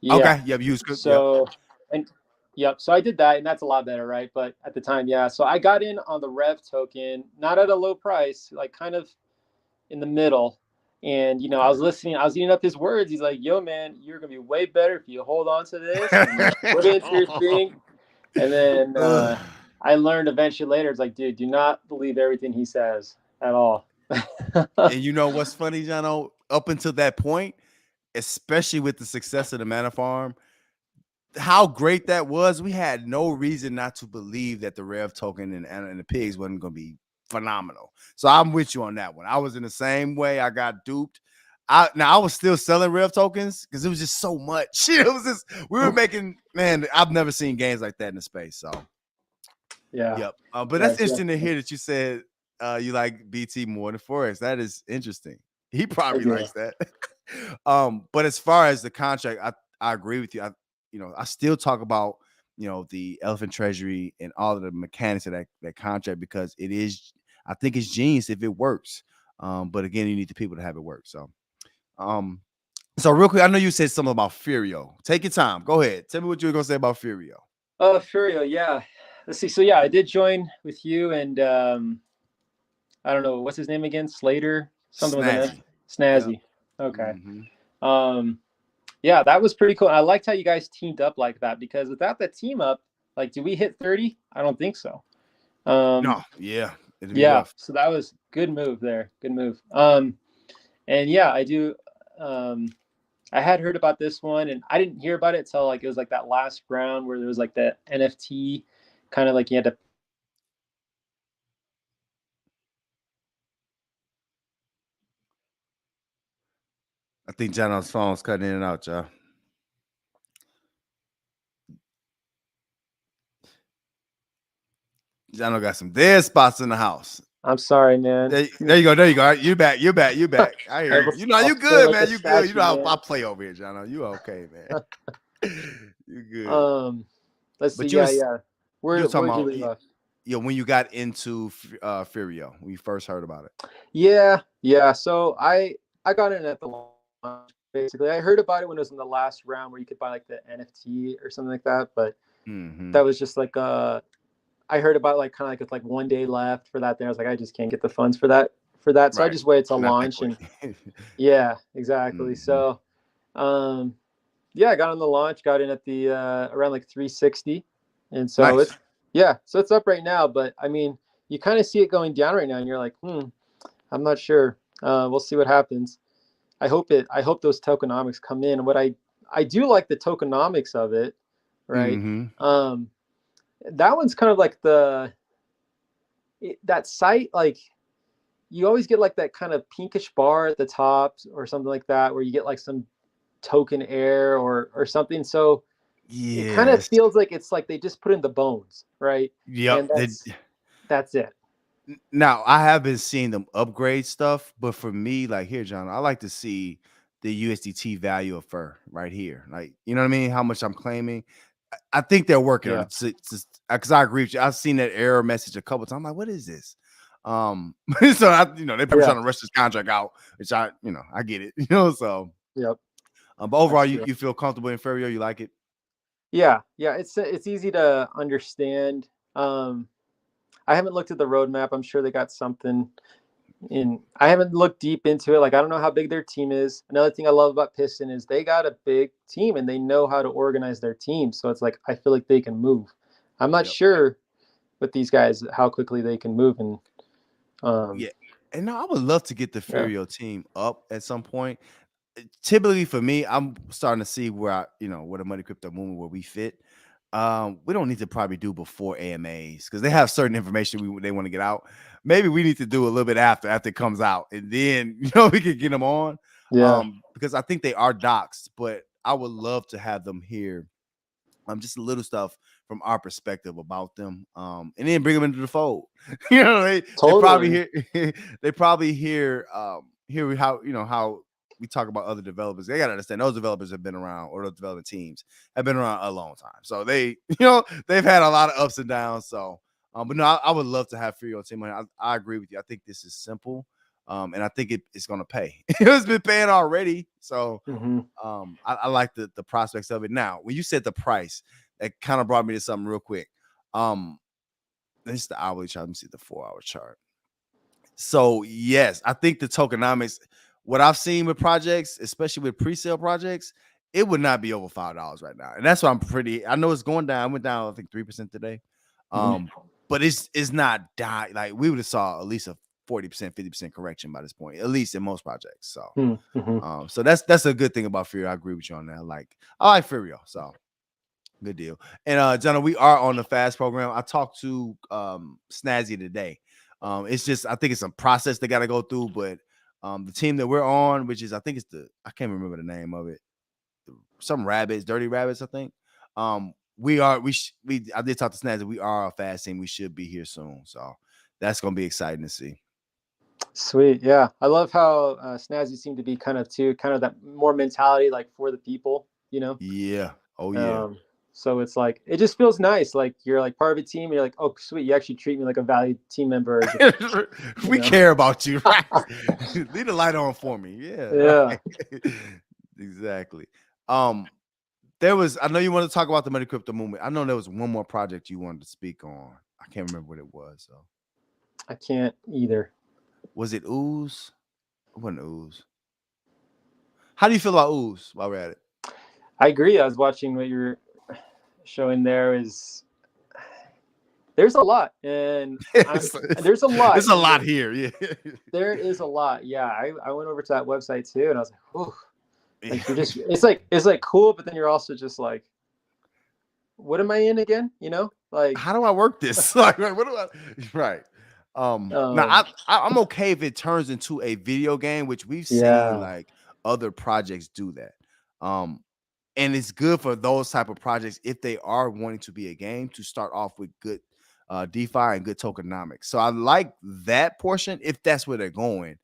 Yeah. Okay, yep, use script. Yep. So, and yep. So I did that, and that's a lot better, right? But at the time, yeah. So I got in on the Rev token, not at a low price, like kind of in the middle. And I Okay. was listening. I was eating up his words. He's like, "Yo, man, you're gonna be way better if you hold on to this and put it into your thing." And then Ugh. I learned eventually later. It's like, dude, do not believe everything he says at all. And you know what's funny, John? Up until that point, especially with the success of the Manor Farm, how great that was, we had no reason not to believe that the Rev token and the pigs wasn't going to be phenomenal. So I'm with you on that one. I was in the same way. I got duped. I was still selling Rev tokens because it was just so much. It was just we were making, man. I've never seen games like that in the space. So Yeah. yep. But that's Yes. interesting to Yes. hear that you said you like BT more than Forex. That is interesting. He I probably do. likes that. But as far as the contract, I agree with you. I still talk about the elephant treasury and all of the mechanics of that contract because it is. I think it's genius if it works. But again, you need the people to have it work. Um, so real quick, I know you said something about Furio. Take your time. Go ahead. Tell me what you were gonna say about Furio. Furio, yeah. Let's see. So yeah, I did join with you and I don't know what's his name again. Slater, something with an S. Snazzy. Yep. Snazzy. Okay. Mm-hmm. Um, yeah, that was pretty cool. I liked how you guys teamed up like that because without that team up, like, do we hit 30? I don't think so. No, Um, yeah, it'd be yeah, rough. so that was good move there. Good move. And yeah, I do. Um, I had heard about this one, and I didn't hear about it until like it was like that last round where there was like the NFT, kind of like you had to. I think Jono's phone's cutting in and out, y'all. Jono got some dead spots in the house. I'm sorry, man. There you go. There you go. All right, you back. You back. You back. I I hear you. will, You know I'll you stay good, like a man. You good. You know statue, I man. play over here, Jono. You okay, man. You good. Um, let's see. But you Yeah, was yeah. you was talking Where'd you about leave off? when you got into Furio when you first heard about it. Yeah, yeah. So I got in at the launch. Basically, I heard about it when it was in the last round where you could buy like the NFT or something like that. But Mm-hmm. that was just like I heard about like kind of like with like 1 day left for that. Then I was like, I just can't get the funds for that. So I Right. just waited to Not that launch quick. and yeah, exactly. Mm-hmm. So um, yeah, I got on the launch, got in at the around like 360, and so Nice. it's yeah, so it's up right now. But I mean, you kind of see it going down right now, and you're like, I'm not sure. We'll see what happens. I hope those tokenomics come in. What I do like the tokenomics of it, right? Mm-hmm. Um, that one's kind of like that site like you always get like that kind of pinkish bar at the top or something like that where you get like some token air or something. So it kind of Yes. feels like it's like they just put in the bones, right? And Yep. that's it. Now I have been seeing them upgrade stuff, but for me, like here, John, I like to see the USDT value of fur right here. Like, you know what I mean? How much I'm claiming. I think they're working on Yeah. it. Because I agree with you. I've seen that error message a couple times. I'm like, what is this? So they're probably Yeah. trying to rush this contract out, which I get it. So Yep. but overall, That's you, true. you feel comfortable in Ferio, you like it? Yeah. Yeah. It's easy to understand. I haven't looked at the roadmap. I'm sure they got something in. I haven't looked deep into it. Like I don't know how big their team is. Another thing I love about Piston is they got a big team and they know how to organize their team. So it's like I feel like they can move. I'm not Yep. sure with these guys how quickly they can move and Yeah. And no, I would love to get the yeah. Ferio team up at some point. Typically for me, I'm starting to see where the money crypto movement where we fit. We don't need to probably do before AMAs because they have certain information they want to get out. Maybe we need to do a little bit after it comes out, and then we can get them on. Yeah. Because I think they are doxed, but I would love to have them here. Just a little stuff from our perspective about them, and then bring them into the fold. They probably Totally. hear they probably hear how we talk about other developers. They gotta understand those developers have been around, or those development teams have been around a long time. So they've had a lot of ups and downs. So But no, I would love to have Fury on team. I agree with you. I think this is simple, and I think it's going to pay. It's been paying already, so Mm-hmm. I like the prospects of it. Now, when you said the price, that kind of brought me to something real quick. This is the hourly chart. Let me see the 4-hour chart. So yes, I think the tokenomics, what I've seen with projects, especially with pre-sale projects, it would not be over $5 right now. And that's why I know it's going down. I went down, I think 3% today. Mm-hmm. But it's not die. Like we would have saw at least a 40%, 50% correction by this point, at least in most projects. So Mm-hmm. so that's a good thing about Furio. I agree with you on that. Like I like Furio, so good deal. And Jenna, we are on the fast program. I talked to Snazzy today. It's just I think it's a process they got to go through, but the team that we're on, which is I think it's I can't remember the name of it. Some rabbits, dirty rabbits, I think. We I did talk to Snazzy. We are a fast team. We should be here soon. So that's gonna be exciting to see. Sweet. Yeah. I love how Snazzy seemed to be kind of that more mentality, like for the people, you know? Yeah. Oh yeah. Um, so it's like, it just feels nice. Like you're like part of a team. And you're like, oh, sweet. You actually treat me like a valued team member. As a, you We know? care about you, right? Leave the light on for me. Yeah, Yeah. right. Exactly. Um, I know you want to talk about the money crypto movement. I know there was one more project you wanted to speak on. I can't remember what it was. So I can't either. was it Ooze? It wasn't Ooze. How do you feel about Ooze while we're at it? I agree. I was watching what you're showing there is there's a lot and there's a lot It's a and lot here. Yeah. there is a lot. Yeah. I went over to that website too and I was like, whew. Like you're Yeah. just it's like cool, but then you're also just like, what am I in again? You know? Like How do I work this? Like, what do I? Right. Now um I'm okay if it turns into a video game, which we've seen yeah, like other projects do that. Um, and it's good for those type of projects if they are wanting to be a game to start off with good DeFi and good tokenomics. So I like that portion if that's where they're going.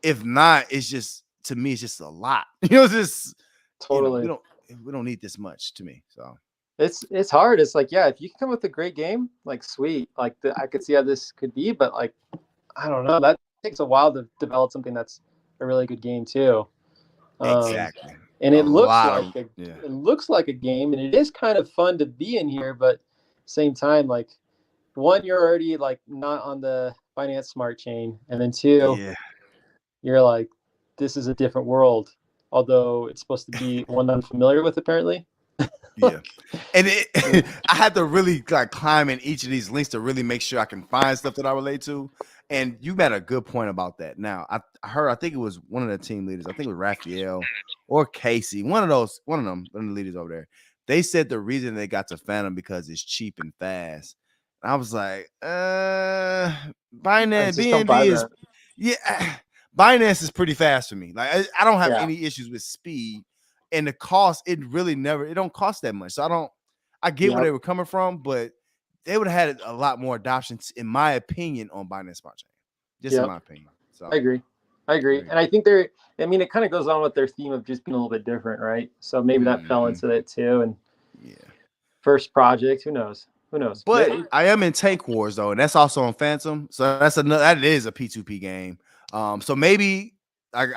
If not, it's just to me, it's just a lot. It's just totally. we don't need this much to me. So It's hard. It's like, yeah, if you can come with a great game, like sweet. Like I could see how this could be, but like I don't know. That takes a while to develop something that's a really good game too. Um, exactly. and A it looks lot like of yeah. a game, and it is kind of fun to be in here. But same time, like one, you're already like not on the finance smart chain, and then two, Yeah. you're like, this is a different world. Although it's supposed to be one that I'm familiar with, apparently. Yeah. Like, And yeah, I had to really like climb in each of these links to really make sure I can find stuff that I relate to. And you made a good point about that. Now, I think it was one of the team leaders. I think it was Raphael or Casey, one of them, one of the leaders over there. They said the reason they got to Phantom because it's cheap and fast. And I was like, I Binance, just don't buy BNB is, that. yeah, Binance is pretty fast for me. Like I don't have Yeah. any issues with speed and the cost. It don't cost that much. So I get where Yep. they were coming from, but they would have had a lot more adoptions, in my opinion, on Binance Smart Chain. Just in Yep. my opinion. I So agree. I agree. there And I think I mean, it kind of goes on with their theme of just being a little bit different, right? So maybe that fell mm-hmm. into it too. And Yeah. first project, who knows? Who knows? But I am in Tank Wars though, and that's also on Phantom. So that is a P2P game. So maybe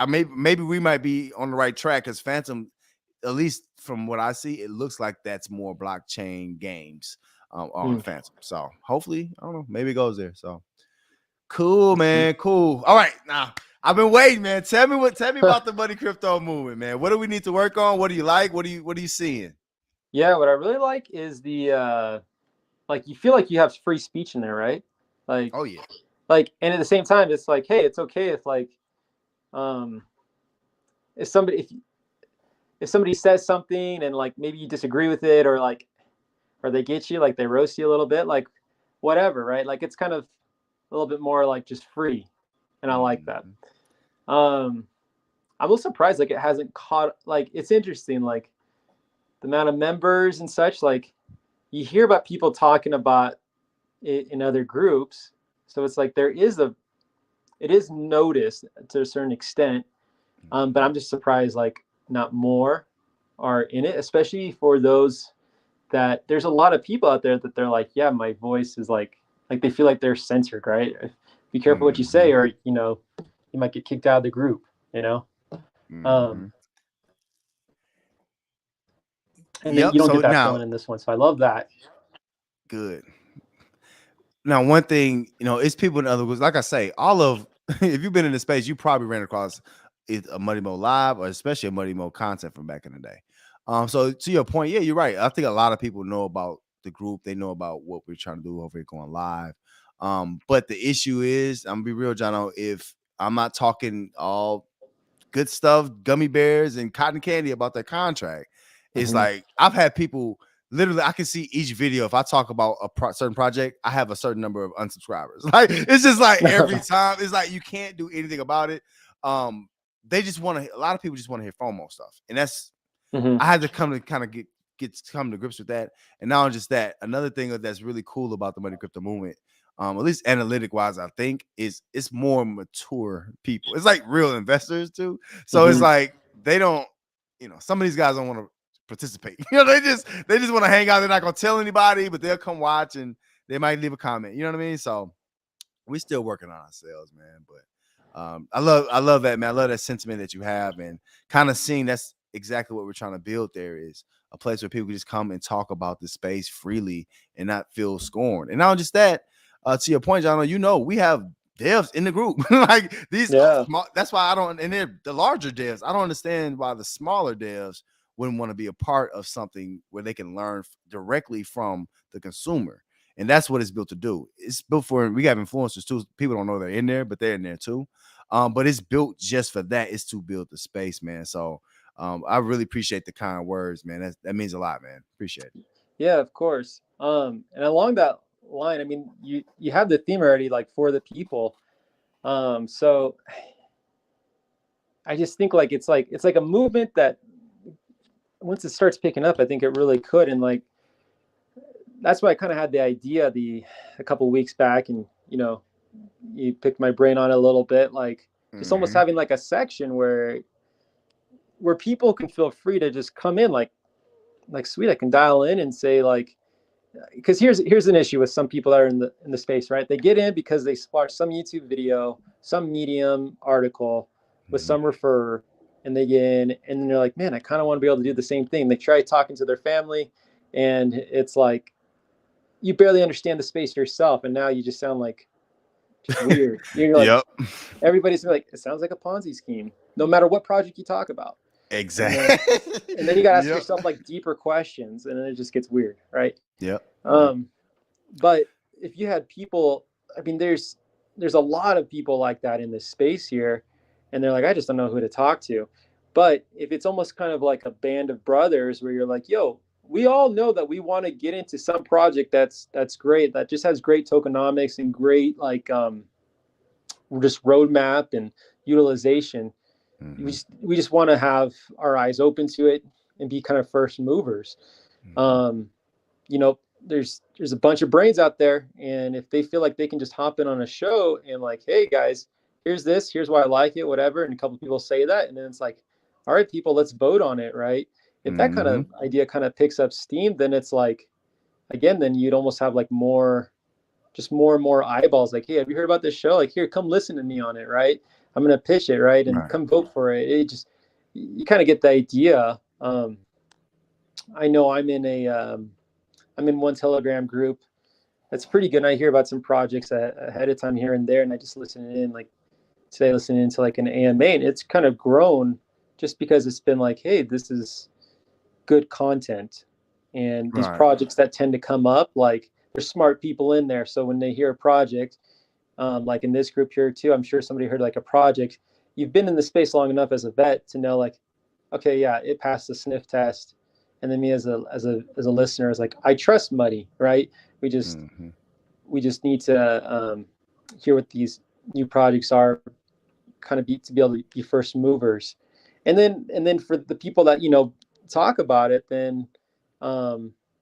maybe we might be on the right track because Phantom, at least from what I see, it looks like that's more blockchain games on Hmm. Phantom. So hopefully, I don't know, maybe it goes there. So cool, Let's see. man. Cool. All right, now I've been waiting, man. Tell me about the money crypto movement, man. What do we need to work on? What do you like? What are you seeing? Yeah, what I really like is the like you feel like you have free speech in there, right? Like Oh yeah. and at the same time it's like, hey, it's okay if like um if somebody if somebody says something and like maybe you disagree with it or like or they get you like they roast you a little bit, like whatever, right? Like it's kind of a little bit more like just free. And I like that. Mhm. Um I'm a little surprised like it hasn't caught like it's interesting like the amount of members and such like you hear about people talking about it in other groups. So it's like it is noticed to a certain extent. But I'm just surprised like not more are in it, especially for those that there's a lot of people out there that they're like, yeah, my voice is like like they feel like they're censored, right? Be careful what you Mm-hmm. say, or you might get kicked out of the group. Mm-hmm. Um, and then Yep. you don't So get that now, feeling in this one, so I love that. good. Now, one thing, it's people in other groups. Like I say, all of if you've been in the space, you probably ran across a Muddy Mo live, or especially a Muddy Mo content from back in the day. So to your point, yeah, you're right. I think a lot of people know about the group. They know about what we're trying to do over here going live. But the issue is, I'm gonna be real, Jono. If I'm not talking all good stuff, gummy bears and cotton candy about their contract, it's Mhm. like I've had people literally, I can see each video. If I talk about a certain project, I have a certain number of unsubscribers. Like it's just like every time, it's like you can't do anything about it. They just want to. A lot of people just want to hear FOMO stuff, and that's Mhm. I had to come to kind of come to grips with that. And not just that, another thing that's really cool about the money crypto movement, at least analytic wise, I think, is it's more mature people. It's like real investors too. So it's Mhm. like they don't, some of these guys don't want to participate. They just want to hang out. They're not gonna tell anybody, but they'll come watch and they might leave a comment. You know what I mean? So we're still working on ourselves, man. But I love that, man. I love that sentiment that you have, and kind of seeing that's exactly what we're trying to build. There is a place where people can just come and talk about the space freely and not feel scorned. And not just that, to your point, John, we have devs in the group. Like these Yeah. that's why I don't, and they're the larger devs. I don't understand why the smaller devs wouldn't want to be a part of something where they can learn directly from the consumer. And that's what it's built to do. It's built for, we have influencers too. People don't know they're in there, but they're in there too. But it's built just for that. It's to build the space, man. So I really appreciate the kind words, man. That means a lot, man. Appreciate it. Yeah, of course. And along that line, I mean, you have the theme already, like for the people. So I just think like it's like a movement that once it starts picking up, I think it really could. And like that's why I kind of had the idea a couple weeks back, and you picked my brain on it a little bit, like just almost Mm-hmm. having like a section where people can feel free to just come in, like sweet, I can dial in and say like, because here's an issue with some people that are in the space, right? They get in because they watch some YouTube video, some Medium article with Mm-hmm. some refer, and they get in, and then they're like, man, I kind of want to be able to do the same thing. They try talking to their family, and it's like you barely understand the space yourself, and now you just sound like just weird. You're like, Yep. everybody's like, it sounds like a Ponzi scheme, no matter what project you talk about. And then and then you Exactly. got to ask Yep. yourself like deeper questions, and then it just gets weird, right? Yep. Yep. Um, but if you had people, I mean, there's a lot of people like that in this space here, and they're like, I just don't know who to talk to. But if it's almost kind of like a band of brothers where you're like, yo, we all know that we want to get into some project that's great, that just has great tokenomics and great like just roadmap and utilization. Mm-hmm. We just want to have our eyes open to it and be kind of first movers. Mm-hmm. Um, there's a bunch of brains out there, and if they feel like they can just hop in on a show and like, hey guys, here's why I like it, whatever, and a couple people say that, and then it's like, all right, people, let's vote on it, right? If that kind Mm-hmm. of idea kind of picks up steam, then it's like, again, then you'd almost have like more and more eyeballs, like, hey, have you heard about this show? Like, here, come listen to me on it, right? I'm gonna pitch it, right, and Right. come vote for it. It just, you kind of get the idea. I know I'm in one Telegram group that's pretty good, and I hear about some projects ahead of time here and there, and I just listen in, like today listening to like an AMA, and it's kind of grown just because it's been like, hey, this is good content. And these Right. projects that tend to come up, like there's smart people in there, so when they hear a project, like in this group here too, I'm sure somebody heard like a project. You've been in the space long enough as a vet to know like, okay, yeah, it passed the sniff test. And then me as a listener is like, I trust Muddy, right? We just Mm-hmm. we just need to hear what these new projects are, kind of be to be able to be first movers. And then for the people that talk about it, then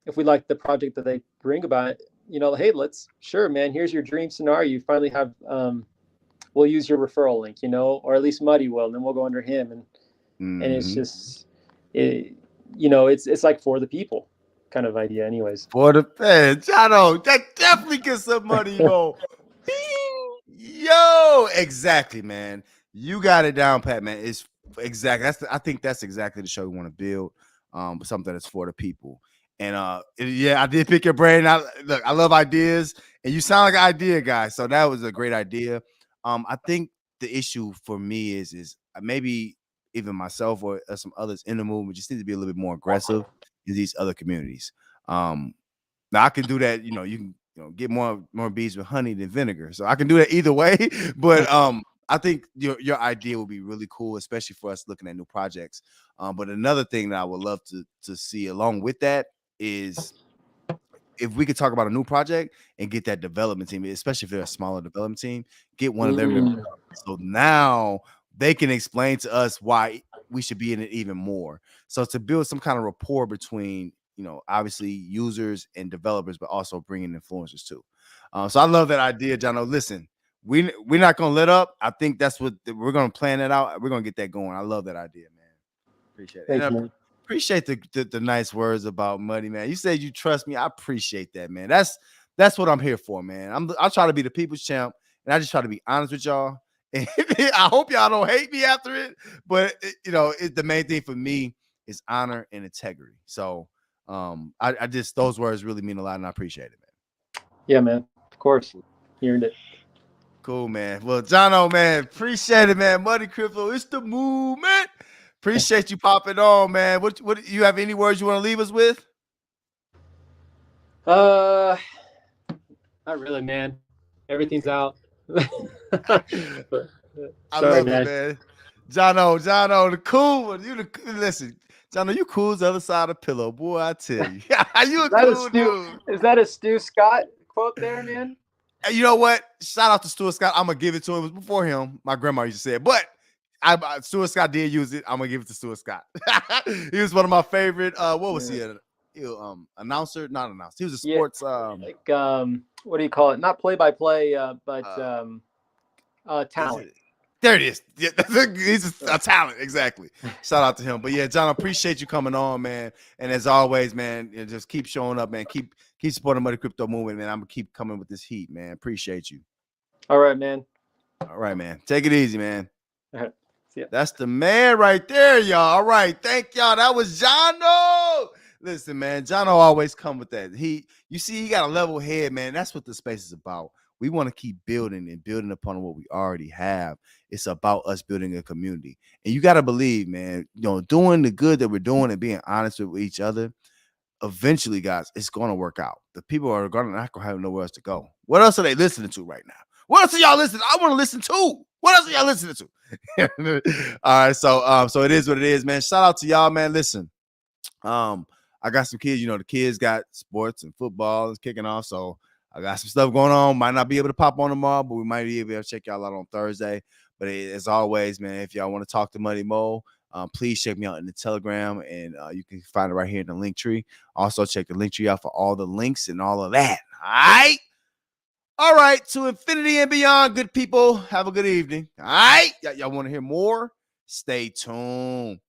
if we like the project that they bring about it, hey, let's, sure, man, here's your dream scenario. You finally have, we'll use your referral link, or at least Muddy will, and then we'll go under him, and it's Mm-hmm. just, it, it's like for the people. kind of idea, anyways. For the fans, Jono, that definitely gets some money, Mo. Yo, exactly, man. You got it down, Pat, man. It's exactly. I think that's exactly the show we want to build. Something that's for the people. And yeah, I did pick your brain. Look, I love ideas, and you sound like an idea guy. So that was a great idea. I think the issue for me is maybe even myself or some others in the movement just need to be a little bit more aggressive in these other communities. Um, Now I can do that. You can get more bees with honey than vinegar. So I can do that either way. But I think your idea would be really cool, especially for us looking at new projects. But another thing that I would love to see along with that is if we could talk about a new project and get that development team, especially if they're a smaller development team, get one of their members Mm. on. So now they can explain to us why we should be in it even more. So to build some kind of rapport between, obviously users and developers, but also bringing influencers too. So I love that idea, John. Listen, we're not gonna let up. I think that's what we're gonna plan that out. We're gonna get that going. I love that idea, man. Appreciate it. And Thanks, man. appreciate the nice words about money, man. You said you trust me. I appreciate that, man. That's what I'm here for, man. I try to be the people's champ, and I just try to be honest with y'all. And I hope y'all don't hate me after it, but the main thing for me is honor and integrity. So I just those words really mean a lot, and I appreciate it, man. Yeah, man. Of course, you earned it. Cool, man. Well, Jono, man, appreciate it, man. Money Crypto, it's the movement. Appreciate you popping on, man. What you have any words you want to leave us with? Uh, Not really, man. Everything's out. I Sorry, love it, man. man. Jono, the cool one. Listen, Jono, you cool as the other side of the pillow, boy. I tell you, you a cool dude. Is that a Stu Scott quote there, man? And you know what? Shout out to Stuart Scott. I'm gonna give it to him. It was before him. My grandma used to say it, but Stuart Scott did use it. I'm gonna give it to Stuart Scott. He was one of my favorite. What was he? Announcer? Not announcer. He was a Yeah, sports. like what do you call it? Not play by play, but Is talent. it? There it is. Yeah, he's a talent, exactly. Shout out to him. But yeah, John, I appreciate you coming on, man. And as always, man, just keep showing up, man. Keep supporting Money Crypto movement, man. I'm gonna keep coming with this heat, man. Appreciate you. All right, man. All right, man. Take it easy, man. All right. See ya. That's the man right there, y'all. All right, thank y'all. That was Jono. Listen, man, Jono always come with that. You see, he got a level head, man. That's what the space is about. We want to keep building and building upon what we already have. It's about us building a community. And you got to believe, man, doing the good that we're doing and being honest with each other, eventually, guys, it's going to work out. The people are not going to have nowhere else to go. What else are they listening to right now? What else are y'all listening? I want to listen to. What else are y'all listening to? All right, so it is what it is, man. Shout out to y'all, man. Listen, I got some kids. The kids got sports and football is kicking off, so I got some stuff going on. Might not be able to pop on tomorrow, but we might be able to check y'all out on Thursday. But as always, man, if y'all want to talk to Money Mo, please check me out in the Telegram, and you can find it right here in the link tree. Also, check the link tree out for all the links and all of that. All right. To infinity and beyond, good people. Have a good evening. All right. Y'all want to hear more? Stay tuned.